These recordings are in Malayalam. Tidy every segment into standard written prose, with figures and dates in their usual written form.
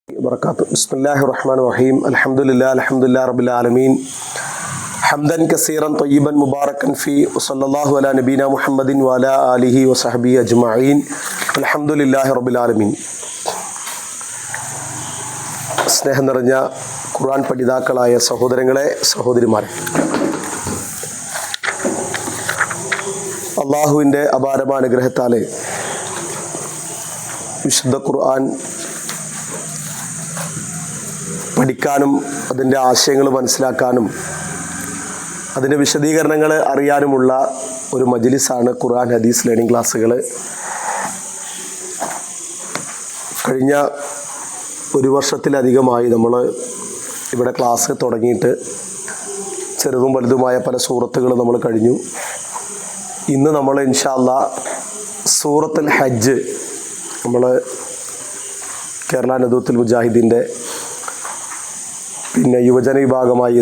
वबरकातुहू बिस्मिल्लाहिर्रहमानिर्रहीम अल्हम्दुलिल्लाह रब्बिल आलमीन हम्दन कसीरन तय्यिबन मुबारकन फ़ी वसल्लल्लाहु अला नबीना मुहम्मदिन व अला आलिहि व सहबिहि अज्मईन अल्हम्दुलिल्लाह रब्बिल आलमीन. സ്നേഹം നിറഞ്ഞ ഖുർആൻ പഠിതാക്കളായ സഹോദരങ്ങളെ, സഹോദരിമാരെ, അള്ളാഹുവിൻ്റെ അപാരമായ അനുഗ്രഹത്താൽ വിശുദ്ധ ഖുർആൻ പഠിക്കാനും അതിൻ്റെ ആശയങ്ങൾ മനസ്സിലാക്കാനും അതിൻ്റെ വിശദീകരണങ്ങൾ അറിയാനുമുള്ള ഒരു മജ്ലിസാണ് ഖുർആൻ ഹദീസ് ലേണിംഗ് ക്ലാസ്സുകൾ. കഴിഞ്ഞ ഒരു വർഷത്തിലധികമായി നമ്മൾ ഇവിടെ ക്ലാസ് തുടങ്ങിയിട്ട് ചെറുതും വലുതുമായ പല സൂറത്തുകൾ നമ്മൾ കഴിഞ്ഞു. ഇന്ന് നമ്മൾ ഇൻഷാ അല്ലാഹ് സൂറത്തുൽ ഹജ്ജ്, നമ്മൾ കേരള നദൂത്തുൽ മുജാഹിദീൻ്റെ പിന്നെ യുവജന വിഭാഗമായ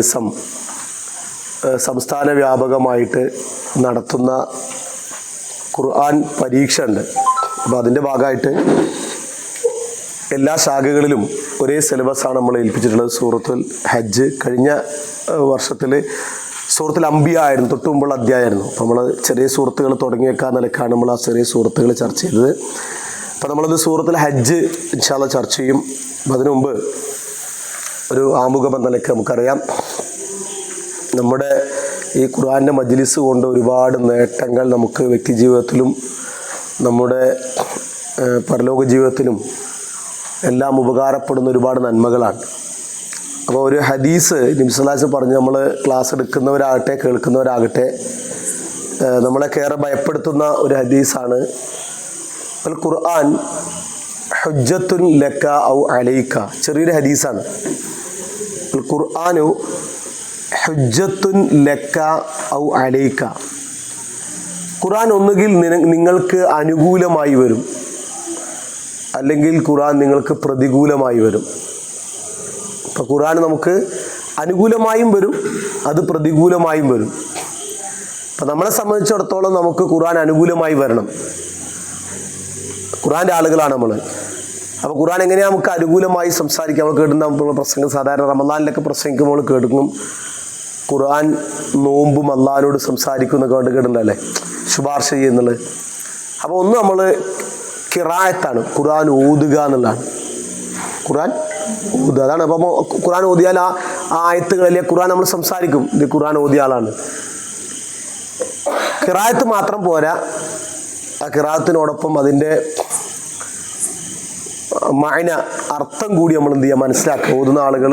സംസ്ഥാന വ്യാപകമായിട്ട് നടത്തുന്ന ഖുർആൻ പരീക്ഷ ഉണ്ട്. അപ്പോൾ അതിൻ്റെ ഭാഗമായിട്ട് എല്ലാ ശാഖകളിലും ഒരേ സിലബസാണ് നമ്മൾ ഏൽപ്പിച്ചിട്ടുള്ളത്. സൂറത്തുൽ ഹജ്ജ് കഴിഞ്ഞ വർഷത്തിൽ സൂറത്തുൽ അംബിയ ആയിരുന്നു, തൊട്ട് മുമ്പുള്ള അധ്യായമായിരുന്നു. അപ്പോൾ നമ്മൾ ചെറിയ സൂറത്തുകൾ തുടങ്ങി വെക്കാൻ നിലക്കാണ് നമ്മൾ ആ ചെറിയ സൂറത്തുകൾ ചർച്ച ചെയ്തത്. അപ്പോൾ നമ്മളത് സൂറത്തുൽ ഹജ്ജ് ഇൻഷാ അല്ലാഹ് ചർച്ച ചെയ്യും. അപ്പോൾ അതിനു മുമ്പ് ഒരു ആമുഖം എന്ന നിലയ്ക്ക് നമുക്കറിയാം, നമ്മുടെ ഈ ഖുർആൻ്റെ മജ്ലിസ് കൊണ്ട് ഒരുപാട് നേട്ടങ്ങൾ നമുക്ക് വ്യക്തി ജീവിതത്തിലും നമ്മുടെ പരലോക ജീവിതത്തിലും എല്ലാം ഉപകാരപ്പെടുന്ന ഒരുപാട് നന്മകളാണ്. അപ്പോൾ ഒരു ഹദീസ് നബി സല്ലല്ലാഹു അലൈഹി വസല്ലം പറഞ്ഞ് നമ്മൾ ക്ലാസ് എടുക്കുന്നവരാകട്ടെ കേൾക്കുന്നവരാകട്ടെ നമ്മളൊക്കെ ഏറെ ഭയപ്പെടുത്തുന്ന ഒരു ഹദീസാണ്, അൽ ഖുർആൻ ഹുജ്ജത്തുൻ ലക ഔ അലൈക. ചെറിയൊരു ഹദീസാണ്. അൽ ഖുർആനു ഹുജ്ജത്തുൻ ലക ഔ അലൈക. ഖുർആൻ ഒന്നുകിൽ നിങ്ങൾക്ക് അനുകൂലമായി വരും, അല്ലെങ്കിൽ ഖുർആൻ നിങ്ങൾക്ക് പ്രതികൂലമായി വരും. അപ്പോൾ ഖുർആൻ നമുക്ക് അനുകൂലമായും വരും, അത് പ്രതികൂലമായും വരും. അപ്പം നമ്മളെ സംബന്ധിച്ചിടത്തോളം നമുക്ക് ഖുർആൻ അനുകൂലമായി വരണം. ഖുർആൻ്റെ ആളുകളാണ് നമ്മൾ. അപ്പോൾ ഖുർആൻ എങ്ങനെയാണ് നമുക്ക് അനുകൂലമായി സംസാരിക്കാം? നമ്മൾ കേട്ടുന്ന പ്രസംഗം സാധാരണ റമദാനിലൊക്കെ പ്രസംഗിക്കുമ്പോൾ കേൾക്കും, ഖുർആൻ നോമ്പും അള്ളാഹിനോട് സംസാരിക്കും എന്നൊക്കെ കൊണ്ട് കേട്ടിട്ടുണ്ടല്ലേ, ശുപാർശ ചെയ്യുന്നുള്ളത്. അപ്പോൾ ഒന്ന് നമ്മൾ ഖിറാഅത്താണ്, ഖുർആൻ ഓതുക എന്നുള്ളതാണ്. ഖുർആൻ ഓതുക, അതാണ്. അപ്പോൾ ഖുർആൻ ഓതിയാൽ ആ ആയത്തുകളിലെ ഖുർആൻ നമ്മൾ സംസാരിക്കും, ഇത് ഖുർആൻ ഓതിയ ആളാണ്. ഖിറാഅത്ത് മാത്രം പോരാ, ആ ഖിറാഅത്തിനോടൊപ്പം അതിൻ്റെ മഅന, അർത്ഥം കൂടി നമ്മൾ എന്ത് ചെയ്യുക, മനസ്സിലാക്കുക. ഓതുന്ന ആളുകൾ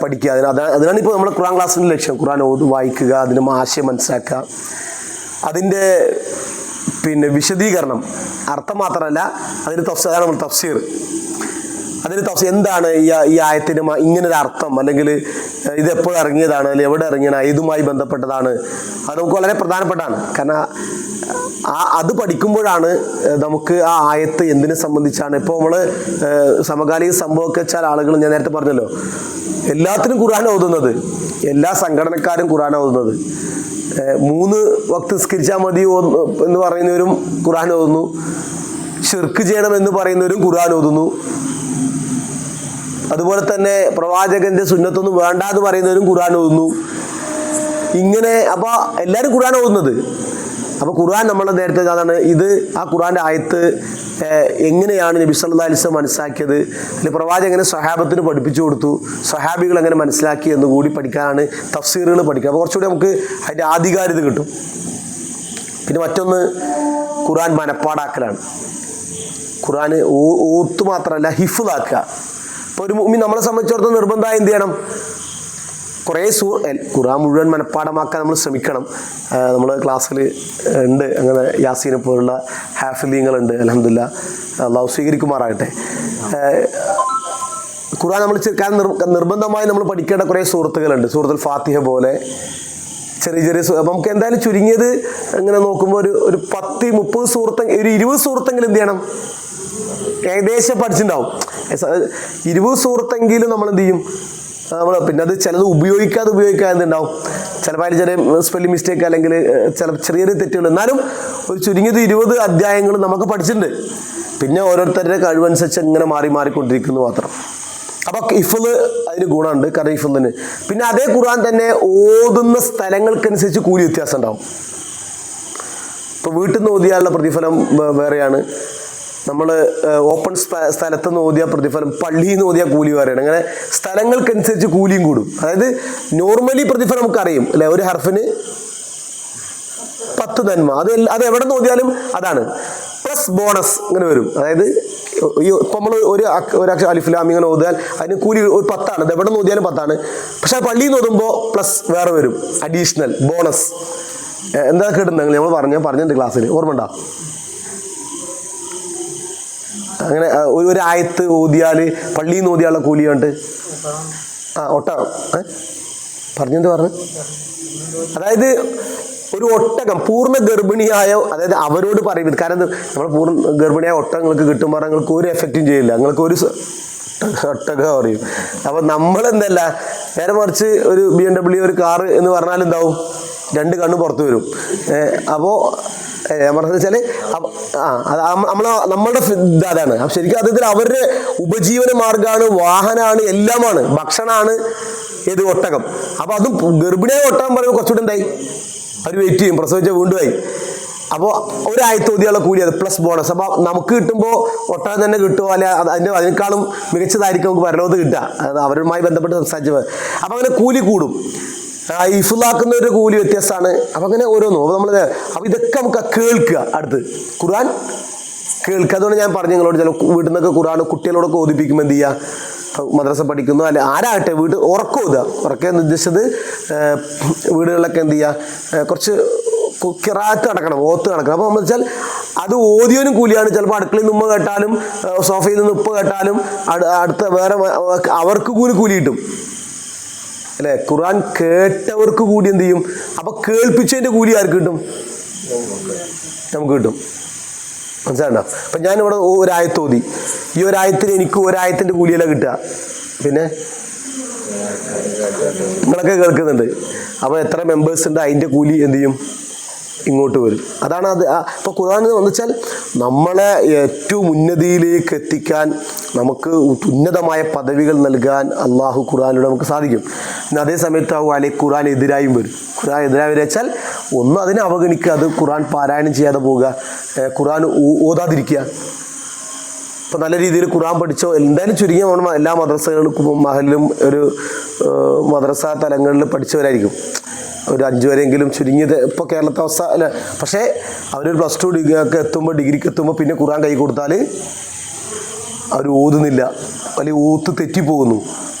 പഠിക്കുക. അതിനാണ് ഇപ്പോൾ നമ്മൾ ഖുർആൻ ക്ലാസ്സിൻ്റെ ലക്ഷ്യം. ഖുർആൻ വായിക്കുക, അതിൻ്റെ ആശയം മനസ്സിലാക്കുക, അതിൻ്റെ പിന്നെ വിശദീകരണം, അർത്ഥം മാത്രമല്ല അതിൻ്റെ തഫ്സീർ. അതാണ് നമ്മൾ തഫ്സീർ. അതിന് തഫ്സീർ എന്താണ്, ഈ ആയത്തിന് ഇങ്ങനൊരു അർത്ഥം, അല്ലെങ്കിൽ ഇത് എപ്പോഴും ഇറങ്ങിയതാണ്, അല്ലെങ്കിൽ എവിടെ ഇറങ്ങിയാണ്, ഏതുമായി ബന്ധപ്പെട്ടതാണ്, അത് നമുക്ക് വളരെ പ്രധാനപ്പെട്ടാണ്. കാരണം അത് പഠിക്കുമ്പോഴാണ് നമുക്ക് ആ ആയത്ത് എന്തിനെ സംബന്ധിച്ചാണ്. ഇപ്പോൾ നമ്മൾ സമകാലിക സംഭവമൊക്കെ വെച്ചാൽ ആളുകൾ, ഞാൻ നേരത്തെ പറഞ്ഞല്ലോ, എല്ലാത്തിനും ഖുർആൻ ഓതുന്നത്, എല്ലാ സംഘടനക്കാരും ഖുർആൻ ഓതുന്നത്. 3 വക്ത് നിസ്കരിച്ചാൽ മതി എന്ന് പറയുന്നവരും ഖുർആൻ ഓതുന്നു, ശിർക്ക് ചെയ്യണം എന്ന് പറയുന്നവരും ഖുർആൻ ഓതുന്നു, അതുപോലെ തന്നെ പ്രവാചകന്റെ സുന്നത്തൊന്നും വേണ്ട എന്ന് പറയുന്നവരും ഖുർആൻ ഓതുന്നു. ഇങ്ങനെ അപ്പോൾ എല്ലാവരും ഖുർആൻ ഓതുന്നത്. അപ്പോൾ ഖുർആൻ നമ്മൾ നേരത്തെ അതാണ്, ഇത് ആ ഖുർആൻ്റെ ആയത്ത് എങ്ങനെയാണ് നബി സല്ലല്ലാഹു അലൈഹി വസല്ലം മനസ്സിലാക്കിയത്, അല്ലെങ്കിൽ പ്രവാചകൻ എങ്ങനെ സ്വഹാബത്തിന് പഠിപ്പിച്ചു കൊടുത്തു, സ്വഹാബികൾ എങ്ങനെ മനസ്സിലാക്കി എന്ന് കൂടി പഠിക്കാനാണ് തഫ്സീറുകൾ പഠിക്കുക. അപ്പോൾ കുറച്ചുകൂടി നമുക്ക് അതിൻ്റെ ആധികാരികത കിട്ടും. പിന്നെ മറ്റൊന്ന് ഖുർആൻ മനപ്പാടാക്കലാണ്. ഖുർആൻ ഓത്ത് മാത്രമല്ല, ഹിഫ്ളാക്കുക. ഇപ്പോൾ ഒരു മുഅ്മിൻ നമ്മളെ സംബന്ധിച്ചിടത്തോളം നിർബന്ധമായി എന്ത് ചെയ്യണം, കുറേ ഖുർആൻ മുഴുവൻ മനപ്പാഠമാക്കാൻ നമ്മൾ ശ്രമിക്കണം. നമ്മൾ ക്ലാസ്സിൽ ഉണ്ട് അങ്ങനെ യാസീനെ പോലുള്ള ഹാഫിളീങ്ങളുണ്ട്. അൽഹംദുലില്ലാഹ്, അള്ളാഹു സ്വീകരിക്കുമാറാകട്ടെ. ഖുർആൻ നമ്മൾ നിർബന്ധമായി നമ്മൾ പഠിക്കേണ്ട കുറേ സൂറത്തുകളുണ്ട്. സൂറത്തുൽ ഫാത്തിഹ പോലെ ചെറിയ ചെറിയ നമുക്ക് എന്തായാലും ചുരുങ്ങിയത് ഇങ്ങനെ നോക്കുമ്പോൾ ഒരു 10-30 സൂറത്ത്, ഒരു 20 സൂറത്തെങ്കിലും എന്ത് ചെയ്യണം, ഏകദേശം പഠിച്ചിട്ടുണ്ടാവും. 20 സൂറത്തെങ്കിലും നമ്മൾ എന്ത് ചെയ്യും, നമ്മൾ പിന്നെ അത് ചിലത് ഉപയോഗിക്കാതെ ഉണ്ടാവും. ചിലപ്പോൾ അതിൽ ചെറിയ സ്പെല്ലിംഗ് മിസ്റ്റേക്ക്, അല്ലെങ്കിൽ ചില ചെറിയ തെറ്റുകൾ. എന്നാലും ഒരു ചുരുങ്ങിയത് 20 അധ്യായങ്ങൾ നമുക്ക് പഠിച്ചിട്ടുണ്ട്. പിന്നെ ഓരോരുത്തരുടെ കഴിവനുസരിച്ച് ഇങ്ങനെ മാറിക്കൊണ്ടിരിക്കുന്നു മാത്രം. അപ്പൊ ഹിഫ്ള് അതിന് ഗുണമുണ്ട്, കാരണം ഹിഫ്ളിന്. പിന്നെ അതേ ഖുർആൻ തന്നെ ഓതുന്ന സ്ഥലങ്ങൾക്കനുസരിച്ച് കൂലി വ്യത്യാസം ഉണ്ടാവും. ഇപ്പൊ വീട്ടിൽ നിന്ന് ഓതിയാലുള്ള പ്രതിഫലം വേറെയാണ്, നമ്മൾ ഓപ്പൺ സ്ഥലത്ത് നിന്ന് ഓതിയ പ്രതിഫലം, പള്ളിയിൽ നിന്ന് ഓതിയ കൂലി വേറെയാണ്. അങ്ങനെ സ്ഥലങ്ങൾക്കനുസരിച്ച് കൂലിയും കൂടും. അതായത് നോർമലി പ്രതിഫലം നമുക്കറിയും അല്ലെ, ഒരു ഹർഫിന് 10 നന്മ, അത് എവിടെ നിന്ന് ഓതിയാലും അതാണ്. പ്ലസ് ബോണസ് ഇങ്ങനെ വരും. അതായത് ഇപ്പൊ നമ്മൾ ഒരു അലിഫ്ലാം ഇങ്ങനെ ഓതിയാൽ അതിന് കൂലി ഒരു 10ആണ്, അത് എവിടെ നിന്ന് ഓതിയാലും 10ആണ്. പക്ഷെ പള്ളിയിൽ നിന്ന് ഓതുമ്പോൾ പ്ലസ് വേറെ വരും, അഡീഷണൽ ബോണസ്. എന്താ കേട്ടിട്ടുണ്ടെങ്കിൽ നമ്മൾ പറഞ്ഞിട്ടുണ്ട് ക്ലാസ്സിൽ, ഓർമ്മ ഉണ്ടോ? അങ്ങനെ ഒരു ആയത്ത് ഓതിയാൽ പള്ളിയിൽ നിന്ന് ഓതിയാലുള്ള കൂലി കണ്ട് ഒട്ടകം പറഞ്ഞെന്ത് പറഞ്ഞു? അതായത് ഒരു ഒട്ടകം പൂർണ്ണ ഗർഭിണിയായ, അതായത് അവരോട് പറയുന്നത്, കാരണം നമ്മൾ പൂർണ്ണ ഗർഭിണിയായ ഒട്ടകങ്ങൾക്ക് കിട്ടുമ്പോൾ നിങ്ങൾക്ക് ഒരു എഫക്റ്റും ചെയ്യില്ല, നിങ്ങൾക്ക് ഒരു ഒട്ടകം പറയും. അപ്പൊ നമ്മളെന്തല്ല, നേരെ മറിച്ച് ഒരു BMW ഒരു കാറ് എന്ന് പറഞ്ഞാൽ എന്താവും, 2 കണ്ണ് പുറത്ത് വരും. അപ്പോൾ ഞാൻ പറഞ്ഞത് വെച്ചാല് നമ്മളുടെ അതാണ്. ശരിക്കും അദ്ദേഹത്തിൽ അവരുടെ ഉപജീവന മാർഗമാണ്, വാഹനമാണ്, എല്ലാമാണ്, ഭക്ഷണമാണ് ഏത് ഒട്ടകം. അപ്പൊ അതും ഗർഭിണിയായ ഒട്ടകം പറയുമ്പോൾ കുറച്ചുകൂടെ എന്തായി, അവർ വെയിറ്റ് ചെയ്യും, പ്രസവിച്ച വീണ്ടുമായി. അപ്പോൾ ഒരായത്ത് ഓതിയുള്ള കൂലി അത് പ്ലസ് ബോണസ്. അപ്പൊ നമുക്ക് കിട്ടുമ്പോൾ ഒട്ടകം തന്നെ കിട്ടുമോ, അല്ലെ അതിനേക്കാളും മികച്ചതായിരിക്കും നമുക്ക് പരലോകത്ത് കിട്ടുക. അത് അവരുമായി ബന്ധപ്പെട്ട് സംസാരിച്ചത്. അപ്പൊ അങ്ങനെ കൂലി കൂടും. ഹിഫ്ളാക്കുന്ന ഒരു കൂലി വ്യത്യാസമാണ്. അപ്പൊ അങ്ങനെ ഓരോന്നും അപ്പൊ ഇതൊക്കെ നമുക്ക് കേൾക്കുക, അടുത്ത് ഖുർആൻ കേൾക്കുക. അതുകൊണ്ട് ഞാൻ പറഞ്ഞു നിങ്ങളോട്, ചില വീട്ടിൽ നിന്നൊക്കെ ഖുർആൻ കുട്ടികളോടൊക്കെ ഓതിപ്പിക്കുമ്പോൾ എന്ത് ചെയ്യുക, മദ്രസ പഠിക്കുന്നു അല്ലെ ആരാകട്ടെ, ഉറക്കം ഓതുക. ഉറക്കം ഉദ്ദേശിച്ചത് വീടുകളിലൊക്കെ എന്ത് ചെയ്യുക, കുറച്ച് കിറാത്ത് നടക്കണം, ഓത്ത് നടക്കണം. അപ്പോൾ നമ്മൾ വെച്ചാൽ അത് ഓതിയവനും കൂലിയാണ്. ചിലപ്പോൾ അടുക്കളയിൽ നിന്ന് ഉമ്മ കേട്ടാലും സോഫയിൽ നിന്ന് ഉപ്പ് കേട്ടാലും അടുത്ത വേറെ അവർക്ക് കൂലി കിട്ടും അല്ലെ. ഖുർആൻ കേട്ടവർക്ക് കൂടി എന്ത് ചെയ്യും, അപ്പൊ കേൾപ്പിച്ചതിന്റെ കൂലി ആർക്ക് കിട്ടും, നമുക്ക് കിട്ടും. മനസ്സിലാണ്ടോ? അപ്പൊ ഞാനിവിടെ ഒരായത്ത് ഓതി, ഈ ഒരായത്തിന് എനിക്ക് ഒരായത്തിന്റെ കൂലിയല്ല കിട്ടുക, പിന്നെ നിങ്ങളൊക്കെ കേൾക്കുന്നുണ്ട്. അപ്പൊ എത്ര മെമ്പേഴ്സ് ഉണ്ട് അതിന്റെ കൂലി എന്ത് ചെയ്യും, ഇങ്ങോട്ട് വരും. അതാണ് അത്. അപ്പോൾ ഖുർആൻ എന്ന് വെച്ചാൽ നമ്മളെ ഏറ്റവും ഉന്നതിയിലേക്ക് എത്തിക്കാൻ, നമുക്ക് ഉന്നതമായ പദവികൾ നൽകാൻ അള്ളാഹു ഖുർആനിലൂടെ നമുക്ക് സാധിക്കും. പിന്നെ അതേ സമയത്ത് അല്ലെങ്കിൽ ഖുർആൻ എതിരായും വരും. ഖുർആൻ എതിരായി വെച്ചാൽ ഒന്ന് അതിനെ അവഗണിക്കുക, അത് ഖുർആൻ പാരായണം ചെയ്യാതെ പോവുക, ഖുർആൻ ഓതാതിരിക്കുക. ഇപ്പം നല്ല രീതിയിൽ ഖുർആൻ പഠിച്ചോ, എന്തായാലും ചുരുങ്ങിയ എല്ലാ മദ്രസകൾക്കും മഹലിലും ഒരു മദ്രസ തലങ്ങളിൽ പഠിച്ചവരായിരിക്കും, ഒരു 5 വരെയെങ്കിലും ചുരുങ്ങിയത്. ഇപ്പോൾ കേരളത്തെ അവസ്ഥ അല്ല, പക്ഷേ അവരൊരു +2 ഡിഗ്രിക്ക് എത്തുമ്പോൾ പിന്നെ ഖുർആൻ കൈ കൊടുത്താൽ അവർ ഓതുന്നില്ല, അല്ലെങ്കിൽ ഓത്ത് തെറ്റിപ്പോകുന്നു,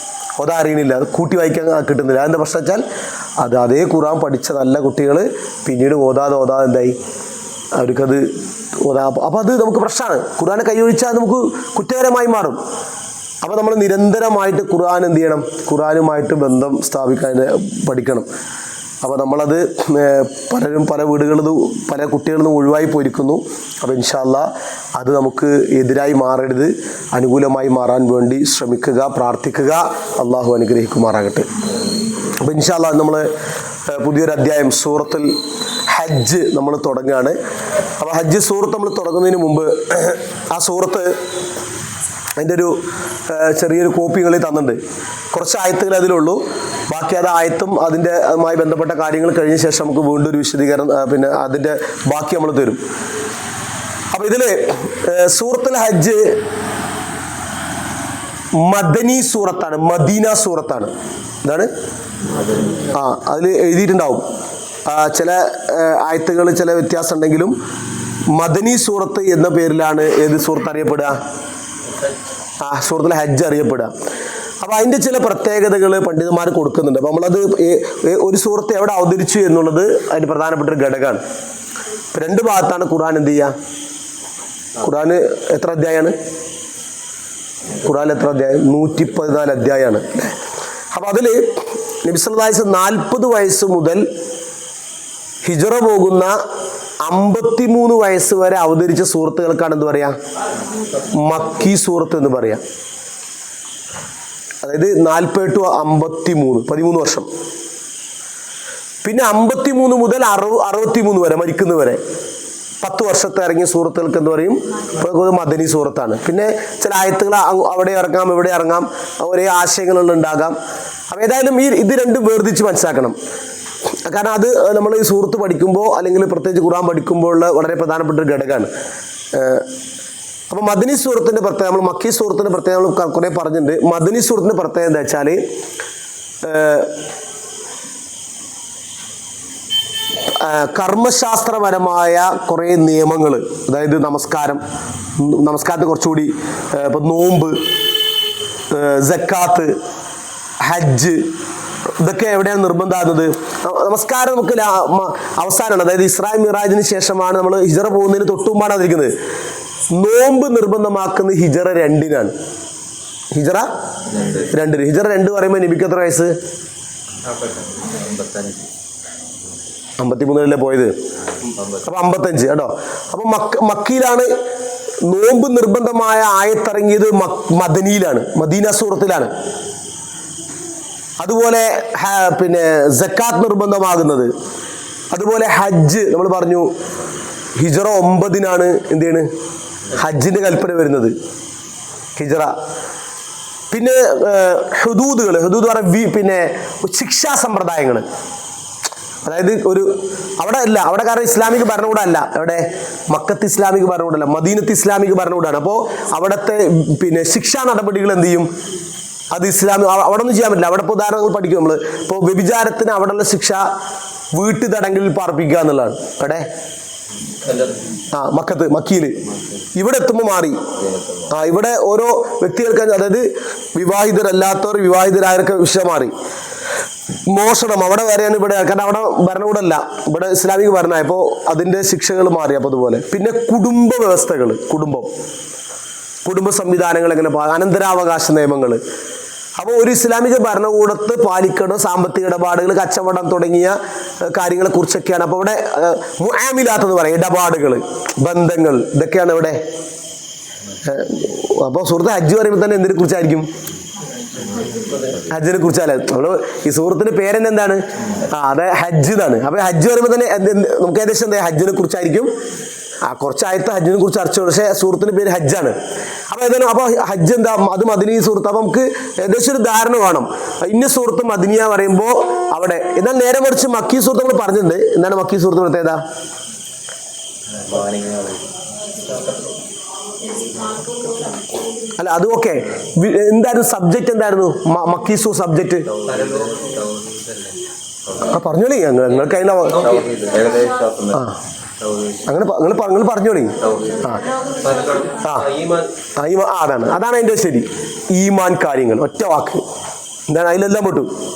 അതറിയണില്ല, അത് കൂട്ടി വായിക്കാൻ കിട്ടുന്നില്ല. അതെന്താ പ്രശ്നം വെച്ചാൽ അതേ ഖുർആൻ പഠിച്ച നല്ല കുട്ടികൾ പിന്നീട് ഓതാതെ എന്തായി, അവർക്കത് അപ്പോൾ അത് നമുക്ക് പ്രശ്നമാണ്. ഖുർആനെ കൈയൊഴിച്ചാൽ നമുക്ക് കുറ്റകരമായി മാറും. അപ്പോൾ നമ്മൾ നിരന്തരമായിട്ട് ഖുർആൻ എന്ത് ചെയ്യണം, ഖുർആനുമായിട്ട് ബന്ധം സ്ഥാപിക്കാൻ പഠിക്കണം. അപ്പോൾ നമ്മളത് പലരും പല വീടുകളിൽ പല കുട്ടികളിൽ നിന്നും ഒഴിവായി പോയിരിക്കുന്നു. അപ്പോൾ ഇൻഷാ അല്ലാഹ് അത് നമുക്ക് എതിരായി മാറരുത്, അനുകൂലമായി മാറാൻ വേണ്ടി ശ്രമിക്കുക, പ്രാർത്ഥിക്കുക. അള്ളാഹു അനുഗ്രഹിക്കുമാറാകട്ടെ. അപ്പോൾ ഇൻഷാ അല്ലാഹ് നമ്മൾ പുതിയൊരു അധ്യായം സൂറത്തുൽ ഹജ്ജ് നമ്മൾ തുടങ്ങുകയാണ്. അപ്പോൾ ഹജ്ജ് സൂറത്ത് നമ്മൾ തുടങ്ങുന്നതിന് മുമ്പ് ആ സൂറത്ത് അതിൻ്റെ ഒരു ചെറിയൊരു കോപ്പികളിൽ തന്നിട്ടുണ്ട്. കുറച്ച് ആയത്തുകൾ അതിലുള്ളൂ, ബാക്കി അത് ആയത്തും അതിൻ്റെ അതുമായി ബന്ധപ്പെട്ട കാര്യങ്ങൾ കഴിഞ്ഞ ശേഷം നമുക്ക് വീണ്ടും ഒരു വിശദീകരണം, പിന്നെ അതിൻ്റെ ബാക്കി നമ്മൾ തരും. അപ്പോൾ ഇതിൽ സൂറത്തുൽ ഹജ്ജ് മദനി സൂറത്താണ്, മദീന സൂറത്താണ്. എന്താണ് അതിൽ എഴുതിയിട്ടുണ്ടാവും, ചില ആയത്തുകൾ ചില വ്യത്യാസം ഉണ്ടെങ്കിലും മദനി സൂറത്ത് എന്ന പേരിലാണ് ഏത് സൂറത്ത് അറിയപ്പെടുക, സൂറത്തുൽ ഹജ്ജ് അറിയപ്പെടുക. അപ്പോൾ അതിൻ്റെ ചില പ്രത്യേകതകൾ പണ്ഡിതന്മാർ കൊടുക്കുന്നുണ്ട്. അപ്പോൾ നമ്മളത് ഒരു സൂറത്ത് എവിടെ അവതരിച്ചു എന്നുള്ളത് അതിന് പ്രധാനപ്പെട്ട ഒരു ഘടകമാണ്. 2 ഭാഗത്താണ് ഖുർആൻ എന്ത് ചെയ്യുക. ഖുർആൻ എത്ര അധ്യായമാണ്? ഖുർആൻ എത്ര അധ്യായം? 114 അധ്യായമാണ്. അപ്പോൾ അതിൽ നബി സല്ലല്ലാഹു അലൈഹി വസല്ലം 40 വയസ്സ് മുതൽ ഹിജ്റ പോകുന്ന 53 വയസ്സ് വരെ അവതരിച്ച സൂറത്തുകൾക്കാണ് എന്ത് പറയാ, മക്കി സൂറത്ത് എന്ന് പറയാം. അതായത് 40 to 53 13 വർഷം. പിന്നെ 53 മുതൽ 63 വരെ മരിക്കുന്നവരെ 10 വർഷത്തെ ഇറങ്ങിയ സൂറത്തുകൾക്ക് എന്ത് പറയും? മദനി സൂറത്താണ്. പിന്നെ ചില ആയത്തുകൾ അവിടെ ഇറങ്ങാം, ഇവിടെ ഇറങ്ങാം, ഒരേ ആശയങ്ങളുള്ള ഉണ്ടാകാം. അപ്പോൾ ഏതായാലും ഇത് രണ്ടും വേർതിരിച്ച് മനസ്സിലാക്കണം. കാരണം അത് നമ്മൾ ഈ സൂറത്ത് പഠിക്കുമ്പോൾ അല്ലെങ്കിൽ പ്രത്യേകിച്ച് ഖുർആൻ പഠിക്കുമ്പോഴുള്ള വളരെ പ്രധാനപ്പെട്ട ഒരു ഘടകമാണ്. അപ്പോൾ മദനി സൂറത്തിൻ്റെ പ്രത്യേകത, നമ്മൾ മക്കി സൂറത്തിൻ്റെ പ്രത്യേകത നമ്മൾ കുറേ പറഞ്ഞിട്ടുണ്ട്. മദനി സൂറത്തിൻ്റെ പ്രത്യേകത എന്താ വെച്ചാൽ കർമ്മശാസ്ത്രപരമായ കുറേ നിയമങ്ങൾ, അതായത് നമസ്കാരത്തെ കുറച്ചുകൂടി, ഇപ്പം നോമ്പ്, സക്കാത്ത്, ഹജ്ജ്, ഇതൊക്കെ എവിടെയാണ് നിർബന്ധമാകുന്നത്? നമസ്കാരം നമുക്ക് അവസാനമാണ്, അതായത് ഇസ്രാ മിറാജിന് ശേഷമാണ്, നമ്മൾ ഹിജറ പോകുന്നതിന് തൊട്ടുമുമ്പാണ് അതിരിക്കുന്നത്. നോമ്പ് നിർബന്ധമാക്കുന്നത് ഹിജറ 2-നാണ്. ഹിജറ 2. ഹിജറ 2 പറയുമ്പോൾ നബിക്ക് എത്ര വയസ്സ്? 53 പോയത്. അപ്പൊ 55 കേട്ടോ. അപ്പൊ മക്കയിലാണ് നോമ്പ് നിർബന്ധമായ ആയത്തിറങ്ങിയത്. മദനിയിലാണ്, മദീന സൂറത്തിലാണ്. അതുപോലെ പിന്നെ സക്കാത്ത് നിർബന്ധമാകുന്നത്. അതുപോലെ ഹജ്ജ് നമ്മൾ പറഞ്ഞു ഹിജറ 9-നാണ് എന്ത് ചെയ്യണ്, ഹജ്ജിന്റെ കൽപ്പന വരുന്നത്, ഹിജറ. പിന്നെ ഹുദൂദുകൾ പറഞ്ഞ പിന്നെ ശിക്ഷാ സമ്പ്രദായങ്ങൾ, അതായത് അവിടെ കാരണം ഇസ്ലാമിക ഭരണകൂടം അല്ല, അവിടെ മക്കത്ത് ഇസ്ലാമിക ഭരണകൂടമല്ല, മദീനത്ത് ഇസ്ലാമിക ഭരണകൂടമാണ്. അപ്പോൾ അവിടുത്തെ പിന്നെ ശിക്ഷാ നടപടികൾ എന്ത് ചെയ്യും, അത് അവിടെ ഒന്നും ചെയ്യാൻ പറ്റില്ല. അവിടെ ഇപ്പോൾ ഉദാഹരണങ്ങൾ പഠിക്കും നമ്മൾ. ഇപ്പോൾ വ്യഭിചാരത്തിന് അവിടെയുള്ള ശിക്ഷ വീട്ടുതടങ്കലിൽ പാർപ്പിക്കുക എന്നുള്ളതാണ്. അവിടെ മക്കയിൽ. ഇവിടെ എത്തുമ്പോൾ മാറി. ഇവിടെ ഓരോ വ്യക്തികൾക്ക്, അതായത് വിവാഹിതരല്ലാത്തവർ, വിവാഹിതരായവർക്ക് വിഷയം മാറി. മോഷണം അവിടെ വരെയാണ് ഇവിടെ, കാരണം അവിടെ ഭരണകൂടമല്ല, ഇവിടെ ഇസ്ലാമിക ഭരണമാണ്. അപ്പോൾ അതിൻ്റെ ശിക്ഷകൾ മാറി. അപ്പോൾ അതുപോലെ പിന്നെ കുടുംബ വ്യവസ്ഥകൾ, കുടുംബ സംവിധാനങ്ങൾ എങ്ങനെ, അനന്തരാവകാശ നിയമങ്ങൾ. അപ്പോൾ ഒരു ഇസ്ലാമിക ഭരണകൂടത്ത് പാലിക്കേണ്ട സാമ്പത്തിക ഇടപാടുകൾ, കച്ചവടം തുടങ്ങിയ കാര്യങ്ങളെ കുറിച്ചൊക്കെയാണ്. അപ്പോൾ ഇവിടെ മുആമിലാത്തെന്ന് പറയും, ഇടപാടുകൾ, ബന്ധങ്ങൾ, ഇതൊക്കെയാണ് ഇവിടെ. അപ്പോൾ സുഹൃത്ത് ഹജ്ജ് പറയുമ്പോൾ തന്നെ എന്തിനെ കുറിച്ചായിരിക്കും? ഹജ്ജിനെ കുറിച്ചല്ലേ. നമ്മള് ഈ സൂറത്തിന്റെ പേരെന്നെ എന്താണ്? അതെ, ഹജ്ജ് എന്നാണ്. അപ്പൊ ഹജ്ജ് പറയുമ്പോൾ തന്നെ നമുക്ക് ഏകദേശം എന്താ ഹജ്ജിനെ കുറിച്ചായിരിക്കും. കുറച്ചായത്തെ ഹജ്ജിനെ കുറിച്ച് ചർച്ച, പക്ഷേ സൂറത്തിന്റെ പേര് ഹജ്ജാണ്. അപ്പൊ ഏതായാലും അപ്പൊ ഹജ്ജ് എന്താ, അത് മദനി സൂറത്ത്. അപ്പൊ നമുക്ക് ഏകദേശം ഒരു ധാരണ വേണം. ഇന്ന സൂറത്ത് മദനിയ പറയുമ്പോൾ അവിടെ. എന്നാൽ നേരെ മറിച്ച് മക്കി സൂറത്ത് നമ്മൾ പറഞ്ഞിട്ടുണ്ട്. എന്താണ് മക്കി സൂറത്ത് പ്രത്യേകത? അല്ല അത് ഓക്കെ. എന്തായിരുന്നു സബ്ജക്റ്റ്? എന്തായിരുന്നു മക്കീസു സബ്ജക്റ്റ്? പറഞ്ഞോളി, നിങ്ങൾക്ക് അതിന്റെ നിങ്ങൾ പറഞ്ഞോളി. അതാണ് അതിന്റെ ശരി. ഈമാൻ കാര്യങ്ങൾ, ഒറ്റ വാക്ക്. എന്താണ് അതിലെല്ലാം പെട്ടു.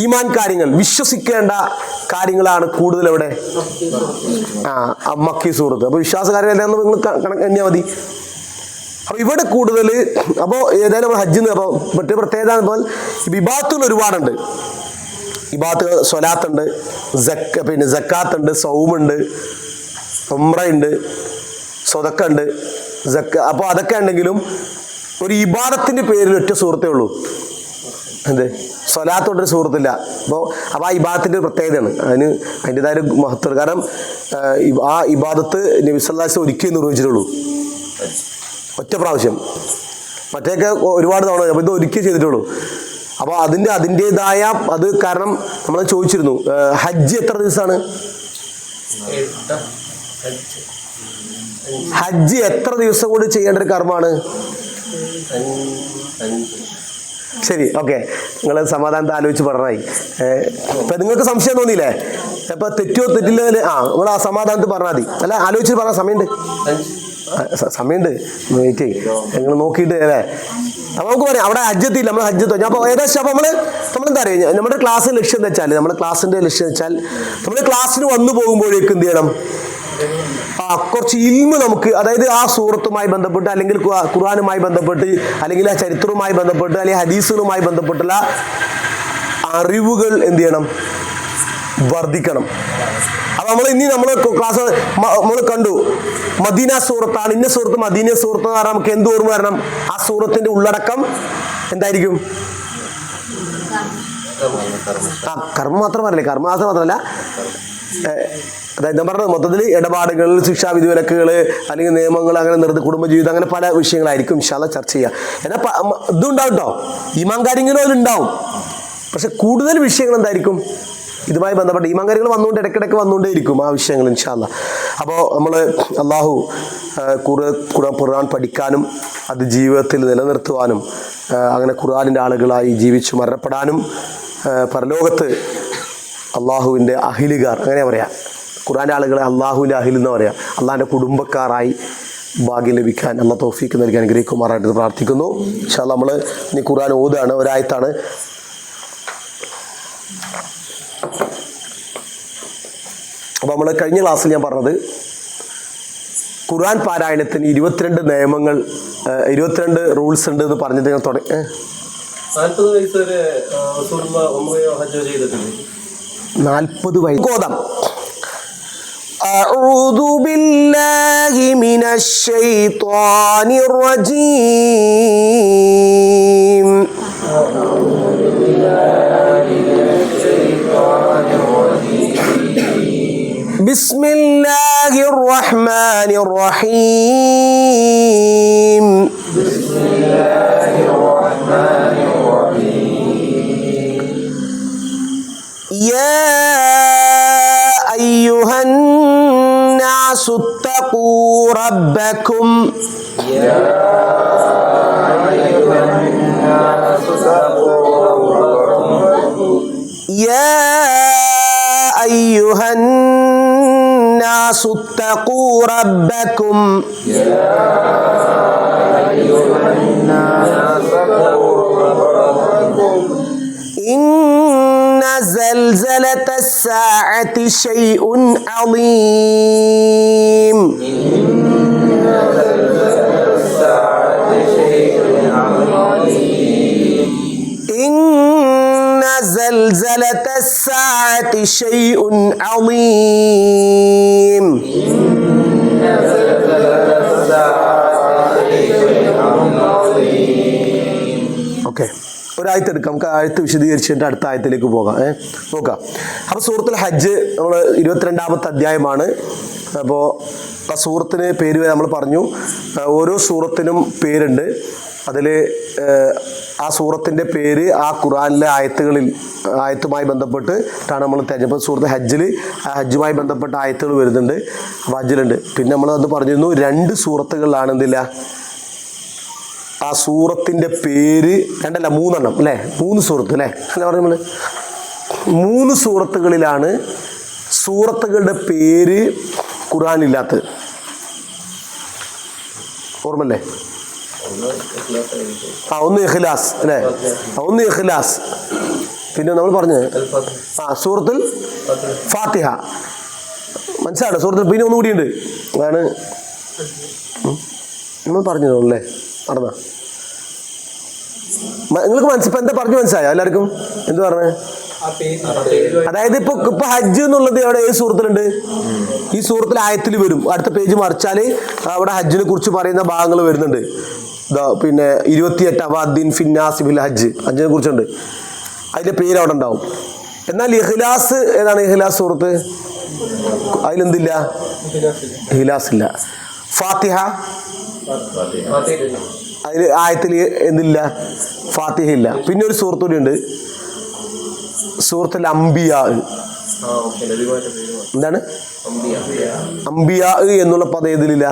ഈമാൻ കാര്യങ്ങൾ, വിശ്വസിക്കേണ്ട കാര്യങ്ങളാണ് കൂടുതൽ എവിടെ? മക്കി സൂറത്ത്. അപ്പൊ വിശ്വാസകാര്യം എന്താണെന്ന് നിങ്ങൾ എണ്ണിയാൽ മതി. അപ്പൊ ഇവിടെ കൂടുതൽ. അപ്പോൾ ഏതായാലും നമ്മൾ ഹജ്ജിന് അപ്പോൾ മറ്റേ പ്രത്യേകത വിഭാഗത്തുകൾ ഒരുപാടുണ്ട്. ഇബാത്തുകൾ സ്വലാത്തുണ്ട്, പിന്നെ സക്കാത്തുണ്ട്, സൗമുണ്ട്, ഉംറയുണ്ട്, സ്വതക്കുണ്ട്, അപ്പോൾ അതൊക്കെ ഉണ്ടെങ്കിലും ഒരു ഇബാദത്തിന്റെ പേരിൽ ഒറ്റ സൂറത്തേ ഉള്ളൂ. എന്ത്? സ്വലാത്തോട്ടൊരു സുഹൃത്തില്ല. അപ്പോൾ ആ ഇബാദത്തിന്റെ പ്രത്യേകതയാണ്. അതിൻ്റെതായ ഒരു മഹത്വം. കാരണം ആ ഇബാദത്ത് നബി സല്ലല്ലാഹു അലൈഹി വസല്ലം ഒരിക്കലും നിർവഹിച്ചിട്ടുള്ളൂ, ഒറ്റ പ്രാവശ്യം. മറ്റേയൊക്കെ ഒരുപാട് തവണ, അപ്പോൾ ഇത് ഒരിക്കൽ ചെയ്തിട്ടുള്ളൂ. അപ്പോൾ അതിൻ്റെതായ അത് കാരണം നമ്മൾ ചോദിച്ചിരുന്നു, ഹജ്ജ് എത്ര ദിവസമാണ്? ഹജ്ജ് എത്ര ദിവസം കൊണ്ട് ചെയ്യേണ്ട ഒരു കർമ്മമാണ്? ശരി, ഓക്കെ. നിങ്ങൾ സമാധാനത്തെ ആലോചിച്ച് പറഞ്ഞായി. ഇപ്പം നിങ്ങൾക്ക് സംശയം തോന്നിയില്ലേ? ഇപ്പം തെറ്റോ തെറ്റില്ല, നിങ്ങൾ ആ സമാധാനത്ത് പറഞ്ഞാൽ മതി. അല്ല, ആലോചിച്ച് പറഞ്ഞാൽ സമയമുണ്ട്, വെയിറ്റ് ചെയ്യും. നിങ്ങൾ നോക്കിയിട്ട് അല്ലേ. അപ്പം നമുക്ക് പറയാം അവിടെ ഹജ്ജെത്തിയില്ല, നമ്മൾ ഹജ്ജെത്തി. അപ്പോൾ ഏകദേശം അപ്പോൾ നമ്മളെന്താ അറിയുക, നമ്മുടെ ക്ലാസ്സിൻ്റെ ലക്ഷ്യം എന്താ വെച്ചാൽ, നമ്മുടെ ക്ലാസ്സിൻ്റെ ലക്ഷ്യം വെച്ചാൽ നമ്മൾ ക്ലാസ്സിന് വന്നു പോകുമ്പോഴേക്കും എന്ത് ചെയ്യണം, കുറച്ച് ഇൽമ് നമുക്ക്, അതായത് ആ സൂറത്തുമായി ബന്ധപ്പെട്ട്, അല്ലെങ്കിൽ ഖുർആനുമായി ബന്ധപ്പെട്ട്, അല്ലെങ്കിൽ ആ ചരിത്രവുമായി ബന്ധപ്പെട്ട്, അല്ലെങ്കിൽ ഹദീസുകളുമായി ബന്ധപ്പെട്ടുള്ള അറിവുകൾ എന്ത് ചെയ്യണം, വർദ്ധിക്കണം. അപ്പൊ നമ്മൾ ക്ലാസ് നമ്മൾ കണ്ടു, മദീന സൂറത്താണ്, ഇന്ന സൂറത്ത് മദീന സൂറത്ത് എന്ന് പറഞ്ഞാൽ നമുക്ക് എന്ത് ഓർമ്മ വരണം? ആ സൂറത്തിന്റെ ഉള്ളടക്കം എന്തായിരിക്കും? കർമ്മം മാത്രമല്ല, അതായത് ഞാൻ പറഞ്ഞത് മൊത്തത്തിൽ ഇടപാടുകൾ, ശിക്ഷാവിധി വിലക്കുകൾ, അല്ലെങ്കിൽ നിയമങ്ങൾ, അങ്ങനെ കുടുംബജീവിതം, അങ്ങനെ പല വിഷയങ്ങളായിരിക്കും ഇൻഷാ അല്ലാഹ് ചർച്ച ചെയ്യുക. എന്നാൽ ഇതുണ്ടാവും കേട്ടോ, ഈമാൻ കാര്യങ്ങളും അതിലുണ്ടാവും. പക്ഷെ കൂടുതൽ വിഷയങ്ങൾ എന്തായിരിക്കും ഇതുമായി ബന്ധപ്പെട്ട് ഈമാൻ കാര്യങ്ങൾ വന്നുകൊണ്ട് ഇടയ്ക്കിടയ്ക്ക് വന്നുകൊണ്ടേയിരിക്കും ആ വിഷയങ്ങൾ ഇൻഷാ അല്ലാഹ്. അപ്പോൾ നമ്മൾ അള്ളാഹു ഖുർആൻ പഠിക്കാനും അത് ജീവിതത്തിൽ നിലനിർത്തുവാനും അങ്ങനെ ഖുർആനിൻ്റെ ആളുകളായി ജീവിച്ചു മരണപ്പെടാനും പരലോകത്ത് അള്ളാഹുവിൻ്റെ അഹിലുകാർ, അങ്ങനെ പറയാം, ഖുർആൻ്റെ ആളുകളെ അള്ളാഹുവിൻ്റെ അഹിൽ എന്ന് പറയാം, അള്ളാഹിൻ്റെ കുടുംബക്കാരായി ഭാഗ്യം ലഭിക്കാൻ അള്ളാഹ് തൗഫീഖ് നൽകി അനുഗ്രഹിക്കുമാറായിട്ട് പ്രാർത്ഥിക്കുന്നു. ഇൻഷാ അല്ലാഹ് നമ്മൾ ഇനി ഖുർആൻ ഓതുകയാണ്, ഒരായത്താണ്. അപ്പോൾ നമ്മൾ കഴിഞ്ഞ ക്ലാസ്സിൽ ഞാൻ പറഞ്ഞത് ഖുർആൻ പാരായണത്തിന് 22 നിയമങ്ങൾ, 22 റൂൾസ് ഉണ്ട് എന്ന് പറഞ്ഞിട്ട് ഞാൻ 40 വയസ്സ് വരെ ഉംറയോ ഹജ്ജോ ചെയ്തിട്ടുണ്ട്. 40 വയസ്സ് കോദം. അഊദു ബില്ലാഹി മിനശ് ശൈത്വാനിർ റജീം. ബിസ്മില്ലാഹിർ റഹ്മാനിർ റഹീം. യാ അയ്യുഹന്നാസു തഖൂ റബ്ബക്കും. യാ അയ്യുഹന്നാസു തഖൂ റബ്ബക്കും. ഇന്ന സൽസലത്തസ് സാഅത്തി ശൈഉൻ അളീം. ഇന്ന സൽസലത്തസ് സാഅത്തി ശൈഉൻ അളീം. ഓക്കെ, ഒരായത്ത് എടുക്കാം, നമുക്ക് ആയത്ത് വിശദീകരിച്ചിട്ട് അടുത്ത ആയത്തിലേക്ക് പോകാം. നോക്കാം. അപ്പോൾ സൂറത്തുൽ ഹജ്ജ് നമ്മൾ 22ാമത്തെ അധ്യായമാണ്. അപ്പോൾ ആ സൂറത്തിന് പേര് നമ്മൾ പറഞ്ഞു, ഓരോ സൂറത്തിനും പേരുണ്ട്. അതിൽ ആ സൂറത്തിൻ്റെ പേര് ആ ഖുർആനിലെ ആയത്തുമായി ബന്ധപ്പെട്ടിട്ടാണ് നമ്മൾ തിരഞ്ഞെടുപ്പ്. സൂറത്ത് ഹജ്ജിൽ ആ ഹജ്ജുമായി ബന്ധപ്പെട്ട ആയത്തുകൾ വരുന്നുണ്ട്, അപ്പോൾ ഹജ്ജിലുണ്ട്. പിന്നെ നമ്മൾ അത് പറഞ്ഞിരുന്നു 2 സൂറത്തുകളിലാണ് എന്തില്ല ആ സൂറത്തിൻ്റെ പേര്, 2 അല്ല 3 എണ്ണം അല്ലേ, 3 സൂറത്ത് അല്ലേ അല്ല പറഞ്ഞു നമ്മൾ. 3 സൂറത്തുകളിലാണ് സൂറത്തുകളുടെ പേര് ഖുർആനില്ലാത്തത്. ഓർമ്മല്ലേ? ഒന്ന് ഇഖ്ലാസ് അല്ലേ, ഒന്ന് ഇഖ്ലാസ്. പിന്നെ നമ്മൾ പറഞ്ഞത് സൂറത്തുൽ ഫാത്തിഹ, മനസ്സിലായോ? സൂറത്തുൽ പിന്നെ ഒന്നുകൂടിയുണ്ട്, അതാണ് നമ്മൾ പറഞ്ഞതോ അല്ലേ, നടന്ന നിങ്ങൾക്ക് ഇപ്പം എന്താ പറഞ്ഞു മനസ്സിലായോ എല്ലാവർക്കും? എന്ത് പറഞ്ഞേ? അതായത് ഇപ്പൊ ഹജ്ജ് എന്നുള്ളത് അവിടെ ഏത് സൂറത്തിലുണ്ട്? ഈ സൂറത്തിൽ ആയത്തിൽ വരും. അടുത്ത പേജ് മറിച്ചാൽ അവിടെ ഹജ്ജിനെ കുറിച്ച് പറയുന്ന ഭാഗങ്ങൾ വരുന്നുണ്ട്. പിന്നെ 28 അവാദ്ദീൻ ഫിന്നാസി ബിൽ ഹജ്ജ്, ഹജ്ജിനെ കുറിച്ചുണ്ട്, അതിന്റെ പേര് അവിടെ ഉണ്ടാവും. എന്നാൽ ഇഖ്ലാസ് ഏതാണ്? ഇഖ്ലാസ് സൂറത്ത് അതിലെന്തില്ല? ഇഖ്ലാസ് ഇല്ല. ഫാത്തിഹ അതിൽ ആയത്തിൽ എന്തില്ല? ഫാത്തിഹ ഇല്ല. പിന്നെ ഒരു സൂറത്ത് കൂടി ഉണ്ട്, സൂറത്തുൽ അംബിയാ. എന്താണ് അംബിയാ എന്നുള്ള പദം ഏതിലില്ല?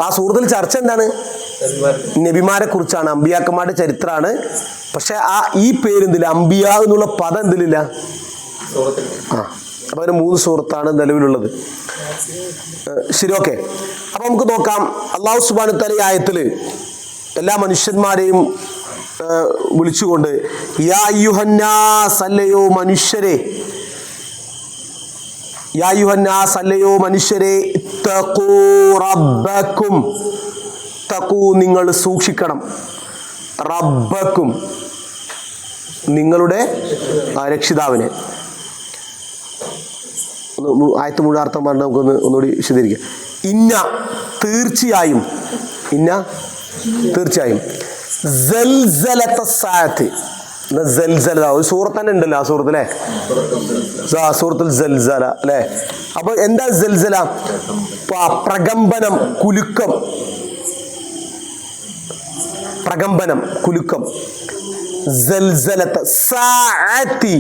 ആ സൂറത്തിൽ ചർച്ച എന്താണ്? നബിമാരെ കുറിച്ചാണ്, അംബിയാക്കന്മാരുടെ ചരിത്രമാണ്. പക്ഷെ ഈ പേരെന്തില്ല? അംബിയാ എന്നുള്ള പദം എന്തിലില്ല? അപ്പൊ അതിന് 3 സൂറത്താണ് നിലവിലുള്ളത്. ശരി, ഓക്കെ. അപ്പൊ നമുക്ക് നോക്കാം. അല്ലാഹു സുബ്ഹാനഹു വ തആല ഈ ആയത്തിൽ എല്ലാ മനുഷ്യന്മാരെയും വിളിച്ചുകൊണ്ട് യാ അയ്യുഹന്നാസ്, അല്ലയോ മനുഷ്യരെ, യാ അയ്യുഹന്നാസ്, അല്ലയോ മനുഷ്യരെ, ഇത്തഖൂ റബ്ബക്കും, തഖൂ നിങ്ങൾ സൂക്ഷിക്കണം, റബ്ബക്കും നിങ്ങളുടെ രക്ഷിതാവിനെ. ആയത്ത് മുഴുവൻ അർത്ഥം പറഞ്ഞ് നമുക്കൊന്ന് ഒന്നുകൂടി വിശദീകരിക്കാം. ഇന്ന തീർച്ചയായും, ഇന്ന തീർച്ചയായും, സൽസലത്ത സാഅത്ത് സൽസല ഒരു സൂറത്ത് തന്നെ ഉണ്ടല്ലോ ആ സൂറത്ത് അല്ലേ, സൂറത്തുൽ സൽസല അല്ലേ. അപ്പൊ എന്താ സൽസല? പ്രകമ്പനം, കുലുക്കം, പ്രകമ്പനം, കുലുക്കം. സൽസലത്ത് സാഅത്തി.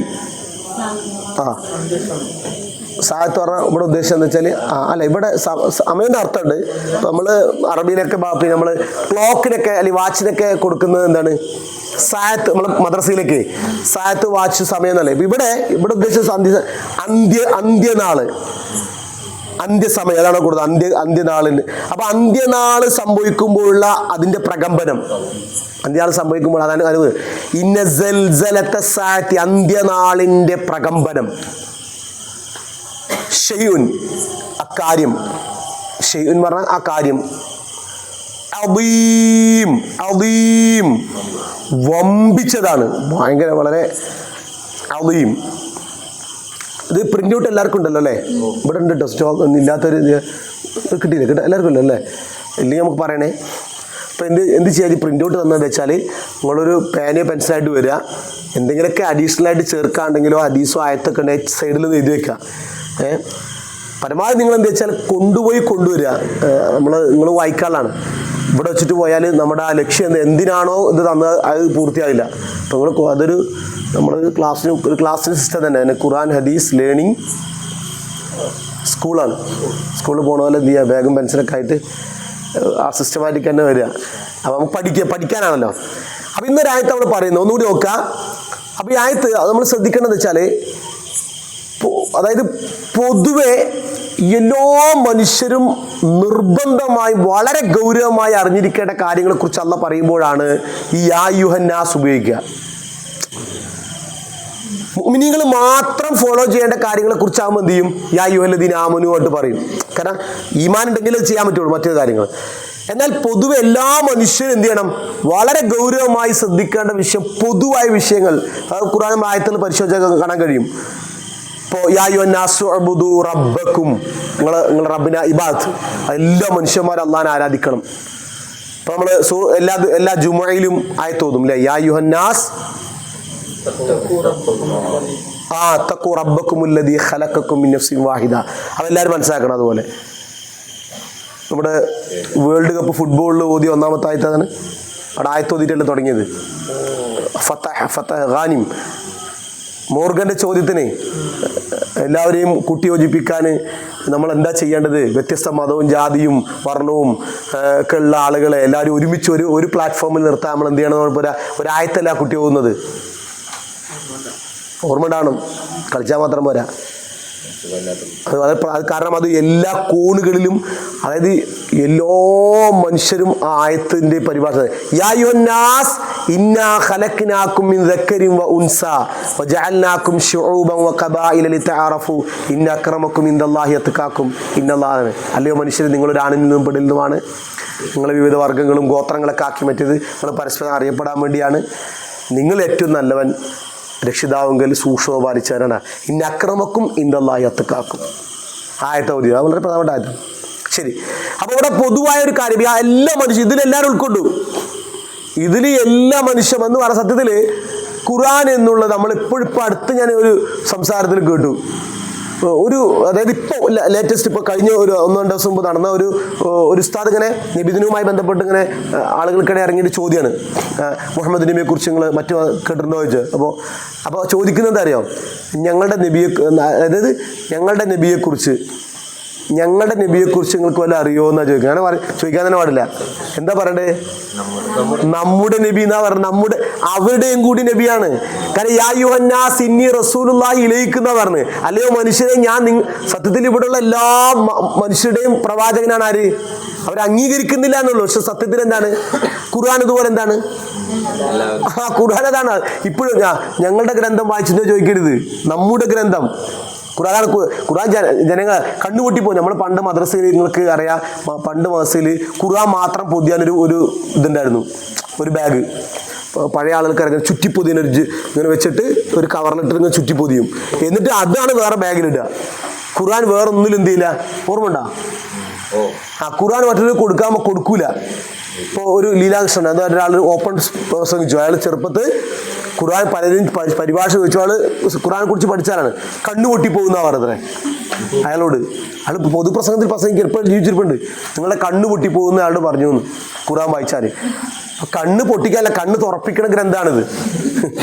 സായത്ത് പറഞ്ഞാൽ ഇവിടെ ഉദ്ദേശം എന്ന് വെച്ചാൽ അല്ല ഇവിടെ സമയത്തിന്റെ അർത്ഥമുണ്ട്. ഇപ്പൊ നമ്മള് അറബിയിലൊക്കെ പിന്നെ നമ്മള് ക്ലോക്കിനൊക്കെ അല്ലെങ്കിൽ വാച്ചിനൊക്കെ കൊടുക്കുന്നത് എന്താണ്? സായത്ത്. നമ്മള് മദ്രസയിലേക്ക് സായത്ത് വാച്ച് സമയം എന്നല്ലേ. ഇവിടെ ഉദ്ദേശിച്ച അന്ത്യനാള്, അന്ത്യസമയം, അതാണ് കൂടുതൽ അന്ത്യനാളിന്. അപ്പൊ അന്ത്യനാള് സംഭവിക്കുമ്പോഴുള്ള അതിന്റെ പ്രകമ്പനം, അന്ത്യനാൾ സംഭവിക്കുമ്പോൾ അതാണ് അനുഭവം. ഇന്ന സൽസലത്ത സാഅത്തി, അന്ത്യനാളിന്റെ പ്രകമ്പനം. ഷെയ്ഉൻ, അക്കാര്യം. ഷെയ്ഉൻ പറഞ്ഞാൽ ആ കാര്യം. അദീം, അദീം, വമ്പിച്ചതാണ്, ഭയങ്കര, വളരെ അദീം. ഇത് പ്രിന്റ് ഔട്ട് എല്ലാവർക്കും ഉണ്ടല്ലോ അല്ലേ? ഇവിടെ ഉണ്ട് കേട്ടോ, സ്റ്റോക്ക് ഒന്നും ഇല്ലാത്തൊരു കിട്ടിയില്ല, എല്ലാവർക്കും ഉണ്ടല്ലോ അല്ലേ? ഇല്ലെങ്കിൽ നമുക്ക് പറയണേ. അപ്പോൾ എന്ത് ചെയ്യാൻ പ്രിന്റ് ഔട്ട് തന്നതെന്ന് വെച്ചാൽ നിങ്ങളൊരു പേനയോ പെൻസിലായിട്ട് വരിക, എന്തെങ്കിലുമൊക്കെ അഡീഷണൽ ആയിട്ട് ചേർക്കാണ്ടെങ്കിലോ ഹദീസോ ആയത്തൊക്കെ ഉണ്ടെങ്കിൽ സൈഡിൽ നിന്ന് എഴുതി വെക്കുക. പരമാവധി നിങ്ങൾ എന്താ വെച്ചാൽ കൊണ്ടുവരിക. നിങ്ങൾ വായിക്കാനുള്ളതാണ്. ഇവിടെ വെച്ചിട്ട് പോയാൽ നമ്മുടെ ആ ലക്ഷ്യം എന്തിനാണോ ഇത് തന്നത് അത് പൂർത്തിയാവില്ല. അപ്പോൾ നിങ്ങൾ അതൊരു ഒരു ക്ലാസ്സിന് സിസ്റ്റം തന്നെ ഖുർആൻ ഹദീസ് ലേണിംഗ് സ്കൂളാണ്. സ്കൂളിൽ പോണ പോലെ എന്ത് ചെയ്യുക, ബാഗും പെൻസിലൊക്കെ ആയിട്ട് ആ സിസ്റ്റമാറ്റിക് തന്നെ വരിക. അപ്പം നമുക്ക് പഠിക്കാനാണല്ലോ. അപ്പം ഇന്നൊരായത്ത് നമ്മൾ പറയുന്നത് ഒന്നുകൂടി നോക്കുക. അപ്പം ഈ ആയത്ത് അത് നമ്മൾ ശ്രദ്ധിക്കേണ്ടതെന്ന് വെച്ചാൽ, അതായത് പൊതുവെ എല്ലാ മനുഷ്യരും നിർബന്ധമായി വളരെ ഗൗരവമായി അറിഞ്ഞിരിക്കേണ്ട കാര്യങ്ങളെക്കുറിച്ച് അള്ളാഹ് പറയുമ്പോഴാണ് ഈ യാ അയ്യുഹന്നാസ് ഉപയോഗിക്കുക. മുഅ്മിനീങ്ങൾ മാത്രം ഫോളോ ചെയ്യേണ്ട കാര്യങ്ങളെക്കുറിച്ചാകുമ്പോൾ എന്ത് ചെയ്യും? യാ അയ്യുഹല്ലദീന ആമനു ആയിട്ട് പറയും. കാരണം ഈമാൻ ഉണ്ടെങ്കിൽ അത് ചെയ്യാൻ പറ്റുള്ളൂ മറ്റു കാര്യങ്ങൾ. എന്നാൽ പൊതുവെ എല്ലാ മനുഷ്യരും എന്ത് ചെയ്യണം? വളരെ ഗൗരവമായി ശ്രദ്ധിക്കേണ്ട വിഷയം, പൊതുവായ വിഷയങ്ങൾ. അത് ഖുർആൻ ആയത്തിൽ പരിശോധിച്ചാൽ കാണാൻ കഴിയും. ഇപ്പോൾ യാ അയ്യുഹന്നാസു ഉഅ്ബുദൂ റബ്ബക്കും, നിങ്ങൾ റബ്ബിനെ ഇബാദത്ത്, എല്ലാ മനുഷ്യന്മാരും അള്ളാഹിനെ ആരാധിക്കണം. അപ്പോൾ നമ്മൾ എല്ലാ ജുമുഅയിലും ആയത്തോതും അല്ലേ, യാ അയ്യുഹന്നാസ് തഖൂ റബ്ബക്കുമുല്ലദീ ഖലഖക്കും മിൻ നഫ്സിൻ വാഹിദ. അതെല്ലാവരും മനസ്സിലാക്കണം. അതുപോലെ നമ്മുടെ വേൾഡ് കപ്പ് ഫുട്ബോളിൽ ഓതിയ ഒന്നാമത്തെ ആയത്താണ്. അവിടെ ആയത്തോതിയിട്ടല്ലേ തുടങ്ങിയത്. ഫതഹ് ഗാനിം. മോർഗന്റെ ചോദ്യത്തിന് എല്ലാവരെയും കൂട്ടിയോജിപ്പിക്കാൻ നമ്മൾ എന്താ ചെയ്യേണ്ടത്? വ്യത്യസ്ത മതവും ജാതിയും വർണ്ണവും ഒക്കെ ഉള്ള ആളുകളെ എല്ലാവരും ഒരുമിച്ച് ഒരു പ്ലാറ്റ്ഫോമിൽ നിർത്താൻ നമ്മൾ എന്ത് ചെയ്യണം? ഒരായത്തല്ല കുട്ടി പോകുന്നത്. ഓർമ്മ ഉണ്ടാവണം, കളിച്ചാൽ മാത്രം പോരാ. അത് കാരണം അത് എല്ലാ കോണുകളിലും, അതായത് എല്ലാ മനുഷ്യരും ആ ആയത്തിന്റെ പരിഭാഷ യാ അയ്യുഹന്നാസ് ഇന്നാ ഖലഖ്നാകും മിൻ ദക്കരിൻ വ ഉൻസാ വജഅൽനാകും ശുഊബൻ വ ഖബായില ലിതഅറഫു ഇന്ന അക്രമകും ഇൻദല്ലാഹി അത്ഖാകും ഇന്നല്ലാഹ്. അല്ലയോ മനുഷ്യർ, നിങ്ങളൊരു ആണിൽ നിന്നും പെണ്ണിൽ നിന്നുമാണ്. നിങ്ങൾ വിവിധ വർഗ്ഗങ്ങളും ഗോത്രങ്ങളൊക്കെ ആക്കി മാറ്റിയത് നിങ്ങൾ പരസ്പരം അറിയപ്പെടാൻ വേണ്ടിയാണ്. നിങ്ങൾ ഏറ്റവും നല്ലവൻ രക്ഷിതാവെങ്കിൽ സൂക്ഷ്മത പാലിച്ചവരാണ്. ഇന്ന അക്രമക്കും ഇൻദല്ലാഹി അത്ഖാകും. ആയത്ത് ഓതി, അത് വളരെ പ്രധാനപ്പെട്ട ആയത്ത്. ശരി, അപ്പോൾ ഇവിടെ പൊതുവായ ഒരു കാര്യം, എല്ലാ മനുഷ്യരും ഇതിലെല്ലാവരും ഉൾക്കൊണ്ടു. ഇതിൽ എല്ലാ മനുഷ്യരും എന്ന് പറഞ്ഞ സത്യത്തിൽ ഖുർആൻ എന്നുള്ളത് നമ്മൾ ഇപ്പോഴിപ്പോൾ അടുത്ത് ഞാൻ ഒരു സംസാരത്തിൽ കേട്ടു. അതായത് ഇപ്പോൾ ലേറ്റസ്റ്റ് ഇപ്പോൾ കഴിഞ്ഞ ഒരു 1-2 ദിവസം മുമ്പ് നടന്ന ഒരു ഉസ്താദ് ഇങ്ങനെ നബിദിനുമായി ബന്ധപ്പെട്ട് ഇങ്ങനെ ആളുകൾക്കിടെ ഇറങ്ങിയിട്ട് ചോദ്യമാണ്, മുഹമ്മദ് നബിയെ കുറിച്ച് നിങ്ങൾ മറ്റു കേട്ടിട്ടുണ്ടോ ചോദിച്ചത്. അപ്പോൾ ചോദിക്കുന്നത് അറിയാം, ഞങ്ങളുടെ നബിയെക്കുറിച്ച് നിങ്ങൾക്ക് വല്ല അറിയോ എന്നാ ചോദിക്കുക. അങ്ങനെ ചോദിക്കാൻ തന്നെ പാടില്ല. എന്താ പറയണ്ടേ? നമ്മുടെ നബി എന്നാ പറഞ്ഞത്. അവരുടെയും കൂടി നബിയാണ്. കാരണം യാ അയ്യുഹന്നാസ് ഇന്നി റസൂലുള്ളാഹി ഇലൈക്കും എന്നാ പറഞ്ഞത്. അല്ലയോ മനുഷ്യരെ, ഞാൻ സത്യത്തിൽ ഇവിടെയുള്ള എല്ലാ മനുഷ്യരുടെയും പ്രവാചകനാണ്. ആര്? അവർ അംഗീകരിക്കുന്നില്ല എന്നുള്ളൂ. പക്ഷെ സത്യത്തിൽ എന്താണ്? ഖുർആൻ ഇതുപോലെ എന്താണ്? ഖുർആൻ അതാണ്. ഇപ്പോഴും ഞങ്ങളുടെ ഗ്രന്ഥം വായിച്ചിട്ടോ ചോദിക്കരുത്, നമ്മുടെ ഗ്രന്ഥം ഖുർആൻ ജനങ്ങൾ കണ്ണുപൊട്ടിപ്പോ. നമ്മൾ പണ്ട് മദ്രസയിൽ, നിങ്ങൾക്ക് അറിയാം, പണ്ട് മദ്രസയിൽ ഖുർആൻ മാത്രം പൊതിയാനൊരു ഇതുണ്ടായിരുന്നു, ഒരു ബാഗ്. പഴയ ആളുകൾക്ക് ഇറങ്ങി ചുറ്റിപ്പൊതിയനൊരു ഇങ്ങനെ വെച്ചിട്ട് ഒരു കവറിലിട്ട് ഇങ്ങനെ ചുറ്റിപ്പൊതിയും. എന്നിട്ട് അതാണ് വേറെ ബാഗിലിടുക. ഖുർആൻ വേറെ ഒന്നിലും എന്ത് ചെയ്യില്ല. ഓർമ്മ ഉണ്ടോ? ഖുർആൻ മറ്റൊരു കൊടുക്കൂല. ഇപ്പോൾ ഒരു ലീലാകൃഷ്ണൻ അത് ഒരാൾ ഓപ്പൺ പ്രസംഗിച്ചു. അയാൾ ചെറുപ്പത്ത് ഖുർആൻ പലരും പരിഭാഷ ചോദിച്ചു. ആൾ ഖുർആനെ കുറിച്ച് പഠിച്ചാലാണ്. കണ്ണു പൊട്ടിപ്പോകുന്ന പറഞ്ഞത്രേ അയാളോട്. അയാൾ പൊതുപ്രസംഗത്തിൽ പ്രസംഗിക്കുക എപ്പോഴും ജീവിച്ചിരിപ്പുണ്ട്. നിങ്ങളുടെ കണ്ണ് പൊട്ടിപ്പോകുന്ന അയാളോട് പറഞ്ഞു എന്ന് ഖുർആൻ വായിച്ചാൽ. കണ്ണ് പൊട്ടിക്കാനല്ല, കണ്ണ് തുറപ്പിക്കണ ഗ്രന്ഥാണിത്.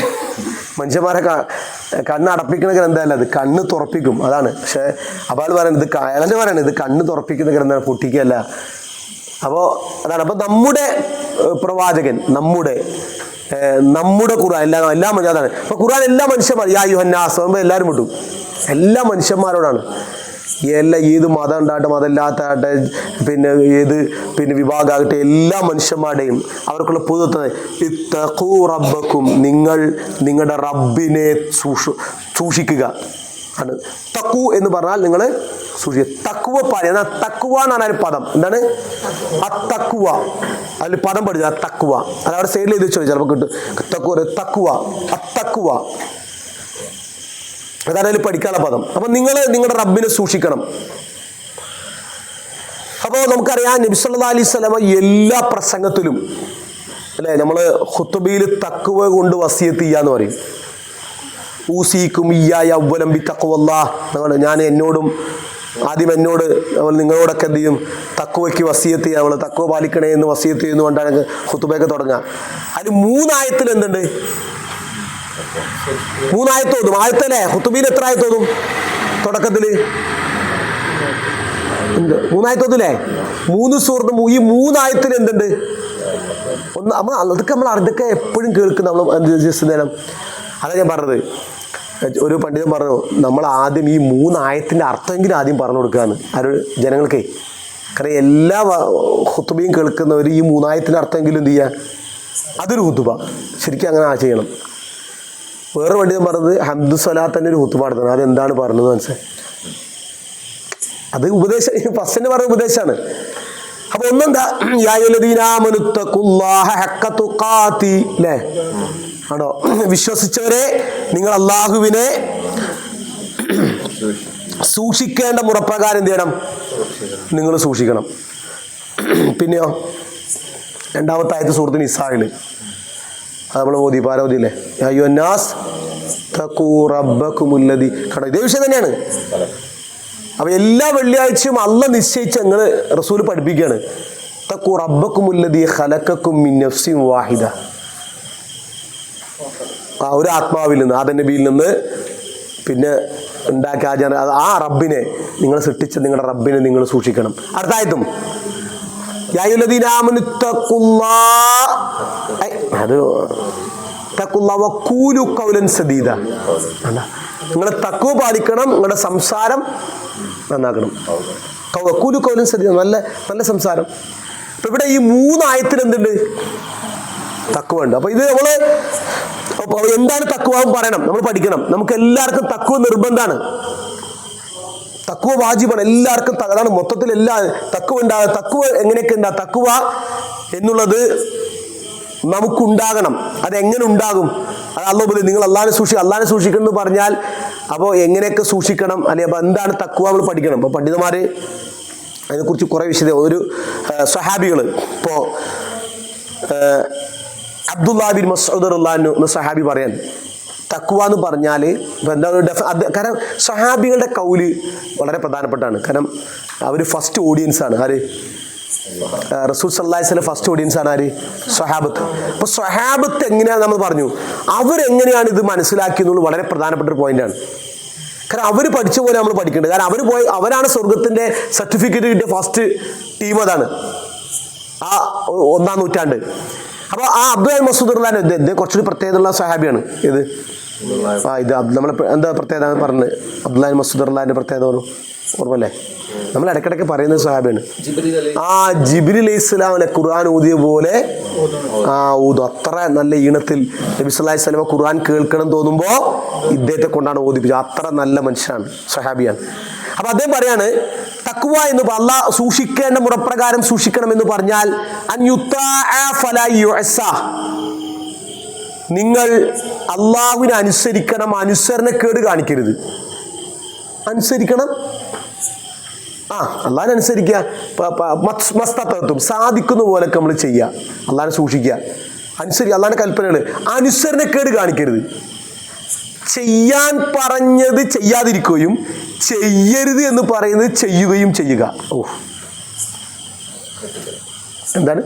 മനുഷ്യന്മാരെ കണ്ണ് അടപ്പിക്കുന്ന ഗ്രന്ഥമല്ല അത്, കണ്ണ് തുറപ്പിക്കും അതാണ്. പക്ഷേ അപ്പോൾ അയാൾ പറയുന്നത്, അയാളെന്നെ പറയുന്നത് ഇത് കണ്ണ് തുറപ്പിക്കുന്ന ഗ്രന്ഥമാണ്, പൊട്ടിക്കല്ല. അപ്പോൾ അതാണ്. അപ്പോൾ നമ്മുടെ പ്രവാചകൻ, നമ്മുടെ ഖുർആൻ എല്ലാ അതാണ്. അപ്പോൾ ഖുർആൻ എല്ലാ മനുഷ്യന്മാർ യാ യുഹന്നാസ് ആകുമ്പോൾ എല്ലാവരും വിട്ടു, എല്ലാ മനുഷ്യന്മാരോടാണ്. ഏത് മതം ഉണ്ടാകട്ടെ, മതമില്ലാത്താകട്ടെ, ഏത് വിഭാഗമാകട്ടെ, എല്ലാ മനുഷ്യന്മാരുടെയും അവർക്കുള്ള പൊതുവെ ഇത്തഖൂ റബ്ബക്കും, നിങ്ങൾ നിങ്ങളുടെ റബ്ബിനെ സൂക്ഷിക്കുക ആണ്. തഖൂ എന്ന് പറഞ്ഞാൽ നിങ്ങൾ സൂക്ഷിക്കുക. തഖ്വ എന്നാൽ തഖ്വ എന്നാണ് അതിന് പദം. എന്താണ് അത്തഖ്വ? അതിൽ പദം പഠിച്ചത് അത്തഖ്വ. അത് അവിടെ സൈഡിൽ എഴുതി വെച്ചോ, ചിലപ്പോൾ കിട്ടും. തഖ്വ അത്തഖ്വ അതാണ് അതിൽ പഠിക്കാനുള്ള പദം. അപ്പം നിങ്ങൾ നിങ്ങളുടെ റബ്ബിനെ സൂക്ഷിക്കണം. അപ്പോൾ നമുക്കറിയാം നബി സല്ലല്ലാഹു അലൈഹി വസല്ലമ എല്ലാ പ്രസംഗത്തിലും അല്ലേ, നമ്മൾ ഖുത്ബയിൽ തഖ്വ കൊണ്ട് വസിയത്ത് ചെയ്യാന്ന് പറയും. ഊസീക്കും ഇയ്യായ അവ്വലം ബി തഖ്വല്ലാഹ്. ഞാൻ ആദ്യം എന്നോട് നിങ്ങളോടൊക്കെ എന്ത് ചെയ്യും, തഖ്വയ്ക്ക് വസിയത്ത് ചെയ്യാം, നമ്മൾ തഖ്വ പാലിക്കണേ എന്ന് വസിയത്ത് ചെയ്യുന്നു കൊണ്ടാണ് ഖുത്ബയൊക്കെ തുടങ്ങുക. അതിൽ 3 ആയത്തിൽ എന്തുണ്ട്? 3 ആയത്ത് ഓതും. ആയത്തല്ലേ ഖുത്ബയിൽ എത്ര ആയത്ത് ഓതും? തുടക്കത്തിൽ 3 ആയത്ത് ഓതൂലേ? 3 സൂറത്ത്. ഈ 3 ആയത്തിൽ എന്തുണ്ട്? അതൊക്കെ എപ്പോഴും കേൾക്കും നമ്മൾ. നേരം അതാണ് ഞാൻ പറഞ്ഞത്. ഒരു പണ്ഡിതൻ പറഞ്ഞു, നമ്മൾ ആദ്യം ഈ 3 ആയത്തിൻ്റെ അർത്ഥമെങ്കിലും ആദ്യം പറഞ്ഞു കൊടുക്കുകയാണ് ജനങ്ങൾക്കേ. കാരണം എല്ലാ ഖുത്ബയും കേൾക്കുന്നവർ ഈ 3 ആയത്തിൻ്റെ അർത്ഥമെങ്കിലും എന്ത് ചെയ്യുക, അതൊരു ഖുത്ബ. ശരിക്കും അങ്ങനെ ചെയ്യണം. വേറെ പണ്ഡിതൻ പറഞ്ഞത് ഹംദു സ്വലാത്തന്നെ ഒരു ഖുത്ബ നടത്തണം. അതെന്താണ് പറഞ്ഞത് മനസ്സിലായി? അത് ഉപദേശം, ഫസ്റ്റിന് പറഞ്ഞ ഉപദേശമാണ്. അപ്പൊ ഒന്നെന്താ, അല്ലേ ആണോ, വിശ്വസിച്ചവരെ നിങ്ങൾ അള്ളാഹുവിനെ സൂക്ഷിക്കേണ്ട മുറപ്രകാരം എന്ത് ചെയ്യണം, നിങ്ങൾ സൂക്ഷിക്കണം. പിന്നെയോ 2ാമത്തെ ആയത്ത് സൂറത്ത് നിസായില് അത് നമ്മൾ ഓതി പാരോതിയില്ലേ, അയ്യുന്നാസ് തഖൂ റബ്ബക്കുമുല്ലദി. കണ്ടോ, ഇതേ വിഷയം തന്നെയാണ്. അപ്പൊ എല്ലാ വെള്ളിയാഴ്ചയും അള്ളാഹ് നിശ്ചയിച്ച് നിങ്ങൾ റസൂൽ പഠിപ്പിക്കുകയാണ്, തഖൂ റബ്ബക്കുമുല്ലദി ഖലഖക്കും മിൻ നഫ്സിൻ വാഹിദ. ഒരു ആത്മാവിൽ നിന്ന്, ആദം നബിയിൽ നിന്ന് പിന്നെ ഉണ്ടാക്കിയ ആ റബ്ബിനെ, നിങ്ങൾ സൃഷ്ടിച്ച നിങ്ങളുടെ റബ്ബിനെ നിങ്ങൾ സൂക്ഷിക്കണം. അടുത്തായതും നിങ്ങൾ തഖ്വ പാലിക്കണം, നിങ്ങളുടെ സംസാരം നന്നാക്കണം. വഖൂലു ഖൗലൻ സദീദ, നല്ല നല്ല സംസാരം. അപ്പൊ ഇവിടെ ഈ 3 ആയത്തിൽ എന്തുണ്ട്? തഖ്വ ഉണ്ട്. അപ്പൊ ഇത് എന്താണ് തഖ്വ പറയണം, നമ്മൾ പഠിക്കണം. നമുക്ക് എല്ലാവർക്കും തഖ്വ നിർബന്ധമാണ്, തഖ്വ വാജിബാണ് എല്ലാവർക്കും. അതാണ് മൊത്തത്തിൽ എല്ലാ തഖ്വ ഉണ്ടാകുക. തഖ്വ എങ്ങനെയൊക്കെ ഉണ്ടാകും? തഖ്വ എന്നുള്ളത് നമുക്കുണ്ടാകണം. അതെങ്ങനെ ഉണ്ടാകും? അത് അല്ലാഹു നിങ്ങൾ അള്ളാഹിനെ സൂക്ഷിക്കണം എന്ന് പറഞ്ഞാൽ അപ്പോൾ എങ്ങനെയൊക്കെ സൂക്ഷിക്കണം, അല്ലെങ്കിൽ അപ്പോൾ എന്താണ് തഖ്വ നമ്മൾ പഠിക്കണം. അപ്പോൾ പണ്ഡിതന്മാർ അതിനെക്കുറിച്ച് കുറേ ഒരു സ്വഹാബികൾ, ഇപ്പോൾ അബ്ദുല്ലാ ബിൻ മസ്ഊദ് റളിയല്ലാഹു അൻഹു എന്ന സ്വഹാബി പറയാൻ, തഖ്വ എന്ന് പറഞ്ഞാൽ എന്താ, കാരണം സ്വഹാബികളുടെ കൗല് വളരെ പ്രധാനപ്പെട്ടാണ്. കാരണം അവർ ഫസ്റ്റ് ഓഡിയൻസ് ആണ്. ആര്? റസൂൽ സല്ലല്ലാഹു അലൈഹി വസല്ലം ഫസ്റ്റ് ഓഡിയൻസ് ആണ്. ആര്? സ്വഹാബത്ത്. അപ്പോൾ സ്വഹാബത്ത് എങ്ങനെയാണ് നമ്മൾ പറഞ്ഞു, അവരെങ്ങനെയാണ് ഇത് മനസ്സിലാക്കിയെന്നുള്ളത് വളരെ പ്രധാനപ്പെട്ട ഒരു പോയിന്റാണ്. കാരണം അവർ പഠിച്ച പോലെ നമ്മൾ പഠിക്കേണ്ടത്. കാരണം അവരാണ് സ്വർഗത്തിൻ്റെ സർട്ടിഫിക്കറ്റ് കിട്ടിയ ഫസ്റ്റ് ടീം. അതാണ് ആ 1-ാം നൂറ്റാണ്ട്. അപ്പോൾ ആ അബ്ദുൽ മസ്ഊദ് റളിയല്ലാഹു അൻഹു ഇത് കുറച്ചൊരു പ്രത്യേകതയുള്ള സഹാബിയാണ്. ഇത് ഇത് നമ്മൾ എന്താ പ്രത്യേകത പറഞ്ഞത്? അബ്ദുൽ മസ്ഊദ് റളിയല്ലാഹുവിൻ്റെ പ്രത്യേകത ഓർമ്മല്ലേ? നമ്മൾ ഇടയ്ക്കിടയ്ക്ക് പറയുന്ന സഹാബിയാണ്. ജിബ്രീൽ അലൈഹിസ്സലാമിനെ ഖുർആൻ ഊതിയ പോലെ ഊതും. അത്ര നല്ല ഈണത്തിൽ നബി സല്ലല്ലാഹു അലൈഹി വസല്ലം ഖുർആൻ കേൾക്കണം തോന്നുമ്പോൾ ഇദ്ദേഹത്തെ കൊണ്ടാണ് ഓതിപ്പിച്ചത്. അത്ര നല്ല മനുഷ്യനാണ്, സഹാബിയാണ്. അപ്പൊ അദ്ദേഹം പറയാണ്, തഖ്വ എന്ന് അല്ലാഹ് സൂക്ഷിക്കേണ്ട മുറപ്രകാരം സൂക്ഷിക്കണം എന്ന് പറഞ്ഞാൽ നിങ്ങൾ അള്ളാഹുവിനെ അനുസരിക്കണം, അനുസരണക്കേട് കാണിക്കരുത്. അനുസരിക്കണം, അള്ളാഹിനെ അനുസരിക്കുക, മസ്തത്വം സാധിക്കുന്ന പോലൊക്കെ നമ്മൾ ചെയ്യുക, അള്ളാഹിനെ സൂക്ഷിക്കുക, അള്ളാഹിന്റെ കൽപ്പനകൾ, അനുസരണക്കേട് കാണിക്കരുത്. ചെയ്യാൻ പറഞ്ഞത് ചെയ്യാതിരിക്കുകയും ചെയ്യരുത് എന്ന് പറയുന്നത് ചെയ്യുകയും ചെയ്യുക. എന്താണ്?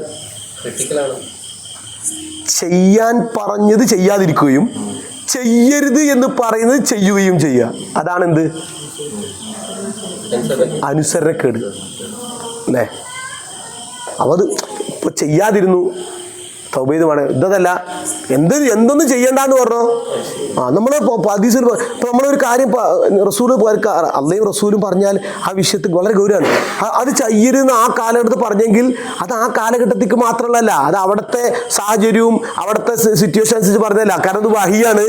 ചെയ്യാൻ പറഞ്ഞത് ചെയ്യാതിരിക്കുകയും ചെയ്യരുത് എന്ന് പറയുന്നത് ചെയ്യുകയും ചെയ്യുക. അതാണ് എന്ത്? അനുസരണക്കേട് അല്ലേ? അപ്പോൾ അത് ഇപ്പൊ ചെയ്യാതിരുന്നു, തൗബ ചെയ്ത് വേണം. ഇതല്ല എന്തൊന്നും ചെയ്യണ്ടെന്ന് പറഞ്ഞോ. നമ്മൾ ഹദീസിൽ ഇപ്പൊ നമ്മളൊരു കാര്യം റസൂൽ അള്ളയും റസൂലും പറഞ്ഞാൽ ആ വിഷയത്തിൽ വളരെ ഗൗരവമാണ്. അത് ചെയ്യരുതെന്ന് ആ കാലഘട്ടത്തിൽ പറഞ്ഞെങ്കിൽ അത് ആ കാലഘട്ടത്തിക്ക് മാത്രമല്ല, അത് അവിടുത്തെ സാഹചര്യവും അവിടുത്തെ സിറ്റുവേഷൻ അനുസരിച്ച് പറഞ്ഞതല്ല. കാരണം ഇത് വഹിയാണ്.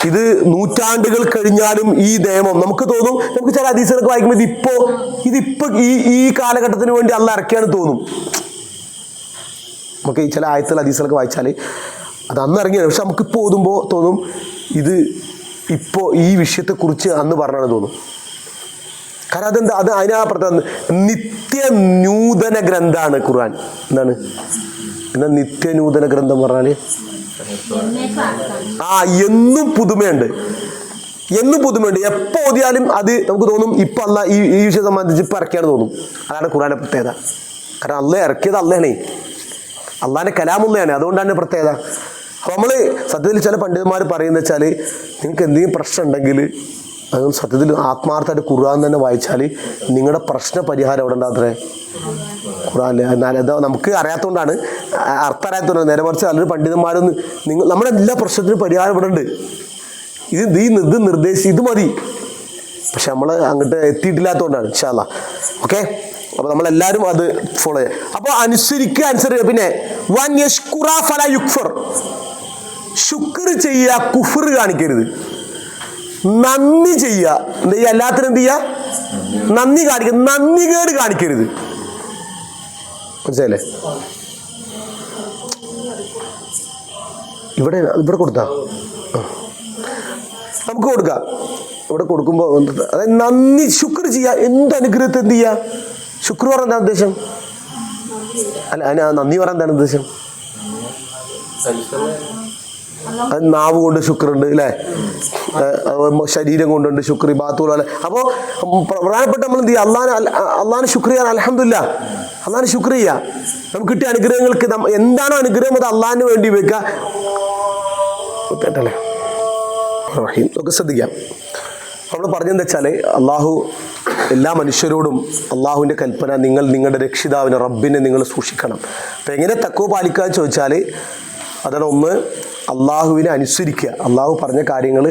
ഇത് നൂറ്റാണ്ടുകൾ കഴിഞ്ഞാലും ഈ നിയമം നമുക്ക് തോന്നും, നമുക്ക് ചില ഹദീസുകളൊക്കെ വായിക്കുമ്പോൾ ഇതിപ്പോ ഈ കാലഘട്ടത്തിന് വേണ്ടി അള്ളാഹ് ഇറക്കിയാണ് തോന്നും. നമുക്ക് ഈ ചില ആയത്തുകൾ ഹദീസുകളൊക്കെ വായിച്ചാൽ അത് അന്ന് ഇറങ്ങിയാണ്, പക്ഷെ നമുക്കിപ്പോൾ ഓതുമ്പോൾ തോന്നും ഇത് ഇപ്പോൾ ഈ വിഷയത്തെക്കുറിച്ച് അന്ന് പറഞ്ഞാണ് തോന്നും. കാരണം അതെന്താ? അതിനാ പ്രത്യേകത നിത്യനൂതന ഗ്രന്ഥമാണ് ഖുർആൻ. എന്താ നിത്യനൂതന ഗ്രന്ഥം പറഞ്ഞാൽ? എന്നും പുതുമയുണ്ട്. എപ്പോൾ ഓതിയാലും അത് നമുക്ക് തോന്നും ഇപ്പം അല്ല ഈ വിഷയം സംബന്ധിച്ച് ഇപ്പം ഇറക്കിയാണ് തോന്നും. അതാണ് ഖുർആന്റെ പ്രത്യേകത. കാരണം അള്ളാഹ് ഇറക്കിയത് അള്ളാഹാണേ, അള്ളാഹിന്റെ കലാമുള്ളതാണ്. അതുകൊണ്ടാണ് പ്രത്യേകത. അപ്പോൾ നമ്മൾ സത്യത്തിൽ ചില പണ്ഡിതന്മാർ പറയുന്നത് വെച്ചാൽ നിങ്ങൾക്ക് എന്തെങ്കിലും പ്രശ്നം ഉണ്ടെങ്കിൽ അത് സത്യത്തിൽ ആത്മാർത്ഥമായിട്ട് ഖുർആൻ തന്നെ വായിച്ചാൽ നിങ്ങളുടെ പ്രശ്ന പരിഹാരം എവിടെ ഉണ്ടാകത്രേ? ഖുർആനിൽ. എന്നാൽ നമുക്ക് അറിയാത്തതുകൊണ്ടാണ്, അർത്ഥം അറിയാത്തതുകൊണ്ടാണ്. നേരെ മറിച്ച് നല്ലൊരു പണ്ഡിതന്മാരൊന്നും നമ്മുടെ എല്ലാ പ്രശ്നത്തിനും പരിഹാരം ഇവിടെ ഉണ്ട്. ഇത് നിർദ്ദേശിച്ച് ഇത് മതി. പക്ഷെ നമ്മൾ അങ്ങോട്ട് എത്തിയിട്ടില്ലാത്തതുകൊണ്ടാണ്. ഇൻഷാ അല്ലാഹ്. ഓക്കെ, അപ്പോൾ നമ്മളെല്ലാവരും അത് ഫോളോ ചെയ്യുക. അപ്പോൾ അനുസരിക്കുക. പിന്നെ വൻ യശ്കുറ ഫല യുക്ഫർ, ശുക്ർ ചെയ്യുക, കുഫർ കാണിക്കരുത്. നന്ദി ചെയ്യുക, എന്ത് ചെയ്യുക? എല്ലാത്തിനും എന്ത് ചെയ്യുക? നന്ദി കാണിക്കുക, നന്ദികേട് കാണിക്കരുത്. മനസ്സിലായില്ലേ? ഇവിടെ കൊടുത്താ നമുക്ക് കൊടുക്കാം. ഇവിടെ കൊടുക്കുമ്പോൾ അതായത് നന്ദി ശുക്ർ ചെയ്യുക. എന്ത് അനുഗ്രഹത്തെ എന്ത് ചെയ്യുക? ശുക്ർ പറഞ്ഞ എന്താ ഉദ്ദേശം? അല്ല, അതിന് നന്ദി പറയാൻ എന്താണ് ഉദ്ദേശം? അത് നാവ് കൊണ്ട് ശുക്രുണ്ട് അല്ലേ, ശരീരം കൊണ്ടുണ്ട് ശുക്ർ, ബാത്തുകൾ അല്ലെ. അപ്പോൾ പ്രധാനപ്പെട്ട നമ്മൾ എന്ത് ചെയ്യുക? അള്ളാഹിനെ ശുക്ർ ചെയ്യാൻ, അൽഹംദുലില്ലാ അള്ളാഹിനെ ശുക്ർ ചെയ്യുക. നമുക്ക് കിട്ടിയ അനുഗ്രഹങ്ങൾക്ക് എന്താണോ അനുഗ്രഹം അത് അള്ളാഹിന് വേണ്ടി വെക്കുക. കേട്ടല്ലേ? നമുക്ക് ശ്രദ്ധിക്കാം. നമ്മൾ പറഞ്ഞെന്താ വെച്ചാൽ അള്ളാഹു എല്ലാ മനുഷ്യരോടും അള്ളാഹുവിൻ്റെ കൽപ്പന, നിങ്ങൾ നിങ്ങളുടെ രക്ഷിതാവിനെ റബ്ബിനെ നിങ്ങൾ സൂക്ഷിക്കണം. അപ്പം എങ്ങനെ തഖ്വ പാലിക്കുക എന്ന് ചോദിച്ചാൽ അതാണ് ഒന്ന്, അള്ളാഹുവിനെ അനുസരിക്കുക, അള്ളാഹു പറഞ്ഞ കാര്യങ്ങൾ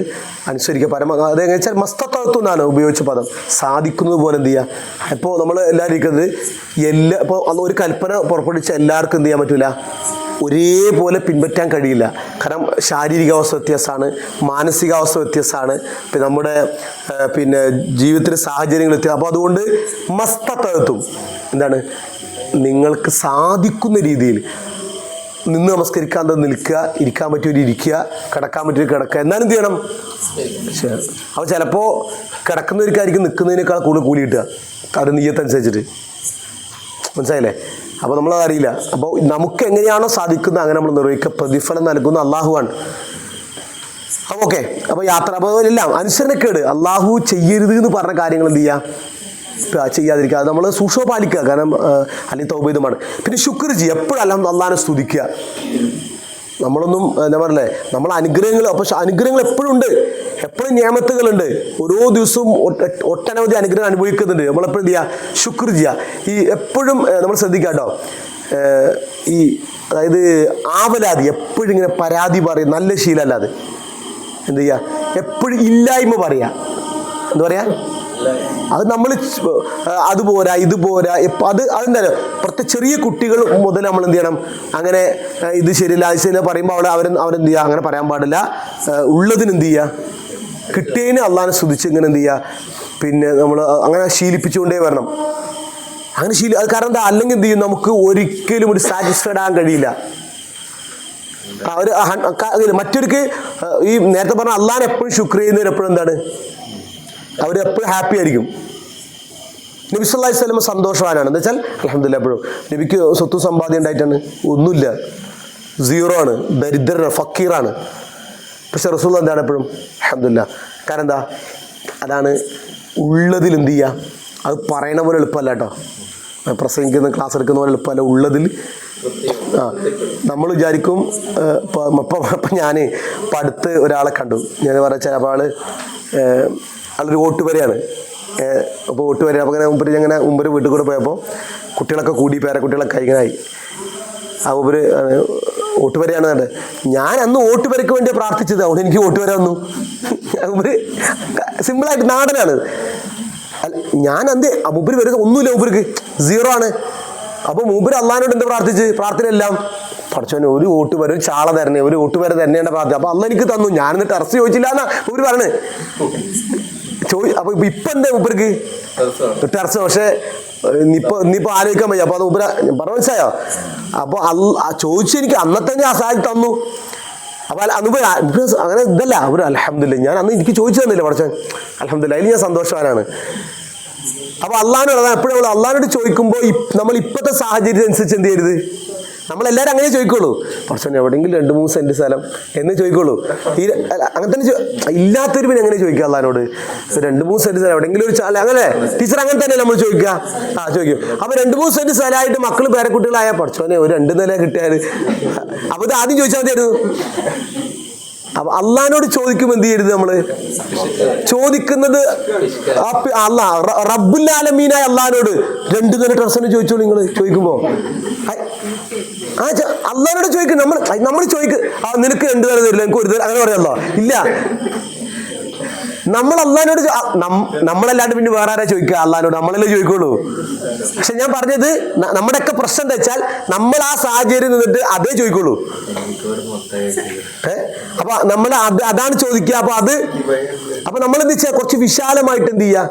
അനുസരിക്കുക. അതെങ്ങനെ വെച്ചാൽ മസ്തത്വം എന്നാണ് ഉപയോഗിച്ച പദം, സാധിക്കുന്നത് പോലെ എന്ത് ചെയ്യുക. ഇപ്പോൾ നമ്മൾ എല്ലാവരും ഇരിക്കുന്നത് ഇപ്പോൾ ഒരു കൽപ്പന പുറപ്പെടുവിച്ച എല്ലാവർക്കും എന്ത് ചെയ്യാൻ പറ്റില്ല, ഒരേപോലെ പിൻപറ്റാൻ കഴിയില്ല. കാരണം ശാരീരികാവസ്ഥ വ്യത്യാസമാണ്, മാനസികാവസ്ഥ വ്യത്യാസമാണ്, പിന്നെ നമ്മുടെ ജീവിതത്തിലെ സാഹചര്യങ്ങൾ വ്യത്യാസം. അപ്പോൾ അതുകൊണ്ട് മസ്തത്വം എന്താണ്, നിങ്ങൾക്ക് സാധിക്കുന്ന രീതിയിൽ നിന്ന് നമസ്കരിക്കാൻ നിൽക്കുക, ഇരിക്കാൻ പറ്റിയൊരു ഇരിക്കുക, കിടക്കാൻ പറ്റിയൊരു കിടക്കുക. എന്നാലും എന്ത് ചെയ്യണം? അപ്പോൾ ചിലപ്പോൾ കിടക്കുന്നവർക്കായിരിക്കും നിൽക്കുന്നതിനേക്കാൾ കൂടുതൽ കൂലി കിട്ടുക, കാരണം നീയത്തനുസരിച്ചിട്ട്. മനസ്സിലായില്ലേ? അപ്പോൾ നമ്മളതറിയില്ല. അപ്പോൾ നമുക്ക് എങ്ങനെയാണോ സാധിക്കുന്നത് അങ്ങനെ നമ്മൾ നിർവഹിക്കുക. പ്രതിഫലം നൽകുന്ന അള്ളാഹുവാണ്. അപ്പോൾ ഓക്കെ, അപ്പോൾ യാത്ര, അപ്പോൾ എല്ലാം അനുസരണക്കേട്, അള്ളാഹു ചെയ്യരുത് എന്ന് പറഞ്ഞ കാര്യങ്ങൾ എന്ത് ചെയ്യുക, ചെയ്യാതിരിക്കുക. അത് നമ്മൾ സൂക്ഷ്മ പാലിക്കുക. കാരണം അല്ലെങ്കിൽ തൗബീദുമാണ്. പിന്നെ ശുക്ർ ചെയ്യുക, എപ്പോഴും അല്ലാഹുവിനെ സ്തുതിക്കുക. നമ്മളൊന്നും എന്താ പറയല്ലേ, നമ്മൾ അനുഗ്രഹങ്ങൾ, പക്ഷെ അനുഗ്രഹങ്ങൾ എപ്പോഴും ഉണ്ട്, എപ്പോഴും നിയമത്തുകളുണ്ട്. ഓരോ ദിവസവും ഒട്ടനവധി അനുഗ്രഹം അനുഭവിക്കുന്നുണ്ട്. നമ്മളെപ്പോഴും എന്ത് ചെയ്യുക, ശുക്ർ ചെയ്യുക. ഈ എപ്പോഴും നമ്മൾ ശ്രദ്ധിക്കുക കേട്ടോ. അതായത് ആവലാതി, എപ്പോഴും ഇങ്ങനെ പരാതി പറയും, നല്ല ശീലമല്ല അത്. എന്ത് ചെയ്യുക, എപ്പോഴും ഇല്ലായ്മ പറയുക. എന്താ പറയുക, അത് നമ്മൾ അതുപോരാ ഇതുപോരാ അതെന്താ പ്രത്യേക ചെറിയ കുട്ടികൾ മുതൽ നമ്മൾ എന്ത് ചെയ്യണം, അങ്ങനെ ഇത് ശരിയല്ല അത് ശരിയല്ല പറയുമ്പോൾ അവരെന്ത് ചെയ്യുക, അങ്ങനെ പറയാൻ പാടില്ല. ഉള്ളതിന് എന്ത് ചെയ്യുക, കിട്ടിയതിന് അള്ളാഹിനെ സ്തുതിച്ച് ഇങ്ങനെ എന്ത് ചെയ്യുക, പിന്നെ നമ്മൾ അങ്ങനെ ശീലിപ്പിച്ചുകൊണ്ടേ വരണം. അങ്ങനെ അത് കാരണം എന്താ, അല്ലെങ്കിൽ എന്ത് ചെയ്യും, നമുക്ക് ഒരിക്കലും ഒരു സാറ്റിസ്ഫൈഡ് ആകാൻ കഴിയില്ല. മറ്റൊരുക്ക് ഈ നേരത്തെ പറഞ്ഞ അള്ളാഹിനെ എപ്പോഴും ശുക്ർ ചെയ്യുന്നവർ എപ്പോഴും എന്താണ്, അവരെപ്പോഴും ഹാപ്പി ആയിരിക്കും. നബി സല്ലല്ലാഹു അലൈഹി വസല്ലം സന്തോഷവാനാണ്. എന്ന് വെച്ചാൽ അൽഹംദുലില്ലാഹ് എപ്പോഴും നബിക്ക് സ്വത്തും സമ്പാദ്യം ഉണ്ടായിട്ടാണ് ഒന്നുമില്ല, സീറോ ആണ്, ദരിദ്രനാണ്, ഫക്കീറാണ്. പക്ഷെ റസൂൽ എന്താണ് എപ്പോഴും അൽഹംദുലില്ലാഹ്. കാരണം എന്താ? അതാണ് ഉള്ളതിൽ എന്ത് ചെയ്യുക, അത് പറയണ പോലെ എളുപ്പമല്ല കേട്ടോ, പ്രസംഗിക്കുന്ന ക്ലാസ് എടുക്കുന്ന പോലെ എളുപ്പമല്ല. ഉള്ളതിൽ നമ്മൾ വിചാരിക്കും ഇപ്പം ഞാൻ ഇപ്പം അടുത്ത് ഒരാളെ കണ്ടു, ഞാൻ പറഞ്ഞാൽ അപ്പോൾ ആളൊരു ഓട്ടുപരയാണ്. അപ്പോൾ ഓട്ടുപര അപ്പോൾ അങ്ങനെ മുമ്പ് വീട്ടിൽ കൂടെ പോയപ്പോൾ കുട്ടികളൊക്കെ കൂടി, പേരക്കുട്ടികളൊക്കെ ഇങ്ങനായി. ആ ഉപര് ഓട്ടുപരയാണ് കണ്ടത്. ഞാൻ അന്ന് ഓട്ടുപരയ്ക്ക് വേണ്ടി പ്രാർത്ഥിച്ചത്, അതുകൊണ്ട് എനിക്ക് ഓട്ടുപര വന്നു. ഉപര് സിമ്പിളായിട്ട് നാടനാണ്. ഞാൻ അന്ന് മൂപ്പര് വരുന്നത് ഒന്നുമില്ല, മൂപ്പർക്ക് സീറോ ആണ്. അപ്പോൾ മൂപ്പര് അള്ളാഹിനോട് എന്താ പ്രാർത്ഥിച്ച്? പ്രാർത്ഥനയെല്ലാം പഠിച്ചോനെ ഒരു ഓട്ടുപര, ഒരു ചാള തരണേ, ഒരു ഓട്ടുപര തന്നെയാണ് പ്രാർത്ഥന. അപ്പോൾ അള്ളാഹ് എനിക്ക് തന്നു. ഞാനിന്ന് ടെറസ് ചോദിച്ചില്ല എന്നാ മൂപ്പര് പറഞ്ഞ് അപ്പോൾ ഇപ്പം എന്താ മൂപ്പർക്ക് ടെറസ്? പക്ഷേ ഇനിയിപ്പോൾ ആലോചിക്കാൻ വയ്യ. അപ്പോൾ അത് മൂപ്പര പറഞ്ഞ മനസ്സിലായോ? അപ്പോൾ ചോദിച്ചു എനിക്ക് അന്നത്തെ ഞാൻ അസാധി തന്നു. അപ്പോൾ അങ്ങനെ ഇതല്ല ഒരു അൽഹംദുലില്ലാഹ്, ഞാൻ അന്ന് എനിക്ക് ചോദിച്ചു തന്നില്ല പഠിച്ചോൻ, അൽഹംദുലില്ലാഹ്, അതിൽ ഞാൻ സന്തോഷവാനാണ്. അപ്പോൾ അള്ളാഹിനോട് എപ്പോഴും അള്ളാഹിനോട് ചോദിക്കുമ്പോൾ നമ്മൾ ഇപ്പോഴത്തെ സാഹചര്യം അനുസരിച്ച് എന്ത് ചെയ്യരുത്, നമ്മളെല്ലാവരും അങ്ങനെ ചോദിക്കുള്ളൂ. പഠിച്ചോൻ എവിടെയെങ്കിലും 2-3 സെൻറ്റ് സ്ഥലം എന്ന് ചോദിക്കുള്ളൂ. അങ്ങനെ തന്നെ ഇല്ലാത്തൊരു പിന്നെ എങ്ങനെ ചോദിക്കുക അള്ളാഹിനോട്? 2-3 സെൻറ്റ് സ്ഥലം എവിടെയെങ്കിലും ഒരു അങ്ങനെ ടീച്ചർ അങ്ങനെ തന്നെ നമ്മൾ ചോദിക്കുക. ചോദിക്കും. അപ്പോൾ 2-3 സെൻറ്റ് സ്ഥലമായിട്ട് മക്കൾ പേരക്കുട്ടികളായാൽ പഠിച്ചോനെ ഒരു 2 നില കിട്ടിയാൽ, അപ്പോൾ ഇത് ആദ്യം ചോദിച്ചാൽ മതിയായിരുന്നു. അപ്പൊ അള്ളാഹിനോട് ചോദിക്കുമ്പോൾ എന്ത് ചെയ്യരുത്? നമ്മള് ചോദിക്കുന്നത് റബ്ബുൽ ആലമീനായ അള്ളാഹിനോട് 2 നില ടെറസിന് ചോദിച്ചോളൂ. നിങ്ങൾ ചോദിക്കുമ്പോ അള്ളാഹിനോട് ചോദിക്കും. നമ്മൾ ചോദിക്കും നിനക്ക് 2 നില തരില്ല, എനിക്ക് 1 നില, അങ്ങനെ പറയാമല്ലോ. ഇല്ല, നമ്മൾ അള്ളാഹിനോട് നമ്മളല്ലാണ്ട് പിന്നെ വേറെ ആരാ ചോദിക്കുക? അള്ളാഹിനോട് നമ്മളല്ലേ ചോദിക്കുള്ളൂ. പക്ഷെ ഞാൻ പറഞ്ഞത് നമ്മുടെയൊക്കെ പ്രശ്നം എന്താ വെച്ചാൽ നമ്മൾ ആ സാഹചര്യം നിന്നിട്ട് അതേ ചോദിക്കുള്ളൂ. അപ്പൊ നമ്മൾ അതാണ് ചോദിക്കുക. അപ്പൊ നമ്മൾ എന്ത് ചെയ്യാ? കുറച്ച് വിശാലമായിട്ട് എന്ത് ചെയ്യുക?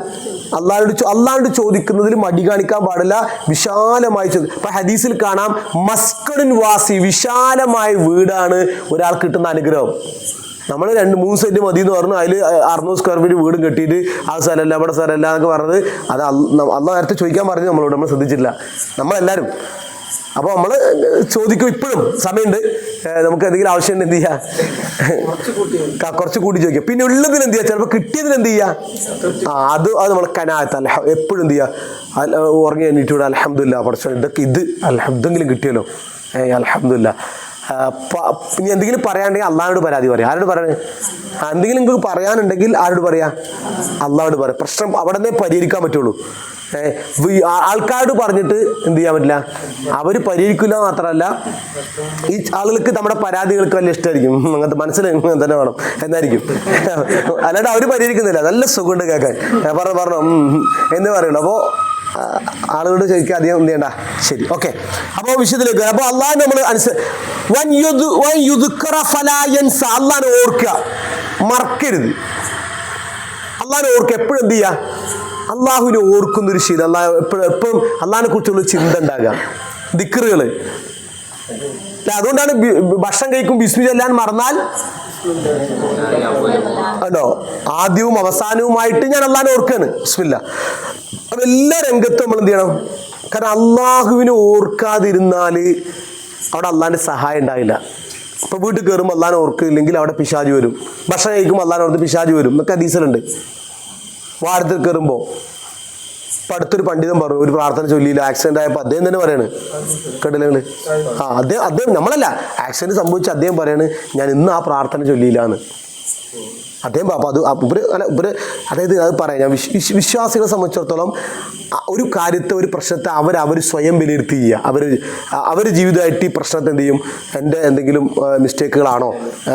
അള്ളാഹിനോട് ചോദിക്കുന്നതിൽ മടി കാണിക്കാൻ പാടില്ല. വിശാലമായി ഇപ്പൊ ഹദീസിൽ കാണാം, മസ്കനുൻ വാസി, വിശാലമായ വീടാണ് ഒരാൾക്ക് കിട്ടുന്ന അനുഗ്രഹം. നമ്മൾ 2-3 സെൻറ്റ് മതി എന്ന് പറഞ്ഞു, അതിൽ 600 സ്ക്വയർ ഫീറ്റ് വീടും കെട്ടിയിട്ട് ആ സ്ഥലമല്ല ഇവിടെ സ്ഥലമല്ല എന്നൊക്കെ പറഞ്ഞത്, അത് അള്ളാഹ് നേരത്തെ ചോദിക്കാൻ പറഞ്ഞു നമ്മളോട്, നമ്മൾ ശ്രദ്ധിച്ചില്ല നമ്മളെല്ലാവരും. അപ്പോൾ നമ്മൾ ചോദിക്കും. ഇപ്പോഴും സമയമുണ്ട്, നമുക്ക് എന്തെങ്കിലും ആവശ്യമുണ്ട് എന്ത് ചെയ്യുക? കുറച്ച് കൂടി ചോദിക്കുക. പിന്നെ ഉള്ളതിന് എന്ത് ചെയ്യുക? ചിലപ്പോൾ കിട്ടിയതിന് എന്ത് ചെയ്യുക? അത് നമ്മൾ കനാത്ത് എപ്പോഴും എന്ത് ചെയ്യുക? ഉറങ്ങി എണീറ്റൂടെ അൽഹംദുലില്ലാഹ്, പഠിച്ചോ ഇതൊക്കെ ഇതെങ്കിലും കിട്ടിയല്ലോ, അൽഹംദുലില്ലാഹ്. ഇനി എന്തെങ്കിലും പറയാനുണ്ടെങ്കിൽ അള്ളാഹിനോട് പരാതി പറയാം. ആരോട് പറയണേ? എന്തെങ്കിലും നിങ്ങൾക്ക് പറയാനുണ്ടെങ്കിൽ ആരോട് പറയാ? അള്ളാഹിനോട് പറയാം. പ്രശ്നം അവിടെ നിന്നേ പരിഹരിക്കാൻ പറ്റുള്ളൂ. ആൾക്കാരോട് പറഞ്ഞിട്ട് എന്ത് ചെയ്യാൻ പറ്റില്ല, അവർ പരിഹരിക്കില്ല. മാത്രമല്ല ഈ ആളുകൾക്ക് നമ്മുടെ പരാതികൾക്ക് വലിയ ഇഷ്ടമായിരിക്കും, അങ്ങനത്തെ മനസ്സിൽ തന്നെ വേണം എന്നായിരിക്കും. അല്ലാണ്ട് അവർ പരിഹരിക്കുന്നില്ല, നല്ല സുഖമുണ്ട് കേൾക്കാൻ, പറഞ്ഞു എന്ന് പറയുള്ളൂ. അപ്പോൾ ആളുകളോട് ചോദിക്കുക, അധികം എന്ത് ചെയ്യണ്ട. ശരി, ഓക്കെ. അപ്പോൾ വിഷയത്തിലേക്ക്. അപ്പോൾ അള്ളാഹ് നമ്മൾ അള്ളാഹിനെ ഓർക്കുക, മറക്കരുത്. അള്ളാഹിനെ ഓർക്കുക, എപ്പോഴും എന്ത് ചെയ്യുക? അള്ളാഹുവിനെ ഓർക്കുന്നൊരു ശീലം, എപ്പോഴും അള്ളാഹിനെ കുറിച്ചുള്ള ചിന്ത ഉണ്ടാകുക, ദിക്റുകൾ. അതുകൊണ്ടാണ് ഭക്ഷണം കഴിക്കും ബിസ്മി ചൊല്ലാൻ മറന്നാൽ അല്ലോ, ആദ്യവും അവസാനവുമായിട്ട് ഞാൻ അള്ളാഹിനെ ഓർക്കാണ്, ബിസ്മില്ലാ. അപ്പൊ എല്ലാ രംഗത്തും നമ്മൾ എന്ത് ചെയ്യണം? കാരണം അള്ളാഹുവിനെ ഓർക്കാതിരുന്നാൽ അവിടെ അള്ളാഹിന്റെ സഹായം ഉണ്ടാവില്ല. ഇപ്പൊ വീട്ടിൽ കയറുമ്പോൾ അള്ളാഹിനെ ഓർക്കില്ലെങ്കിൽ അവിടെ പിശാച് വരും. ഭക്ഷണം കഴിക്കുമ്പോൾ അള്ളാഹിനെ ഓർത്ത് പിശാച് വരും എന്നൊക്കെ ഹദീസിലുണ്ട്. വാടത്തിൽ കയറുമ്പോൾ ഇപ്പം അടുത്തൊരു പണ്ഡിതൻ പറഞ്ഞു, ഒരു പ്രാർത്ഥന ചൊല്ലിയില്ല, ആക്സിഡന്റ് ആയപ്പോൾ അദ്ദേഹം തന്നെ പറയാണ്, കേട്ടില്ല നിങ്ങൾ? അദ്ദേഹം നമ്മളല്ല, ആക്സിഡന്റ് സംഭവിച്ച അദ്ദേഹം പറയാണ്, ഞാൻ ഇന്ന് ആ പ്രാർത്ഥന ചൊല്ലിയില്ല എന്ന് അദ്ദേഹം. അപ്പോൾ അതായത് അത് പറയാം, ഞാൻ വിശ്വാസികളെ സംബന്ധിച്ചിടത്തോളം ഒരു കാര്യത്തെ, ഒരു പ്രശ്നത്തെ അവർ സ്വയം വിലയിരുത്തി ചെയ്യുക. അവർ ജീവിതമായിട്ട് ഈ പ്രശ്നത്തെ എന്ത് ചെയ്യും? എൻ്റെ എന്തെങ്കിലും മിസ്റ്റേക്കുകളാണോ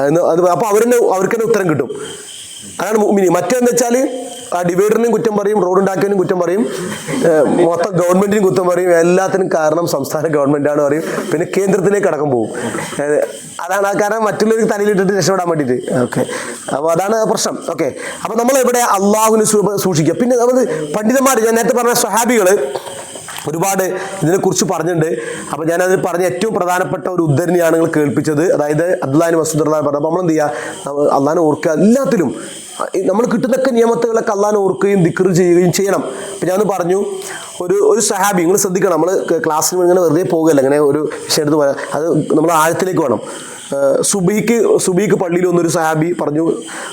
എന്ന് അപ്പോൾ അവർക്ക് തന്നെ ഉത്തരം കിട്ടും. അതാണ് മുഅ്മിനീൻ. മറ്റേന്ന് വെച്ചാൽ ആ ഡിവൈഡറിനെയും കുറ്റം പറയും, റോഡ് ഉണ്ടാക്കിയതിനും കുറ്റം പറയും, മൊത്തം ഗവൺമെന്റിനും കുറ്റം പറയും, എല്ലാത്തിനും കാരണം സംസ്ഥാന ഗവൺമെന്റാണ് പറയും, പിന്നെ കേന്ദ്രത്തിലേക്ക് അടക്കം പോകും. അതാണ് ആ കാരണം, മറ്റുള്ളവർക്ക് തലയിലിട്ടിട്ട് രക്ഷപ്പെടാൻ വേണ്ടിയിട്ട്. ഓക്കെ, അപ്പോൾ അതാണ് പ്രശ്നം. ഓക്കെ, അപ്പോൾ നമ്മൾ ഇവിടെ അള്ളാഹുവിനെ സൂക്ഷിക്കുക. പിന്നെ നമ്മൾ പണ്ഡിതന്മാർ, ഞാൻ നേരത്തെ പറഞ്ഞ സ്വഹാബികൾ ഒരുപാട് ഇതിനെക്കുറിച്ച് പറഞ്ഞിട്ടുണ്ട്. അപ്പോൾ ഞാനതിൽ പറഞ്ഞ ഏറ്റവും പ്രധാനപ്പെട്ട ഒരു ഉദ്ധരണിയാണ് നിങ്ങൾ കേൾപ്പിച്ചത്. അതായത് അബ്ദുല്ലാഹി മസ്ഊദ് റളിയല്ലാഹു പറഞ്ഞു. അപ്പോൾ നമ്മൾ എന്ത് ചെയ്യുക, അള്ളാഹിനെ ഓർക്കുക. എല്ലാത്തിലും നമ്മൾ കിട്ടുന്നൊക്കെ നിയമത്തുകളൊക്കെ അള്ളാഹിനെ ഓർക്കുകയും ദിക്ർ ചെയ്യുകയും ചെയ്യണം. അപ്പോൾ ഞാൻ പറഞ്ഞു, ഒരു സഹാബി, നിങ്ങൾ ശ്രദ്ധിക്കണം, നമ്മൾ ക്ലാസ്സിൽ ഇങ്ങനെ വെറുതെ പോകുകയല്ല, ഇങ്ങനെ ഒരു വിഷയം എടുത്ത് പറയാം, അത് നമ്മൾ ആഴത്തിലേക്ക് വേണം. സുബീക്ക് പള്ളിയിൽ വന്നൊരു സഹാബി പറഞ്ഞു,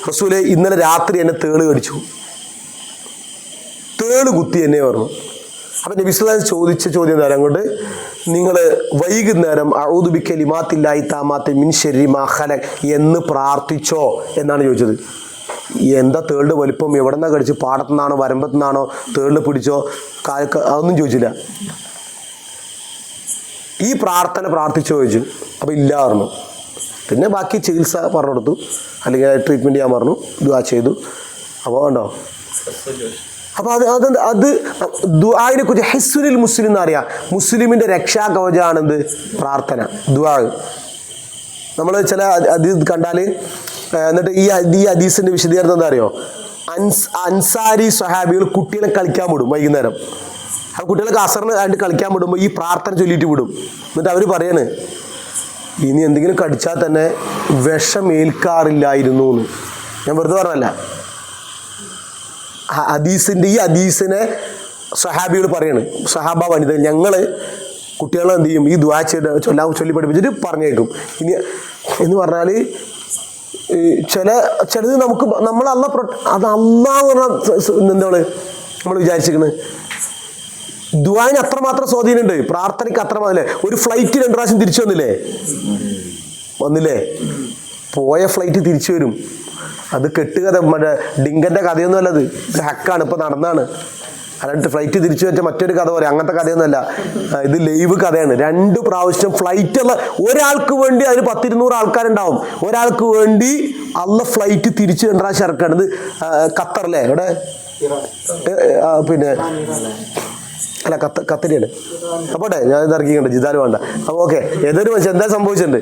റസൂലേ ഇന്നലെ രാത്രി എന്നെ തേള് കടിച്ചു, തേള് കുത്തി എന്നെ പറഞ്ഞു. അപ്പം നബി സ്വല്ലല്ലാഹു അലൈഹി വസല്ലം ചോദിച്ച ചോദ്യം എന്താ, അങ്ങോട്ട് നിങ്ങൾ വൈകുന്നേരം അഊദു ബികലിമാത്തില്ലാഹി താമ്മാത്തി മിൻ ശർരി മാ ഖലഖ് എന്ന് പ്രാർത്ഥിച്ചോ എന്നാണ് ചോദിച്ചത്. എന്താ തേളുടെ വലിപ്പം, എവിടെ നിന്നാണ് കടിച്ച്, പാടത്തുനിന്നാണോ വരമ്പത്തുനിന്നാണോ തേളിൽ പിടിച്ചോ, അതൊന്നും ചോദിച്ചില്ല. ഈ പ്രാർത്ഥന പ്രാർത്ഥിച്ചോ ചോദിച്ചു. അപ്പോൾ ഇല്ല പറഞ്ഞു. പിന്നെ ബാക്കി ചികിത്സ പറഞ്ഞു കൊടുത്തു, അല്ലെങ്കിൽ ട്രീറ്റ്മെൻറ്റ് ചെയ്യാൻ പറഞ്ഞു, ദുആ ചെയ്തു. അപ്പോൾ ഉണ്ടോ, അപ്പോൾ അത് ദുആനെ കുറിച്ച് ഹിസ്നുൽ മുസ്ലിം എന്ന് അറിയാം. മുസ്ലിമിൻ്റെ രക്ഷാകവചമാണെന്ത്, പ്രാർത്ഥന, ദുആ. നമ്മൾ ചില ഹദീസ് കണ്ടാൽ, എന്നിട്ട് ഈ ഹദീസിൻ്റെ വിശദീകരണം എന്താ അറിയോ, അൻസാരി സ്വഹാബികൾ കുട്ടികളെ കളിക്കാൻ വിടും വൈകുന്നേരം. ആ കുട്ടികളൊക്കെ അസറിന് ആയിട്ട് കളിക്കാൻ വിടുമ്പോൾ ഈ പ്രാർത്ഥന ചൊല്ലിയിട്ട് വിടും. എന്നിട്ട് അവർ പറയാണ്, ഇനി എന്തെങ്കിലും കടിച്ചാൽ തന്നെ വിഷമേൽക്കാറില്ലായിരുന്നു എന്ന്. ഞാൻ വെറുതെ പറഞ്ഞല്ല, ഈ ഹദീസിനെ സഹാബികൾ പറയാണ്, സഹാബ വനിത, ഞങ്ങൾ കുട്ടികളെ എന്ത് ചെയ്യും, ഈ ദുആ ചൊല്ലി പഠിപ്പിച്ചിട്ട് പറഞ്ഞേക്കും. ഇനി എന്ന് പറഞ്ഞാൽ ചിലത് നമുക്ക് നമ്മൾ അത് അല്ലാഹ് പറഞ്ഞ എന്താണ് നമ്മൾ വിചാരിച്ചിരിക്കുന്നത്. ദുആന് അത്രമാത്രം സ്വാധീനമുണ്ട്, പ്രാർത്ഥനയ്ക്ക് അത്രമാത്രല്ലേ. ഒരു ഫ്ലൈറ്റ് 2 പ്രാവശ്യം തിരിച്ചു വന്നില്ലേ, പോയ ഫ്ലൈറ്റ് തിരിച്ചു വരും. അത് കെട്ടുകഥ, മറ്റേ ഡിങ്കൻ്റെ കഥയൊന്നും അല്ലത്, ഇത് ഹക്കാണ്, ഇപ്പോൾ നടന്നാണ്. അല്ലാണ്ട് ഫ്ലൈറ്റ് തിരിച്ചു വെച്ച മറ്റൊരു കഥ പറയാം, അങ്ങനത്തെ കഥയൊന്നുമല്ല. ഇത് ലൈവ് കഥയാണ്. 2 പ്രാവശ്യം ഫ്ലൈറ്റുള്ള ഒരാൾക്ക് വേണ്ടി അതിന് 10-200 ആൾക്കാരുണ്ടാവും. ഒരാൾക്ക് വേണ്ടി ഫ്ലൈറ്റ് തിരിച്ച് 2 പ്രാവശ്യം ഇറക്കാണ്. ഇത് ഖത്തറല്ലേ, ഇവിടെ പിന്നെ അല്ല ഖത്തരിയാണ്. അപ്പോട്ടെ, ഞാൻ ഇത് ഇറക്കിയിട്ടുണ്ട്, ജിദാൽ വേണ്ട. അപ്പോൾ ഓക്കെ, ഏതൊരു മനുഷ്യൻ എന്താ സംഭവിച്ചിട്ടുണ്ട്.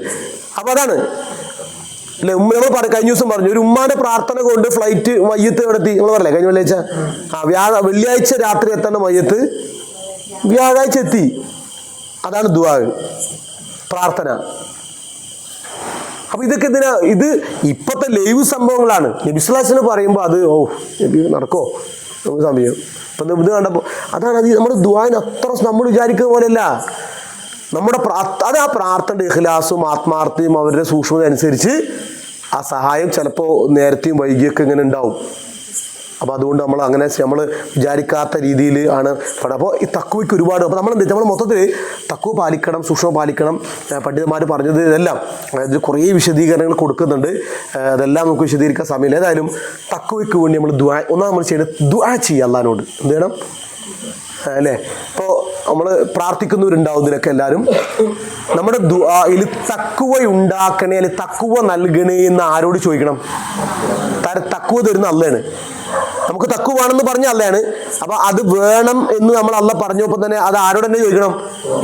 അപ്പോൾ അതാണ് അല്ലെ, നമ്മൾ കഴിഞ്ഞ ദിവസം പറഞ്ഞു, ഒരു ഉമ്മാന്റെ പ്രാർത്ഥന കൊണ്ട് ഫ്ലൈറ്റ് മയ്യത്ത് എവിടെ എത്തി, നമ്മൾ പറഞ്ഞേ കഴിഞ്ഞ വെള്ളിയാഴ്ച. വെള്ളിയാഴ്ച രാത്രി എത്തേണ്ട മയ്യത്ത് വ്യാഴാഴ്ച എത്തി. അതാണ് ദുആ, പ്രാർത്ഥന. അപ്പൊ ഇതൊക്കെ എന്തിനാ, ഇത് ഇപ്പോഴത്തെ ലൈവ് സംഭവങ്ങളാണ്. നബി സ്വല്ലല്ലാഹു അലൈഹി വസല്ലം പറയുമ്പോൾ അത് നബി നടക്കോ നമുക്ക് സമയം. ഇപ്പം ഇത് കണ്ടപ്പോൾ അതാണ്, അത് നമ്മുടെ ദുആന് അത്ര നമ്മൾ വിചാരിക്കുന്ന പോലെയല്ല. അത് ആ പ്രാർത്ഥനയുടെ ഇഖ്ലാസും ആത്മാർത്ഥയും അവരുടെ സൂക്ഷ്മത അനുസരിച്ച് ആ സഹായം ചിലപ്പോൾ നേരത്തെയും വൈകിയൊക്കെ ഇങ്ങനെ ഉണ്ടാവും. അപ്പോൾ അതുകൊണ്ട് നമ്മൾ വിചാരിക്കാത്ത രീതിയിൽ ആണ്. അപ്പോൾ ഈ തഖ്വയ്ക്ക് ഒരുപാട്, അപ്പോൾ നമ്മൾ മൊത്തത്തിൽ തഖ്വ പാലിക്കണം, സൂക്ഷ്മം പാലിക്കണം. പണ്ഡിതന്മാർ പറഞ്ഞത് ഇതെല്ലാം, അതായത് കുറേ വിശദീകരണങ്ങൾ കൊടുക്കുന്നുണ്ട്. അതെല്ലാം നമുക്ക് വിശദീകരിക്കാൻ സമയമില്ല. ഏതായാലും തഖ്വയ്ക്ക് വേണ്ടി നമ്മൾ നമ്മൾ ചെയ്യേണ്ടത് ദുആ ചെയ്യുക അല്ലാഹുവിനോട്. എന്ത് വേണം അല്ലേ. ഇപ്പോൾ നമ്മൾ പ്രാർത്ഥിക്കുന്നവരുണ്ടാവും ഇതിനൊക്കെ എല്ലാവരും. നമ്മുടെ ദുആയിൽ തഖ്വ ഉണ്ടാക്കണേ, അല്ലെങ്കിൽ തഖ്വ നൽകണേ എന്ന് ആരോട് ചോദിക്കണം? തഖ്വ തരുന്ന അള്ളയാണ്. നമുക്ക് തഖ്വ വേണമെന്ന് പറഞ്ഞ അള്ളയാണ്. അപ്പോൾ അത് വേണം എന്ന് നമ്മൾ അള്ള പറഞ്ഞപ്പോൾ തന്നെ അത് ആരോട് തന്നെ ചോദിക്കണം?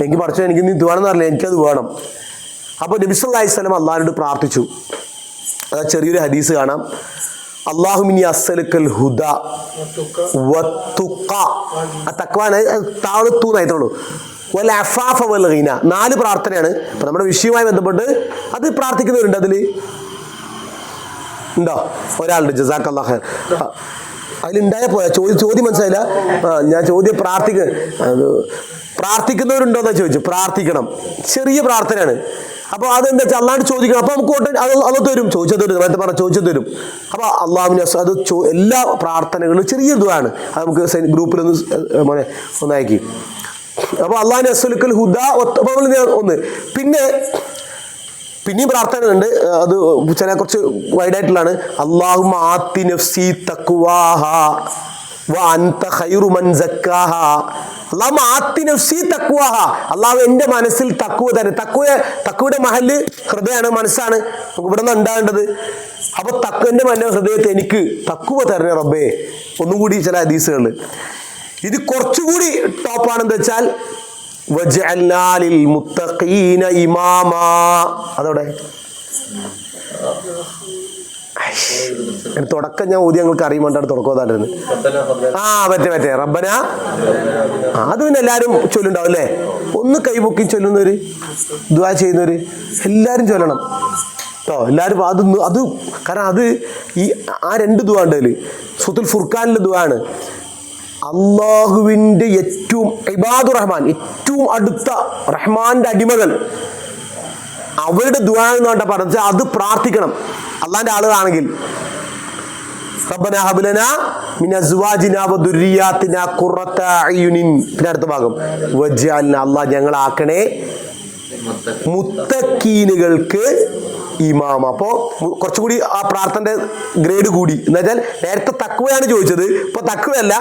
എനിക്ക് പഠിച്ചോ, എനിക്ക് നീ വേണമെന്ന് പറഞ്ഞില്ല, എനിക്കത് വേണം. അപ്പോൾ നബി സല്ലല്ലാഹു അലൈഹി വസല്ലം അള്ളാഹിനോട് പ്രാർത്ഥിച്ചു. അത് ചെറിയൊരു ഹദീസ് കാണാം. അല്ലാഹുമ്മ അസ്അലുക്കൽ ഹുദ വത്തുഖ, തഖ്വാനെ താളത്തൂന്നായിട്ടുള്ളൂ, വൽ അഫാഫ വൽ ഗിന. 4 പ്രാർത്ഥനയാണ്. അപ്പം നമ്മുടെ വിഷയവുമായി ബന്ധപ്പെട്ട് അത് പ്രാർത്ഥിക്കുന്നവരുണ്ട്. അതിൽ ഉണ്ടോ? ഒരാളുണ്ട്, ജസാക്കല്ലാഹ് ഖൈർ. അതിലുണ്ടായാൽ പോയാ ചോദ്യം മനസ്സിലായില്ല. ഞാൻ ചോദ്യം പ്രാർത്ഥിക്കുന്നവരുണ്ടോ എന്നാ ചോദിച്ചു. പ്രാർത്ഥിക്കണം, ചെറിയ പ്രാർത്ഥനയാണ്. അപ്പോൾ അതെന്താ വെച്ചാൽ അള്ളാഹ് ചോദിക്കണം. അപ്പോൾ നമുക്ക് അത് തരും, ചോദിച്ചത് തരും, നേരത്തെ പറഞ്ഞ ചോദിച്ചത് തരും. അപ്പോൾ അള്ളാഹുവിനെ അത് എല്ലാ പ്രാർത്ഥനകളും ചെറിയ ഇതുമാണ്. അത് നമുക്ക് ഒന്ന് അയക്കി. അപ്പോൾ അള്ളാഹുവിനെ അസ്അലുക്കൽ ഹുദ ഒന്ന്. പിന്നെയും പ്രാർത്ഥന ഉണ്ട്. അത് ചില കുറച്ച് വൈഡായിട്ടുള്ളതാണ്. അല്ലാഹുമ്മ ആതി നഫ്സി തഖ്വാഹ വ അൻത ഖൈറു മൻ സക്കാഹ. അല്ലാഹുമ്മ ആതി നഫ്സി തഖ്വാഹ, അല്ലാഹു എൻ്റെ മനസ്സിൽ തഖ്വ തന്നെ. തഖ്വയുടെ മഹല്ല് ഹൃദയമാണ്, മനസ്സാണ്. നമുക്ക് ഇവിടെ നിന്ന് ഉണ്ടാകേണ്ടത്. അപ്പോൾ എൻ്റെ ഹൃദയത്തെ എനിക്ക് തഖ്വ തരണേ റബ്ബേ. ഒന്നും കൂടി ചില ഹദീസുകളിൽ ഇത് കുറച്ചുകൂടി ടോപ്പാണെന്ന് വെച്ചാൽ വജഅൽനാ ലിൽ മുത്തഖീന ഇമാമാ. അതോടെ തുടക്കം ഞാൻ ഓതി ഞങ്ങൾക്ക് അറിയുമ്പോണ്ടാണ് തുടക്കം അതായിരുന്നു. മറ്റേ റബ്ബന. അത് പിന്നെ എല്ലാവരും ചൊല്ലുണ്ടാവും അല്ലേ? ഒന്ന് കൈപൊക്കി ചൊല്ലുന്നവര്, ദുആ ചെയ്യുന്നവര് എല്ലാവരും ചൊല്ലണം കേട്ടോ. എല്ലാവരും അത് കാരണം അത് ആ 2 ദുആ ഉണ്ട് അതിൽ. സൂറത്തുൽ ഫുർഖാനിലെ ദുആ ആണ്. അള്ളാഹുവിൻ്റെ ഏറ്റവും ഇബാദുർ റഹ്മാൻ, ഏറ്റവും അടുത്ത റഹ്മാന്റെ അടിമകൾ, അവരുടെ ദുആ എന്ന് പറഞ്ഞാൽ പറഞ്ഞാൽ അത് പ്രാർത്ഥിക്കണം. അള്ളാന്റെ ആളുകളാണെങ്കിൽ റബ്ബനാ ഹബ് ലനാ മിൻ അസ്വാജിനാ വദുർരിയാതിനാ ഖുറത അയുനിൻ. പിന്നെ അടുത്ത ഭാഗം വജ്അൽനാ, അല്ലാഹ് ഞങ്ങളാക്കണേ മുത്തഖീനുകൾക്ക് ഇമാമ. അപ്പോൾ കുറച്ചുകൂടി ആ പ്രാർത്ഥനയുടെ ഗ്രേഡ് കൂടി. എന്ന് വെച്ചാൽ നേരത്തെ തഖ്വയാണ് ചോദിച്ചത്, ഇപ്പൊ തഖ്വയല്ല,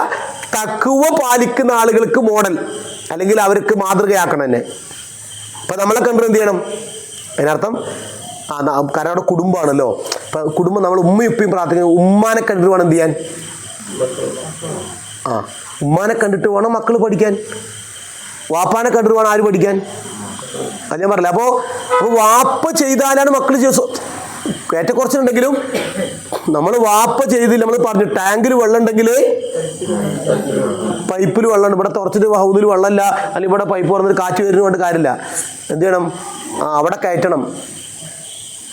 തഖ്വ പാലിക്കുന്ന ആളുകൾക്ക് മോഡൽ അല്ലെങ്കിൽ അവർക്ക് മാതൃകയാക്കണം എന്നെ. അപ്പൊ നമ്മളെ കണ്ടു എന്ത് ചെയ്യണം? അതിനർത്ഥം കാരണം അവിടെ കുടുംബമാണല്ലോ. ഇപ്പൊ കുടുംബം നമ്മൾ ഉമ്മയും ഉപ്പയും പ്രാർത്ഥിക്കുന്നത്, ഉമ്മാനെ കണ്ടിട്ട് വേണം എന്ത് ചെയ്യാൻ? ഉമ്മാനെ കണ്ടിട്ട് വേണം മക്കൾ പഠിക്കാൻ. വാപ്പാനെ കണ്ടിട്ട് വേണം ആര് പഠിക്കാൻ? അത് ഞാൻ പറഞ്ഞില്ല. അപ്പോൾ വാപ്പ ചെയ്താലാണ് മക്കൾ ഏറ്റക്കുറച്ചുണ്ടെങ്കിലും നമ്മൾ വാപ്പ ചെയ്തില്ല. നമ്മൾ പറഞ്ഞു ടാങ്കിൽ വെള്ളം ഉണ്ടെങ്കിൽ പൈപ്പിൽ വെള്ളമുണ്ട്, ഇവിടെ തുറച്ചിട്ട് ഹൗദിൽ വെള്ളമില്ല, അല്ലെങ്കിൽ ഇവിടെ പൈപ്പ് തുറന്നിട്ട് കാറ്റ് വരുന്ന കൊണ്ട് കാര്യമില്ല. എന്ത് ചെയ്യണം? അവിടെ കയറ്റണം.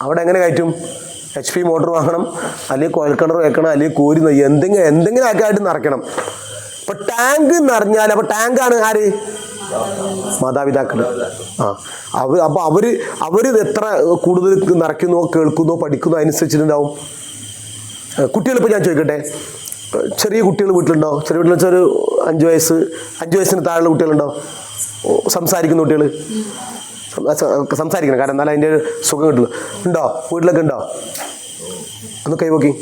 അവിടെ എങ്ങനെ കയറ്റും? HP മോട്ടർ വാങ്ങണം, അല്ലെങ്കിൽ കുഴൽക്കിണർ വെക്കണം, അല്ലെങ്കിൽ കോരി എന്തെങ്കിലും ആയിട്ട് നിറയ്ക്കണം. അപ്പൊ ടാങ്ക് നിറഞ്ഞാൽ അപ്പൊ ടാങ്കാണ് ആര്? മാതാപിതാക്കൾ. അപ്പൊ അവര് എത്ര കൂടുതൽ നിറയ്ക്കുന്നോ കേൾക്കുന്നോ പഠിക്കുന്നോ അതിനനുസരിച്ചിട്ടുണ്ടാവും. കുട്ടികൾ ഇപ്പൊ ഞാൻ ചോദിക്കട്ടെ, ചെറിയ കുട്ടികൾ വീട്ടിലുണ്ടോ? ചെറിയ വീട്ടിൽ വെച്ചാൽ ഒരു 5 വയസ്സിന് താഴെയുള്ള കുട്ടികളുണ്ടോ? സംസാരിക്കുന്ന കുട്ടികൾ സംസാരിക്കണം, കാരണം എന്നാലും അതിൻ്റെ ഒരു സുഖം കിട്ടുള്ളൂ. ഉണ്ടോ? വീട്ടിലൊക്കെ ഉണ്ടോ? ഒന്ന് കൈവക്കി.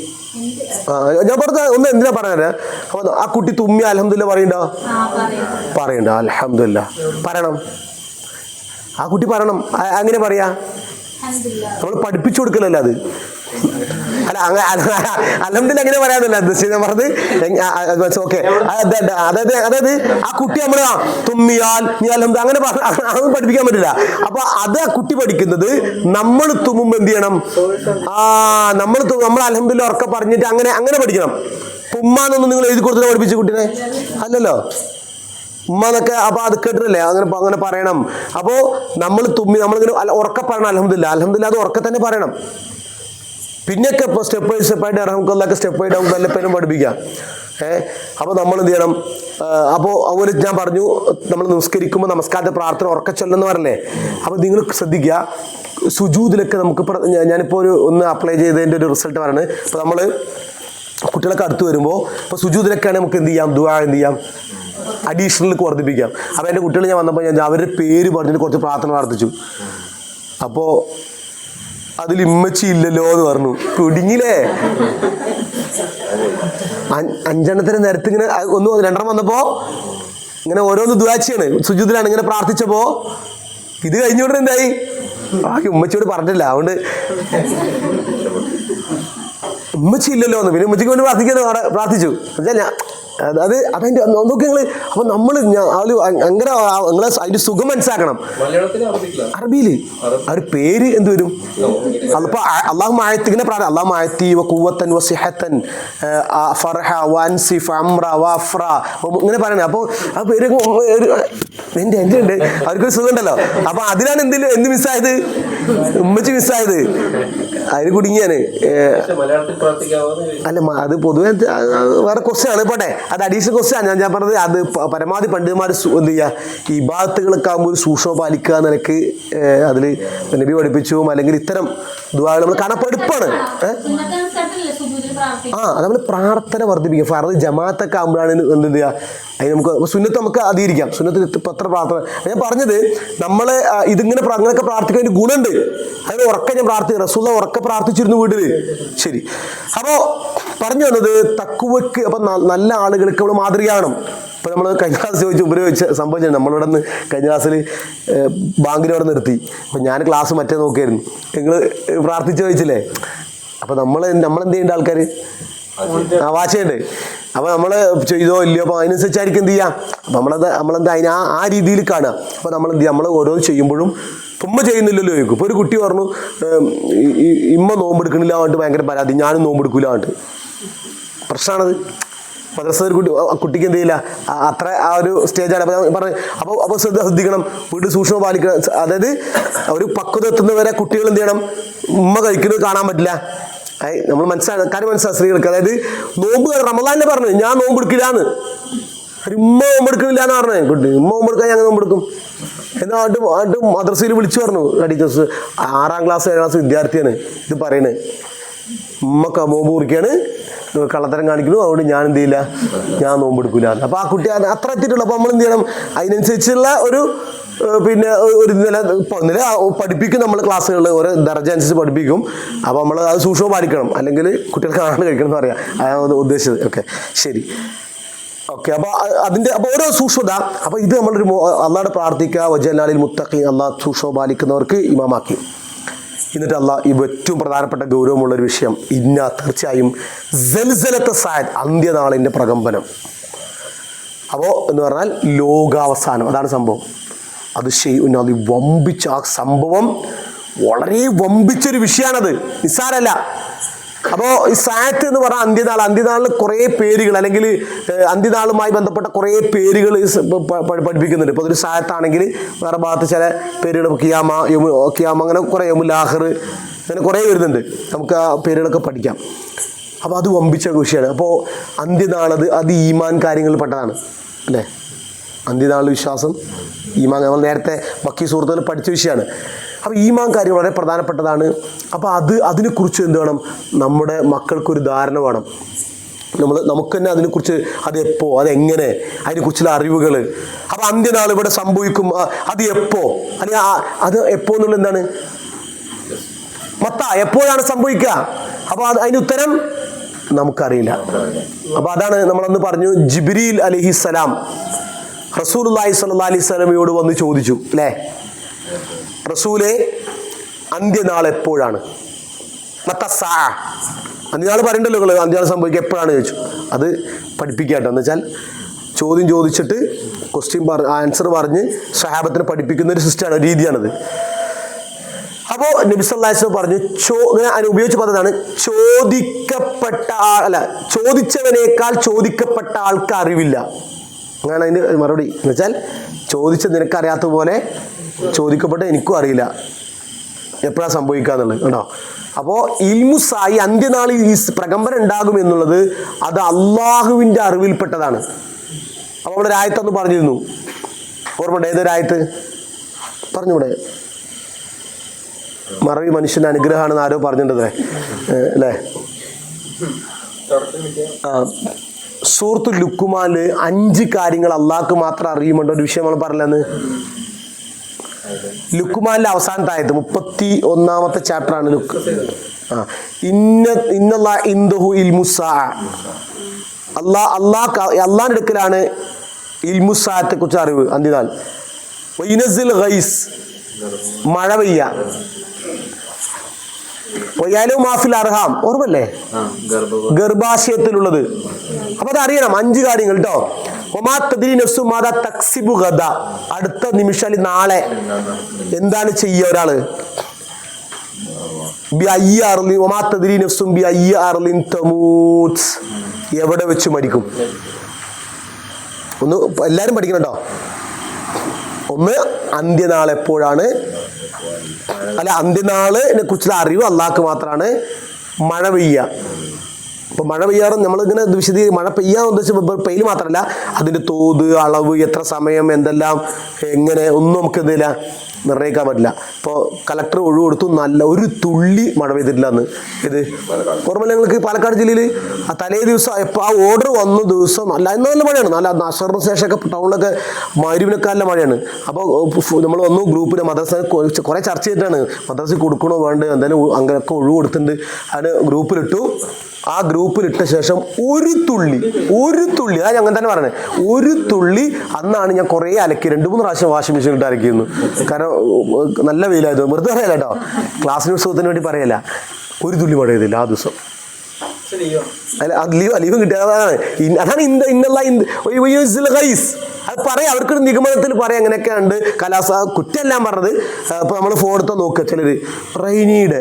ഞാൻ പറഞ്ഞ ഒന്ന് എന്തിനാ പറയാ? അപ്പൊ ആ കുട്ടി തുമ്മി അൽഹംദുലില്ലാ പറയണ്ടോ? പറയണ്ടോ? അൽഹംദുലില്ലാ പറയണം. ആ കുട്ടി പറയണം. അങ്ങനെ പറയാ? നമ്മൾ പഠിപ്പിച്ചു കൊടുക്കലല്ല അത്. അല്ല അൽഹംദുലില്ലാ അങ്ങനെ പറയാനല്ല ഞാൻ പറഞ്ഞത്. ഓക്കെ, അതായത് ആ കുട്ടി നമ്മൾ തുമ്മിയാൽ നീ അൽഹംദുലില്ലാ അങ്ങനെ അതൊന്നും പഠിപ്പിക്കാൻ പറ്റില്ല. അപ്പൊ അത് ആ കുട്ടി പഠിക്കുന്നത് നമ്മൾ തുമ്മുമ്പോ എന്ത് ചെയ്യണം? നമ്മൾ അൽഹംദുലില്ലാ ഉറക്കെ പറഞ്ഞിട്ട് അങ്ങനെ പഠിക്കണം. ഉമ്മാന്നൊന്നും നിങ്ങൾ എഴുതി കൊടുത്തിട്ട് പഠിപ്പിച്ച കുട്ടീനെ അല്ലല്ലോ. ഉമ്മാന്നൊക്കെ അപ്പൊ അത് കേട്ടിട്ടില്ലേ? അങ്ങനെ പറയണം. അപ്പോ നമ്മൾ നമ്മളിങ്ങനെ ഉറക്കെ പറയണം അൽഹംദുലില്ലാ അത് ഉറക്കെ തന്നെ പറയണം. പിന്നെയൊക്കെ ഇപ്പോൾ സ്റ്റെപ്പായിട്ട് ഇറങ്ങുന്നതൊക്കെ സ്റ്റെപ്പായിട്ട് നമുക്ക് നല്ല പേരും പഠിപ്പിക്കാം. അപ്പോൾ നമ്മൾ എന്ത് ചെയ്യണം? അപ്പോൾ അതുപോലെ ഞാൻ പറഞ്ഞു, നമ്മൾ നിസ്കരിക്കുമ്പോൾ നമസ്കാരത്തെ പ്രാർത്ഥന ഉറക്കെ ചൊല്ലുന്ന പറഞ്ഞല്ലേ. അപ്പോൾ നിങ്ങൾ ശ്രദ്ധിക്കുക, സുജൂദിലൊക്കെ നമുക്ക് ഞാനിപ്പോൾ ഒന്ന് അപ്ലൈ ചെയ്തതിൻ്റെ ഒരു റിസൾട്ട് പറയുന്നത്. ഇപ്പോൾ നമ്മൾ കുട്ടികളൊക്കെ അടുത്ത് വരുമ്പോൾ ഇപ്പോൾ സുജൂദിലൊക്കെയാണ് നമുക്ക് എന്ത് ചെയ്യാം? ദുആ എന്ത് ചെയ്യാം? അഡീഷണലിലേക്ക് വർദ്ധിപ്പിക്കാം. അപ്പോൾ എൻ്റെ കുട്ടികൾ ഞാൻ വന്നപ്പോൾ ഞാൻ അവരുടെ പേര് പറഞ്ഞിട്ട് കുറച്ച് പ്രാർത്ഥന പ്രാർത്ഥിച്ചു. അപ്പോൾ അതിൽ ഇമ്മച്ചി ഇല്ലല്ലോ എന്ന് പറഞ്ഞു. കുടുങ്ങിയില്ലേ? 5 നേരത്തെ ഇങ്ങനെ 2 വന്നപ്പോ ഇങ്ങനെ ഓരോന്ന് ദുആ-ചെയ്യാണ്, സുജൂദിലാണ് ഇങ്ങനെ പ്രാർത്ഥിച്ചപ്പോ ഇത് കഴിഞ്ഞോണ്ട് എന്തായി? ഉമ്മച്ചിയോട് പറഞ്ഞിട്ടില്ല, അതുകൊണ്ട് ഉമ്മച്ചി ഇല്ലല്ലോ എന്ന്. പിന്നെ ഉമ്മച്ചിക്ക് വേണ്ടി പ്രാർത്ഥിച്ചു. അതതിന്റെ നോക്കി നിങ്ങള്. അപ്പൊ നമ്മള് അങ്ങനെ അതിന്റെ സുഖം മനസ്സിലാക്കണം. അറബിയില് ആ ഒരു പേര് എന്ത് വരും? അപ്പൊ അള്ളാഹു ഇങ്ങനെ പ്രാർത്ഥന, അള്ളാഹു ഇങ്ങനെ പറയണേ. അപ്പൊ ആ പേര് എന്റെ ഉണ്ട്, അവർക്കൊരു സുഖം ഉണ്ടല്ലോ. അപ്പൊ അതിനാണ് എന്ത് മിസ്സായത്? ഉമ്മച്ചി മിസ്സായത്. അതിന് കുടുങ്ങിയാണ്. അല്ല, അത് പൊതുവെ വേറെ ക്വസ്റ്റ്യൻ ആണ്. പോട്ടെ, അത് അഡീഷണൽ ക്വസ്റ്റ്യൻ ആണ് ഞാൻ പറഞ്ഞത്. അത് പരമാവധി പണ്ഡിതന്മാർ എന്ത് ചെയ്യുക, ഈ ഇബാദത്തുകളൊക്കെ ആകുമ്പോൾ ഒരു സൂക്ഷ്മ പാലിക്കുക നിലക്ക് അതിൽ നബി പഠിപ്പിച്ചും അല്ലെങ്കിൽ ഇത്തരം ദുആകൾ നമ്മൾ കാണാൻ പഠിപ്പാണ്. നമ്മൾ പ്രാർത്ഥന വർദ്ധിപ്പിക്കുക. ഫർദ് ജമാഅത്തൊക്കെ ആകുമ്പോഴാണ് എന്ത് ചെയ്യുക, അതിന് നമുക്ക് സുന്നത്ത് നമുക്ക് അധികരിക്കാം. സുന്നത്ത് പത്ര പ്രാർത്ഥന ഞാൻ പറഞ്ഞത്, നമ്മളെ അങ്ങനെയൊക്കെ പ്രാർത്ഥിക്കാൻ ഒരു ഗുണമുണ്ട്. അതിന് ഉറക്കം ഞാൻ പ്രാർത്ഥിക്കും. റസൂലുള്ളാഹി ഉറക്കെ പ്രാർത്ഥിച്ചിരുന്നു വീട്ടില്. ശരി. അപ്പോൾ പറഞ്ഞു വന്നത് തഖ്വയ്ക്ക് അപ്പം നല്ല ആളുകൾക്ക് നമ്മൾ മാതൃകയാകണം. ഇപ്പം നമ്മൾ കഴിഞ്ഞ ക്ലാസ് ചോദിച്ച സംഭവിച്ചത്, നമ്മളിവിടെ നിന്ന് കഴിഞ്ഞ ക്ലാസ്സിൽ ബാങ്കിൻ്റെ അവിടെ നിർത്തി. അപ്പം ഞാൻ ക്ലാസ് മറ്റേ നോക്കിയായിരുന്നു, നിങ്ങൾ പ്രാർത്ഥിച്ച് ചോദിച്ചില്ലേ. അപ്പം നമ്മളെന്ത് ചെയ്യേണ്ട ആൾക്കാർ വാശയുണ്ട്. അപ്പോൾ നമ്മൾ ചെയ്തോ ഇല്ലയോ, അപ്പോൾ അതിനനുസരിച്ചായിരിക്കും എന്ത് ചെയ്യാം. അപ്പം നമ്മളെന്താ അതിന് ആ രീതിയിൽ കാണുക. അപ്പോൾ നമ്മൾ എന്ത് ചെയ്യുക, നമ്മൾ ഓരോന്ന് ചെയ്യുമ്പോഴും ഉമ്മ ചെയ്യുന്നില്ലല്ലോ ചോദിക്കും. ഇപ്പോൾ ഒരു കുട്ടി പറഞ്ഞു ഇമ്മ നോമ്പെടുക്കണില്ല പറഞ്ഞിട്ട് ഭയങ്കര പരാതി, ഞാനും നോമ്പെടുക്കില്ല പറഞ്ഞിട്ട്. പ്രശ്നമാണത്. മദ്രസ ഒരു കുട്ടിക്ക് എന്ത് ചെയ്യില്ല, അത്ര ആ ഒരു സ്റ്റേജാണ്. അപ്പോൾ ഞാൻ പറഞ്ഞു അപ്പോൾ ശ്രദ്ധിക്കണം, വീട് സൂക്ഷ്മം പാലിക്കണം. അതായത് ഒരു പക്വത എത്തുന്നവരെ കുട്ടികൾ എന്ത് ചെയ്യണം, ഉമ്മ കഴിക്കുന്നത് കാണാൻ പറ്റില്ല. നമ്മൾ കാര്യം മനസ്സിലാവും സ്ത്രീകൾക്ക്. അതായത് നോമ്പ് റമദാനിലെ പറഞ്ഞു ഞാൻ നോമ്പെടുക്കില്ലാന്ന്, ഉമ്മ നോമ്പെടുക്കണില്ല എന്ന് പറഞ്ഞു. കുട്ടി ഉമ്മ നോമ്പെടുക്കാൻ ഞങ്ങൾ നോമ്പെടുക്കും എന്നിട്ട് മദ്രസയിൽ വിളിച്ചു പറഞ്ഞു ടീച്ചേഴ്സ്, 6ാം ക്ലാസ് 7ാം ക്ലാസ് വിദ്യാർത്ഥിയാണ് ഇത് പറയുന്നത്, ഉമ്മക്ക് നോമ്പ് കുറിക്കാണ്, കള്ളത്തരം കാണിക്കുന്നു, അതുകൊണ്ട് ഞാൻ എന്ത് ചെയ്യില്ല, ഞാൻ നോമ്പെടുക്കില്ല. അപ്പോൾ ആ കുട്ടി അത്ര എത്തിയിട്ടുള്ളൂ. അപ്പോൾ നമ്മൾ എന്ത് ചെയ്യണം, അതിനനുസരിച്ചുള്ള ഒരു പിന്നെ ഒരു നില പഠിപ്പിക്കും നമ്മൾ ക്ലാസ്സുകളിൽ, ഓരോ ദർജ അനുസരിച്ച് പഠിപ്പിക്കും. അപ്പോൾ നമ്മൾ അത് സൂക്ഷ്മം പാലിക്കണം, അല്ലെങ്കിൽ കുട്ടികൾ കാണാണ്ട് കഴിക്കണം എന്ന് പറയാം. അതാണ് ഉദ്ദേശിച്ചത്. ഓക്കെ, ശരി. ഓക്കെ, അപ്പോൾ ഓരോ സൂക്ഷ്മത. അപ്പോൾ ഇത് നമ്മളൊരു അള്ളാഹുടെ പ്രാർത്ഥിക്കുക, വജഅൽനാലിൽ മുത്തഖീൻ, അള്ളാഹ് സൂക്ഷ്മം പാലിക്കുന്നവർക്ക് ഇമാമാക്കി. എന്നിട്ട് അള്ളാഹ് ഈ ഏറ്റവും പ്രധാനപ്പെട്ട ഗൗരവമുള്ളൊരു വിഷയം, തീർച്ചയായും സൽസലത്തെ സായത്, അന്ത്യനാളിൻ്റെ പ്രകമ്പനം. അപ്പോൾ എന്ന് പറഞ്ഞാൽ ലോകാവസാനം, അതാണ് സംഭവം. അത് വമ്പിച്ച ആ സംഭവം വളരെ വമ്പിച്ചൊരു വിഷയമാണത്, നിസ്സാരമല്ല. അപ്പോൾ ഈ സായത്ത് എന്ന് പറഞ്ഞാൽ അന്ത്യനാളിൽ കുറേ പേരുകൾ, അല്ലെങ്കിൽ അന്ത്യനാളുമായി ബന്ധപ്പെട്ട കുറേ പേരുകൾ പഠിപ്പിക്കുന്നുണ്ട്. ഇപ്പോൾ അതൊരു സായത്താണെങ്കിൽ വേറെ ഭാഗത്ത് ചില പേരുകൾ കിയാമ, അങ്ങനെ കുറേ യൗമുൽ-ആഖിർ, അങ്ങനെ കുറേ വരുന്നുണ്ട്. നമുക്ക് ആ പേരുകളൊക്കെ പഠിക്കാം. അപ്പോൾ അത് വമ്പിച്ച വിഷയമാണ്. അപ്പോൾ അന്ത്യനാളത് അത് ഈമാൻ കാര്യങ്ങളിൽ പെട്ടതാണ് അല്ലേ. അന്ത്യനാൾ വിശ്വാസം, ഈമാൻ, നമ്മൾ നേരത്തെ ബക്കി സുഹൃത്തുക്കൾ പഠിച്ച വിഷയമാണ്. അപ്പോൾ ഈമാൻ കാര്യം വളരെ പ്രധാനപ്പെട്ടതാണ്. അപ്പോൾ അതിനെക്കുറിച്ച് എന്ത് വേണം, നമ്മുടെ മക്കൾക്കൊരു ധാരണ വേണം. നമുക്ക് തന്നെ അതിനെക്കുറിച്ച്, അതെപ്പോ, അതെങ്ങനെ, അതിനെക്കുറിച്ചുള്ള അറിവുകൾ. അപ്പോൾ അന്ത്യനാൾ ഇവിടെ സംഭവിക്കും, അത് എപ്പോ, അല്ലെങ്കിൽ അത് എപ്പോ എന്നുള്ളത് എന്താണ്, എപ്പോഴാണ് സംഭവിക്കുക. അപ്പോൾ അതിന് ഉത്തരം നമുക്കറിയില്ല. അപ്പോൾ അതാണ് നമ്മളന്ന് പറഞ്ഞു, ജിബ്രീൽ അലൈഹിസ്സലാം റസൂലുള്ളാഹി സ്വല്ലല്ലാഹി അലൈഹി വസല്ലമയോട് വന്ന് ചോദിച്ചു അല്ലേ, റസൂലെ അന്ത്യനാൾ എപ്പോഴാണ്, അന്ത്യനാൾ പറയണ്ടല്ലോ നിങ്ങൾ, അന്ത്യനാൾ സംഭവിക്കുക എപ്പോഴാണ് ചോദിച്ചു. അത് പഠിപ്പിക്കാട്ടോ, എന്ന് വെച്ചാൽ ചോദ്യം ചോദിച്ചിട്ട് ആൻസർ പറഞ്ഞ് സ്വഹാബത്തിനെ പഠിപ്പിക്കുന്ന ഒരു സിസ്റ്റമാണ്, രീതിയാണത്. അപ്പോൾ നബി സല്ലല്ലാഹു അലൈഹി വസല്ലം പറഞ്ഞു, ഇങ്ങനെ ഉപയോഗിച്ച പദമാണ്, ചോദിച്ചവനേക്കാൾ ചോദിക്കപ്പെട്ട ആൾക്ക് അറിവില്ല. അങ്ങനെ അതിൻ്റെ മറുപടി എന്ന് വെച്ചാൽ, ചോദിച്ചത് നിനക്കറിയാത്ത പോലെ ചോദിക്കപ്പെട്ട എനിക്കും അറിയില്ല എപ്പോഴാണ് സംഭവിക്കുക എന്നുള്ളത് കേട്ടോ. അപ്പോൾ ഇൽമുസായി അന്ത്യനാളിൽ ഈ പ്രകമ്പനം ഉണ്ടാകും എന്നുള്ളത് അത് അള്ളാഹുവിൻ്റെ അറിവിൽപ്പെട്ടതാണ്. അപ്പോൾ നമ്മുടെ രായത്തൊന്ന് പറഞ്ഞിരുന്നു, ഓർമ്മ, ഏതൊരായത്ത് പറഞ്ഞൂടെ, മറവി മനുഷ്യൻ്റെ അനുഗ്രഹമാണെന്ന് ആരോ പറഞ്ഞിട്ടത് അല്ലേ. സൂറത്തുൽ ലുഖ്മാനിൽ 5 കാര്യങ്ങൾ അള്ളാഹ്ക്ക് മാത്രം അറിയുമുണ്ടോ ഒരു വിഷയം നമ്മൾ പറഞ്ഞില്ലെന്ന്. ലുഖ്മാനിലെ അവസാനത്തെ ആയത്ത് 31-ാമത്തെ ചാപ്റ്ററാണ് അള്ളാഹിന്റെ അടുക്കലാണ് ഇൽമുസാഅത്തെ കുറിച്ച് അറിവ്, അന്ത്യനാൾ. മഴ പെയ്യ, മാഫിൽ അർഹാം, ഓർമ്മല്ലേ, ഗർഭാശയത്തിലുള്ളത്. അപ്പൊ അതറിയണം, 5 കാര്യങ്ങൾ കേട്ടോ. അടുത്ത നിമിഷം നാളെ എന്താണ് ചെയ്യുക ഒരാള്, എവിടെ വെച്ച് മരിക്കും. ഒന്ന് എല്ലാരും പഠിക്കണം കേട്ടോ. ഒന്ന് അന്ത്യനാൾ എപ്പോഴാണ്, അന്ത്യനാളിനെ കുറിച്ചുള്ള അറിവ് അള്ളാഹ്ക്ക് മാത്രമാണ്. മഴ പെയ്യുക, അപ്പോൾ മഴ പെയ്യാറ് നമ്മളിങ്ങനെ മഴ പെയ്യാന്ന് ഉദ്ദേശിച്ച് പെയ്യൽ മാത്രമല്ല, അതിൻ്റെ തോത്, അളവ്, എത്ര സമയം, എന്തെല്ലാം, എങ്ങനെ ഒന്നും നമുക്ക് എന്തില്ല നിർണ്ണയിക്കാൻ പറ്റില്ല. ഇപ്പോൾ കളക്ടർ ഒഴിവ് കൊടുത്തു, നല്ല ഒരു തുള്ളി മഴ പെയ്തിട്ടില്ല എന്ന്. ഇത് ഓർമ്മയില്ല നിങ്ങൾക്ക്, പാലക്കാട് ജില്ലയിൽ ആ തലേ ദിവസം എപ്പോൾ ആ ഓർഡർ വന്ന ദിവസം നല്ല മഴയാണ്, നല്ല അസറിന് ശേഷമൊക്കെ ടൗണിലൊക്കെ മഗ്‌രിബിനൊക്കെ മഴയാണ്. അപ്പോൾ നമ്മൾ വന്നു ഗ്രൂപ്പിൽ, മദ്രസ കുറേ ചർച്ച ചെയ്തിട്ടാണ് മദ്രസയിൽ കൊടുക്കണോ വേണ്ട, എന്തായാലും അങ്ങനെയൊക്കെ ഒഴിവ് കൊടുത്തിട്ടുണ്ട്. അതിന് ഗ്രൂപ്പിലിട്ടു. ആ ഗ്രൂപ്പിലിട്ട ശേഷം ഒരു തുള്ളി, അത് അങ്ങനെ തന്നെ പറയണേ, ഒരു തുള്ളി. അന്നാണ് ഞാൻ കുറേ അലക്കി, 2-3 പ്രാവശ്യം വാഷിംഗ് മെഷീനിട്ട് അലക്കിയിരുന്നു. കാരണം നല്ല വെയിലായിരുന്നു. വെറുതെ പറയല്ല കേട്ടോ, ക്ലാസ്സിന് ഉത്സവത്തിന് വേണ്ടി പറയല്ല. ഒരു തുള്ളി മഴ ചെയ്തില്ല ആ ദിവസം. അല്ല, ലീവ് കിട്ടിയ അതാണ് അത് പറയാം, അവർക്കൊരു നിഗമനത്തിൽ പറയാം അങ്ങനെയൊക്കെ ഉണ്ട്. കുറ്റമെല്ലാം പറഞ്ഞത്. ഇപ്പൊ നമ്മൾ ഫോൺ എടുത്താൽ നോക്കുക, ചിലര് റൈനീടെ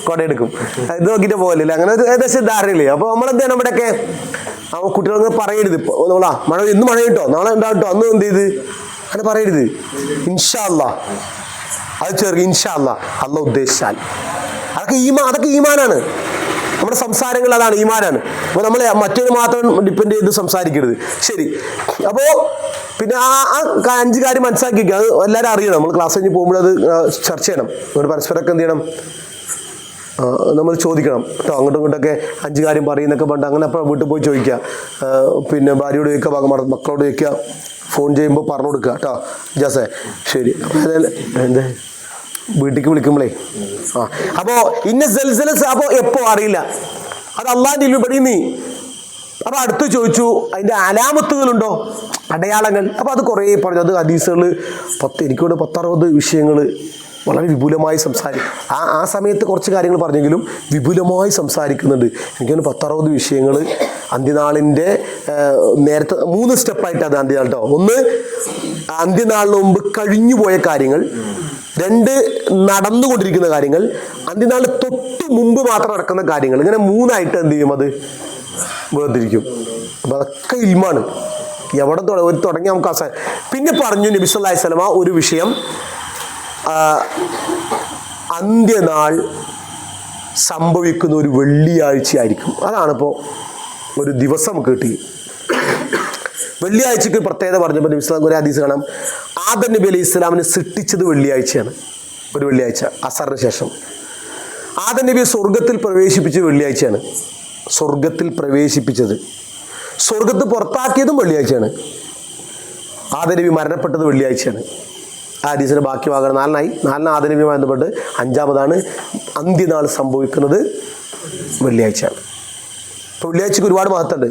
കൊടയെടുക്കും, ഇത് നോക്കിയിട്ട് പോകലില്ല, അങ്ങനെ ഒരു ഏകദേശം ധാരണയില്ലേ. അപ്പൊ നമ്മളെന്ത് ചെയ്യണം, ഇവിടെയൊക്കെ കുട്ടികളൊക്കെ പറയരുത്, നമ്മളാ മഴ ഇന്ന് മഴ കിട്ടോ നാളെ ഉണ്ടാവട്ടോ അന്ന് എന്ത് ചെയ്ത് അങ്ങനെ പറയരുത്. ഇൻഷാ അല്ലാ അത് ചെറുക, ഇൻഷാ അല്ലാ അല്ലാഹ് ഉദ്ദേശിച്ചാൽ. അതൊക്കെ ഈമാനാണ്. നമ്മുടെ സംസാരങ്ങൾ അതാണ്, ഈമാനാണ്. അപ്പോൾ നമ്മൾ മറ്റൊരു മാത്രം ഡിപ്പെൻഡ് ചെയ്ത് സംസാരിക്കരുത്. ശരി. അപ്പോൾ പിന്നെ ആ 5 കാര്യം മനസ്സിലാക്കി വയ്ക്കുക. അത് എല്ലാവരും അറിയണം. നമ്മൾ ക്ലാസ് കഴിഞ്ഞ് പോകുമ്പോൾ അത് ചർച്ച ചെയ്യണം. നമ്മൾ പരസ്പരമൊക്കെ എന്ത് ചെയ്യണം, നമ്മൾ ചോദിക്കണം കേട്ടോ. അങ്ങോട്ടും ഇങ്ങോട്ടൊക്കെ 5 കാര്യം പറയുന്നൊക്കെ പണ്ട് അങ്ങനെ. അപ്പോൾ വീട്ടിൽ പോയി ചോദിക്കുക, പിന്നെ ഭാര്യയോട് ചോദിക്കുക, മക്കളോട് ചോദിക്കുക, ഫോൺ ചെയ്യുമ്പോൾ പറഞ്ഞു കൊടുക്കുക കേട്ടോ ജാസേ. ശരി. എന്താ വീട്ടിലേക്ക് വിളിക്കുമ്പോഴേ അപ്പോൾ ഇന്ന സെൽസലസ് അപ്പോൾ എപ്പോ അറിയില്ല, അത് അള്ളാഹിൻ്റെ ഇൽമുപടി നീ. അപ്പോൾ അടുത്ത് ചോദിച്ചു അതിൻ്റെ അലാമത്തുകളുണ്ടോ, അടയാളങ്ങൾ. അപ്പോൾ അത് കുറേ പറഞ്ഞു. അത് ഹദീസുകൾ എനിക്കോട് 10-60 വിഷയങ്ങൾ വളരെ വിപുലമായി സംസാരിക്കും. ആ സമയത്ത് കുറച്ച് കാര്യങ്ങൾ പറഞ്ഞെങ്കിലും വിപുലമായി സംസാരിക്കുന്നുണ്ട്. എനിക്കൊരു 10-60 വിഷയങ്ങൾ അന്ത്യനാളിൻ്റെ നേരത്തെ 3 സ്റ്റെപ്പായിട്ട്. അത് അന്ത്യനാൾ കേട്ടോ. 1 അന്ത്യനാളിന് മുമ്പ് കഴിഞ്ഞു പോയ കാര്യങ്ങൾ, 2 നടന്നുകൊണ്ടിരിക്കുന്ന കാര്യങ്ങൾ, അന്ത്യനാളിന് തൊട്ട് മുമ്പ് മാത്രം നടക്കുന്ന കാര്യങ്ങൾ. ഇങ്ങനെ 3ആയിട്ട് എന്ത് ചെയ്യും, അത് വേർതിരിക്കും. അപ്പം അതൊക്കെ ഇൽമാണ്. എവിടെ തുടങ്ങി നമുക്ക് അവസാനം. പിന്നെ പറഞ്ഞു നബി സല്ലല്ലാഹു അലൈഹി വസല്ലമ ഒരു വിഷയം, അന്ത്യനാൾ സംഭവിക്കുന്ന ഒരു വെള്ളിയാഴ്ച ആയിരിക്കും. അതാണിപ്പോൾ ഒരു ദിവസം കിട്ടി. വെള്ളിയാഴ്ചക്ക് പ്രത്യേകത പറഞ്ഞപ്പോൾ നബി സ്വല്ലല്ലാഹു ഒരു ഹദീസ് കാണാം, ആദം നബി അലൈഹി ഇസ്ലാമിനെ സൃഷ്ടിച്ചത് വെള്ളിയാഴ്ചയാണ്. ഒരു വെള്ളിയാഴ്ച അസറിന് ശേഷം. ആദം നബിയെ സ്വർഗത്തിൽ പ്രവേശിപ്പിച്ചത് വെള്ളിയാഴ്ചയാണ്. സ്വർഗത്തിൽ പ്രവേശിപ്പിച്ചത്, സ്വർഗത്ത് പുറത്താക്കിയതും വെള്ളിയാഴ്ചയാണ്. ആദം നബി മരണപ്പെട്ടത് വെള്ളിയാഴ്ചയാണ്. ആ ഹദീസിന്റെ ബാക്കി ഭാഗമാണ്. 4 ആദം നബിയുമായി ബന്ധപ്പെട്ട് 5-ാമതാണ് അന്ത്യനാൾ സംഭവിക്കുന്നത് വെള്ളിയാഴ്ചയാണ്. അപ്പോൾ വെള്ളിയാഴ്ചക്ക് ഒരുപാട് മഹത്വമുണ്ട്.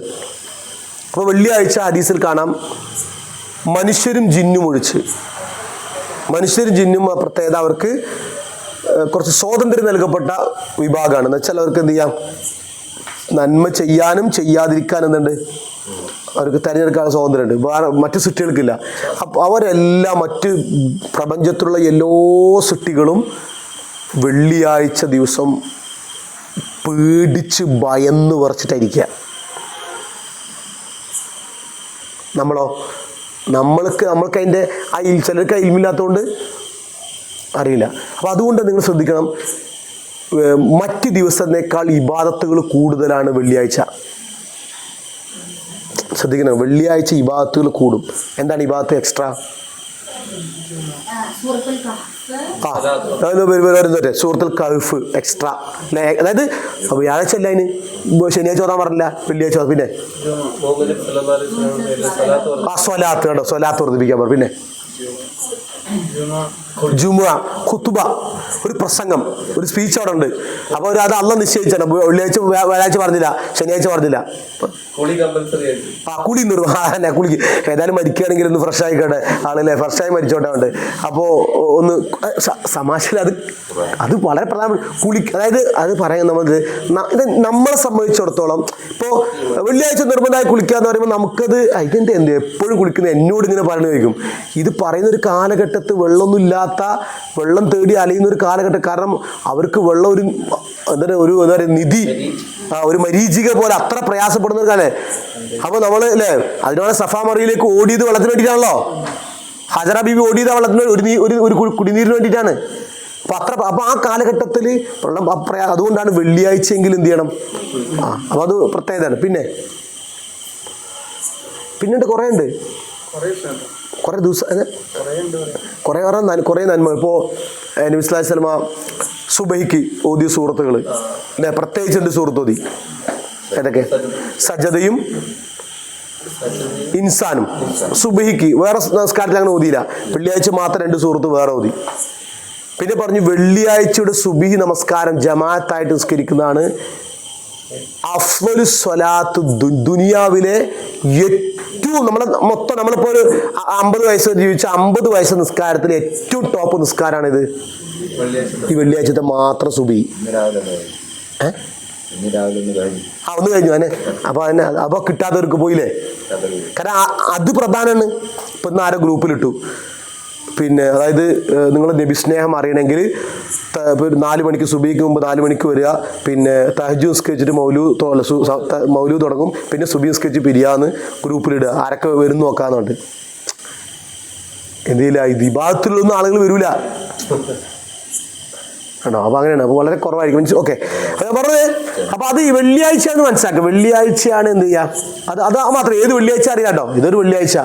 അപ്പോൾ വെള്ളിയാഴ്ച ഹദീസിൽ കാണാം, മനുഷ്യരും ജിന്നും ഒഴിച്ച്, മനുഷ്യരും ജിന്നും പ്രത്യേകത അവർക്ക് കുറച്ച് സ്വാതന്ത്ര്യം നൽകപ്പെട്ട വിഭാഗമാണ്. എന്ന് വെച്ചാൽ അവർക്ക് എന്ത് ചെയ്യാം, നന്മ ചെയ്യാനും ചെയ്യാതിരിക്കാനും എന്തുണ്ട്, അവർക്ക് തിരഞ്ഞെടുക്കാൻ സ്വാതന്ത്ര്യമുണ്ട്. വേറെ മറ്റു സൃഷ്ടികൾക്കില്ല. അപ്പോൾ അവരെല്ലാം മറ്റ് പ്രപഞ്ചത്തിലുള്ള എല്ലാ സൃഷ്ടികളും വെള്ളിയാഴ്ച ദിവസം പേടിച്ച് ഭയന്ന് വിറച്ചിട്ടായിരിക്കുക. നമ്മൾക്ക് അതിൻ്റെ ചിലർക്ക് ഇൽമില്ലാത്തതുകൊണ്ട് അറിയില്ല. അപ്പോൾ അതുകൊണ്ട് നിങ്ങൾ ശ്രദ്ധിക്കണം, മറ്റ് ദിവസത്തേക്കാൾ ഇബാദത്തുകൾ കൂടുതലാണ് വെള്ളിയാഴ്ച. ശ്രദ്ധിക്കണം, വെള്ളിയാഴ്ച ഇബാദത്തുകൾ കൂടും. എന്താണ് ഇബാദത്ത് എക്സ്ട്രാ? സൂറത്തുൽ കഹ്ഫ് എക്സ്ട്രാ. അതായത് വ്യാഴാഴ്ച അല്ല, അതിന് ശനിയാഴ്ച ഓതാൻ പറഞ്ഞില്ല, വെള്ളിയാഴ്ച. പിന്നെ സ്വലാത്ത് കേട്ടോ, സ്വലാത്ത് വർദ്ധിപ്പിക്കാൻ പറഞ്ഞു. പിന്നെ ജുമുഅ, ഖുതുബ, ഒരു പ്രസംഗം, ഒരു സ്പീച്ച് അവിടെ ഉണ്ട്. അപ്പോൾ അത് അള്ളാഹ് നിശ്ചയിച്ചാണ്. വെള്ളിയാഴ്ച വ്യാഴാഴ്ച പറഞ്ഞില്ല, ശനിയാഴ്ച പറഞ്ഞില്ല. കുളി നിർവ്വഹന കുളിക്ക് ഏതായാലും മരിക്കുകയാണെങ്കിൽ ഒന്ന് ഫ്രഷ് ആയിക്കോട്ടെ ആളല്ലേ, ഫ്രഷായി മരിച്ചോട്ടെ ഉണ്ട്. അപ്പോൾ ഒന്ന് സമാശയിൽ അത് വളരെ പ്രധാനപ്പെട്ട അതായത് അത് പറയാൻ നമ്മളെ സംബന്ധിച്ചിടത്തോളം ഇപ്പോൾ വെള്ളിയാഴ്ച നിർബന്ധമായി കുളിക്കുക എന്ന് പറയുമ്പോൾ നമുക്കത് ഇതിൻ്റെ എപ്പോഴും കുളിക്കുന്നത് എന്നോട് ഇങ്ങനെ പറഞ്ഞു കഴിക്കും. ഇത് പറയുന്ന ഒരു കാലഘട്ടത്ത് വെള്ളമൊന്നും ഇല്ലാത്ത, വെള്ളം തേടി അലയുന്ന ഒരു കാലഘട്ടം. കാരണം അവർക്ക് വെള്ളം ഒരു എന്താ പറയുക നിധി, ഒരു മരീചിക പോലെ അത്ര പ്രയാസപ്പെടുന്ന ഒരു കാലം. അപ്പൊ നമ്മള് അല്ലേ, അതിനാണ് സഫാ മറിയിലേക്ക് ഓടിയത് വെള്ളത്തിന് വേണ്ടിയിട്ടാണല്ലോ. ഹജറ ബീബി ഓടിയത് വെള്ളത്തിന് ഒരു കുടിനീരിന് വേണ്ടിയിട്ടാണ്. അപ്പൊ ആ കാലഘട്ടത്തിൽ വെള്ളം അതുകൊണ്ടാണ് വെള്ളിയാഴ്ച എങ്കിലും എന്ത് ചെയ്യണം. അപ്പൊ അത് പ്രത്യേകതയാണ്. പിന്നുണ്ട് കുറേ ഉണ്ട്, കുറേ ദിവസം കുറേ നന്മ. ഇപ്പോൾ നബി സല്ലല്ലാഹു അലൈഹി വസല്ലമ സുബഹിക്ക് ഓതിയ സൂറത്തുകൾ അല്ലെ, പ്രത്യേകിച്ചുണ്ട് സൂറത്ത് ഓതി. ഏതൊക്കെ? സജദയും ഇൻസാനും. സുബഹിക്ക് വേറെ നമസ്കാരത്തിൽ അങ്ങനെ ഓതിയില്ല, വെള്ളിയാഴ്ച മാത്രം 2 സൂറത്ത് വേറെ ഓതി. പിന്നെ പറഞ്ഞു വെള്ളിയാഴ്ചയുടെ സുബഹി നമസ്കാരം ജമാഅത്തായിട്ട് നിസ്കരിക്കുന്നതാണ് അഫ്ളലു സ്വലാത്ത്. ദുനിയാവിലെ ഏറ്റവും നമ്മളിപ്പോൾ ഒരു 50 വയസ്സ് ജീവിച്ച 50 വയസ്സ് നിസ്കാരത്തിൽ ഏറ്റവും ടോപ്പ് നിസ്കാരമാണിത്, ഈ വെള്ളിയാഴ്ചത്തെ മാത്രം സുബഹി. ഇന്ന് രാവിലെ ഒന്ന് കഴിഞ്ഞു. ഒന്ന് കഴിഞ്ഞു അതിനെ. അപ്പോൾ അതിനെ അപ്പോൾ കിട്ടാത്തവർക്ക് പോയില്ലേ? കാരണം അത് പ്രധാനമാണ്. ഇപ്പം ഇന്ന് ആരോ ഗ്രൂപ്പിലിട്ടു, പിന്നെ അതായത് നിങ്ങൾ നബിസ്നേഹം അറിയണമെങ്കിൽ 4 മണിക്ക് സുബഹിക്ക് മുമ്പ് 4 മണിക്ക് വരിക, പിന്നെ തഹജ്ജുദ് നിസ്കരിച്ചിട്ട് മൗലൂദ് തുടങ്ങും, പിന്നെ സുബഹി നിസ്കരിച്ച് പിരിയാന്ന് ഗ്രൂപ്പിലിടുക. ആരൊക്കെ വരും നോക്കാന്നുണ്ട്. എന്തില്ല ഇത് ഈ ഭാഗത്തുള്ളൊന്നും ആളുകൾ വരൂല ആണോ? അപ്പോൾ അങ്ങനെയാണ്. അപ്പോൾ വളരെ കുറവായിരിക്കും. ഓക്കെ, അത് പറഞ്ഞത്. അപ്പോൾ അത് ഈ വെള്ളിയാഴ്ച എന്ന് മനസ്സിലാക്കുക. വെള്ളിയാഴ്ചയാണ് എന്ത് ചെയ്യുക, അത് മാത്രം. ഏത് വെള്ളിയാഴ്ച അറിയാം കേട്ടോ, ഇതൊരു വെള്ളിയാഴ്ച.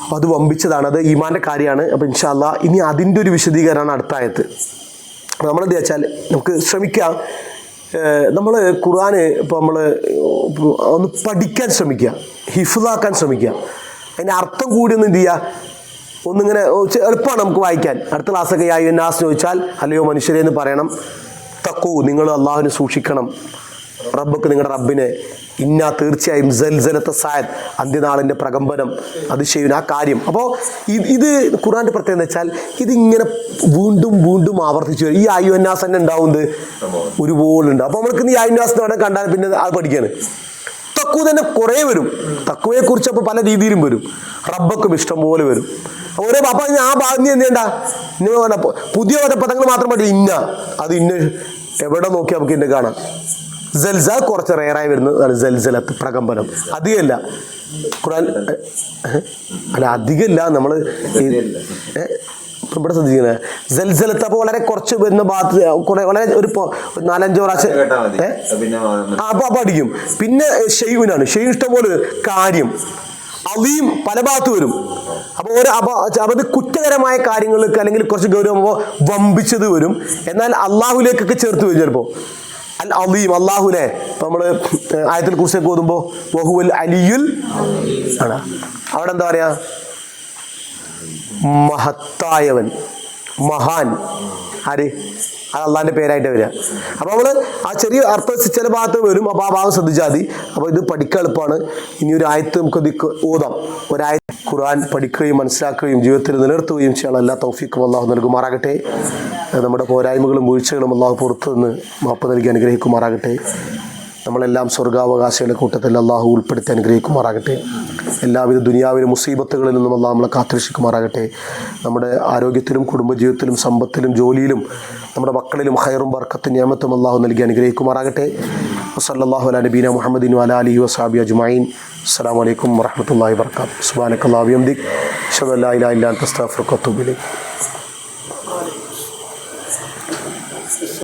അപ്പോൾ അത് വമ്പിച്ചതാണ്, അത് ഈമാൻ്റെ കാര്യമാണ്. അപ്പോൾ ഇൻഷാ അല്ലാ ഇനി അതിൻ്റെ ഒരു വിശദീകരണമാണ് അടുത്ത ആയത്ത്. അപ്പോൾ നമ്മളെന്ത് വെച്ചാൽ നമുക്ക് ശ്രമിക്കാം, നമ്മൾ ഖുർആന് ഇപ്പോൾ നമ്മൾ ഒന്ന് പഠിക്കാൻ ശ്രമിക്കുക, ഹിഫ്ളാക്കാൻ ശ്രമിക്കുക. അതിൻ്റെ അർത്ഥം കൂടി ഒന്ന് എന്ത് ചെയ്യുക, ഒന്നിങ്ങനെ എളുപ്പമാണ് നമുക്ക് വായിക്കാൻ. അടുത്ത ക്ലാസ്സൊക്കെ യാ അയ്യുന്നാസ് ചോദിച്ചാൽ അല്ലയോ മനുഷ്യരെ എന്ന് പറയണം. തഖൂ, നിങ്ങൾ അള്ളാഹുവിനെ സൂക്ഷിക്കണം. റബ്ബക്ക്, നിങ്ങളുടെ റബ്ബിനെ. തീർച്ചയായും സൽസലത്തെ സായത്, അന്ത്യനാളിൻ്റെ പ്രകമ്പനം, അത് ചെയ്യുന്ന ആ കാര്യം. അപ്പോൾ ഇത് ഖുർആൻ്റെ പ്രത്യേകത എന്ന് വെച്ചാൽ ഇതിങ്ങനെ വീണ്ടും വീണ്ടും ആവർത്തിച്ച് വരും. ഈ അയ്യുന്നാസ് തന്നെ ഉണ്ടാവുന്നത് ഒരുപോലെ ഉണ്ട്. അപ്പോൾ നമ്മൾക്ക് ഈ അയ്യുന്നാസ് എന്ന് കണ്ടാൽ പിന്നെ അത് പഠിക്കുകയാണ്. തഖ്വ തന്നെ കുറേ വരും. തഖ്വയെ കുറിച്ച് അപ്പോൾ പല രീതിയിലും വരും. റബ്ബക്കും ഇഷ്ടം പോലെ വരും. ഓരോ അപ്പം ആ ഭാഗം എന്ത് ചെയ്യണ്ട, പുതിയ ഓരോ പദങ്ങൾ മാത്രം മതി. അത് എവിടെ നോക്കിയാൽ നമുക്ക് ഇന്നെ കാണാം. സൽസൽ കുറച്ച് റെയറായി വരുന്നതാണ് സൽസലത്ത്, പ്രകമ്പനം. അധികമല്ല ഖുർആൻ, അല്ല അധികമല്ല. നമ്മൾ ഇവിടെ ശ്രദ്ധിക്കുന്നത് സൽസലത്ത് അപ്പോൾ വളരെ കുറച്ച് വരുന്ന ഭാഗത്ത് വളരെ ഒരു 4-5 പ്രാവശ്യം അപ്പോൾ അടിക്കും. പിന്നെ ഷെയ്വിനാണ്, ഷെയ്വ് ഇഷ്ടം പോലെ കാര്യം. അവയും പല ഭാഗത്ത് വരും. അപ്പോൾ അത് കുറ്റകരമായ കാര്യങ്ങൾക്ക് അല്ലെങ്കിൽ കുറച്ച് ഗൗരവമാകുമ്പോൾ വമ്പിച്ചത് വരും. എന്നാൽ അള്ളാഹുലേക്കൊക്കെ ചേർത്ത് വരും ചിലപ്പോൾ. അൽ അലീം, അള്ളാഹുലെ. ഇപ്പം നമ്മൾ ആയത്തിൽ കുറിച്ചൊക്കെ ഓതുമ്പോൾ വഹുവൽ അലിയുൽ ആണ്. അവിടെ എന്താ പറയുക, മഹത്തായവൻ, മഹാൻ. ആര്? അത് അള്ളാഹിൻ്റെ പേരായിട്ട് വരിക. അപ്പോൾ നമ്മൾ ആ ചെറിയ അർത്ഥം ചില ഭാഗത്ത് വരും. അപ്പോൾ ആ ഭാഗം ശ്രദ്ധിച്ചാൽ മതി. അപ്പോൾ ഇത് പഠിക്കാൻ എളുപ്പമാണ്. ഇനി ഒരു ആയത്ത് നമുക്കത് ഓതാം. ഒരായത്ത് ഖുർആൻ പഠിക്കുകയും മനസ്സിലാക്കുകയും ജീവിതത്തിൽ നിലനിർത്തുകയും ചെയ്യാനുള്ള എല്ലാ തൗഫീഖും അള്ളാഹു നൽകുമാറാകട്ടെ. നമ്മുടെ പോരായ്മകളും വീഴ്ചകളും അള്ളാഹു പുറത്തു നിന്ന് മാപ്പ് നൽകി അനുഗ്രഹിക്കുമാറാകട്ടെ. നമ്മളെല്ലാം സ്വർഗാവകാശികളുടെ കൂട്ടത്തിൽ അള്ളാഹു ഉൾപ്പെടുത്തി അനുഗ്രഹിക്കുമാറാകട്ടെ. എല്ലാവിധ ദുനിയാവിലും മുസീബത്തുകളിൽ നിന്നും അള്ളാഹു നമ്മളെ കാത്തുരക്ഷിക്കുമാറാകട്ടെ. നമ്മുടെ ആരോഗ്യത്തിലും കുടുംബജീവിതത്തിലും സമ്പത്തിലും ജോലിയിലും നമ്മുടെ മക്കളിലും ഖൈറും ബർക്കത്തും നിഅമത്തും അള്ളാഹു നൽകി അനുഗ്രഹിക്കുമാറാകട്ടെ. വസല്ലല്ലാഹു അലാ നബീന മുഹമ്മദിൻ വഅലാ ആലിഹി വസഹബിഹി അജ്മഈൻ. അസ്സലാമു അലൈക്കും വറഹ്മത്തുള്ളാഹി വബറകാതുഹു. സുബ്ഹാനക്കല്ലാഹി വബിഹംദിക് അശ്ഹദു അല്ലാ ഇലാഹ ഇല്ലാ അൻത അസ്തഗ്ഫിറുക വഅത്തൂബു ഇലൈക്.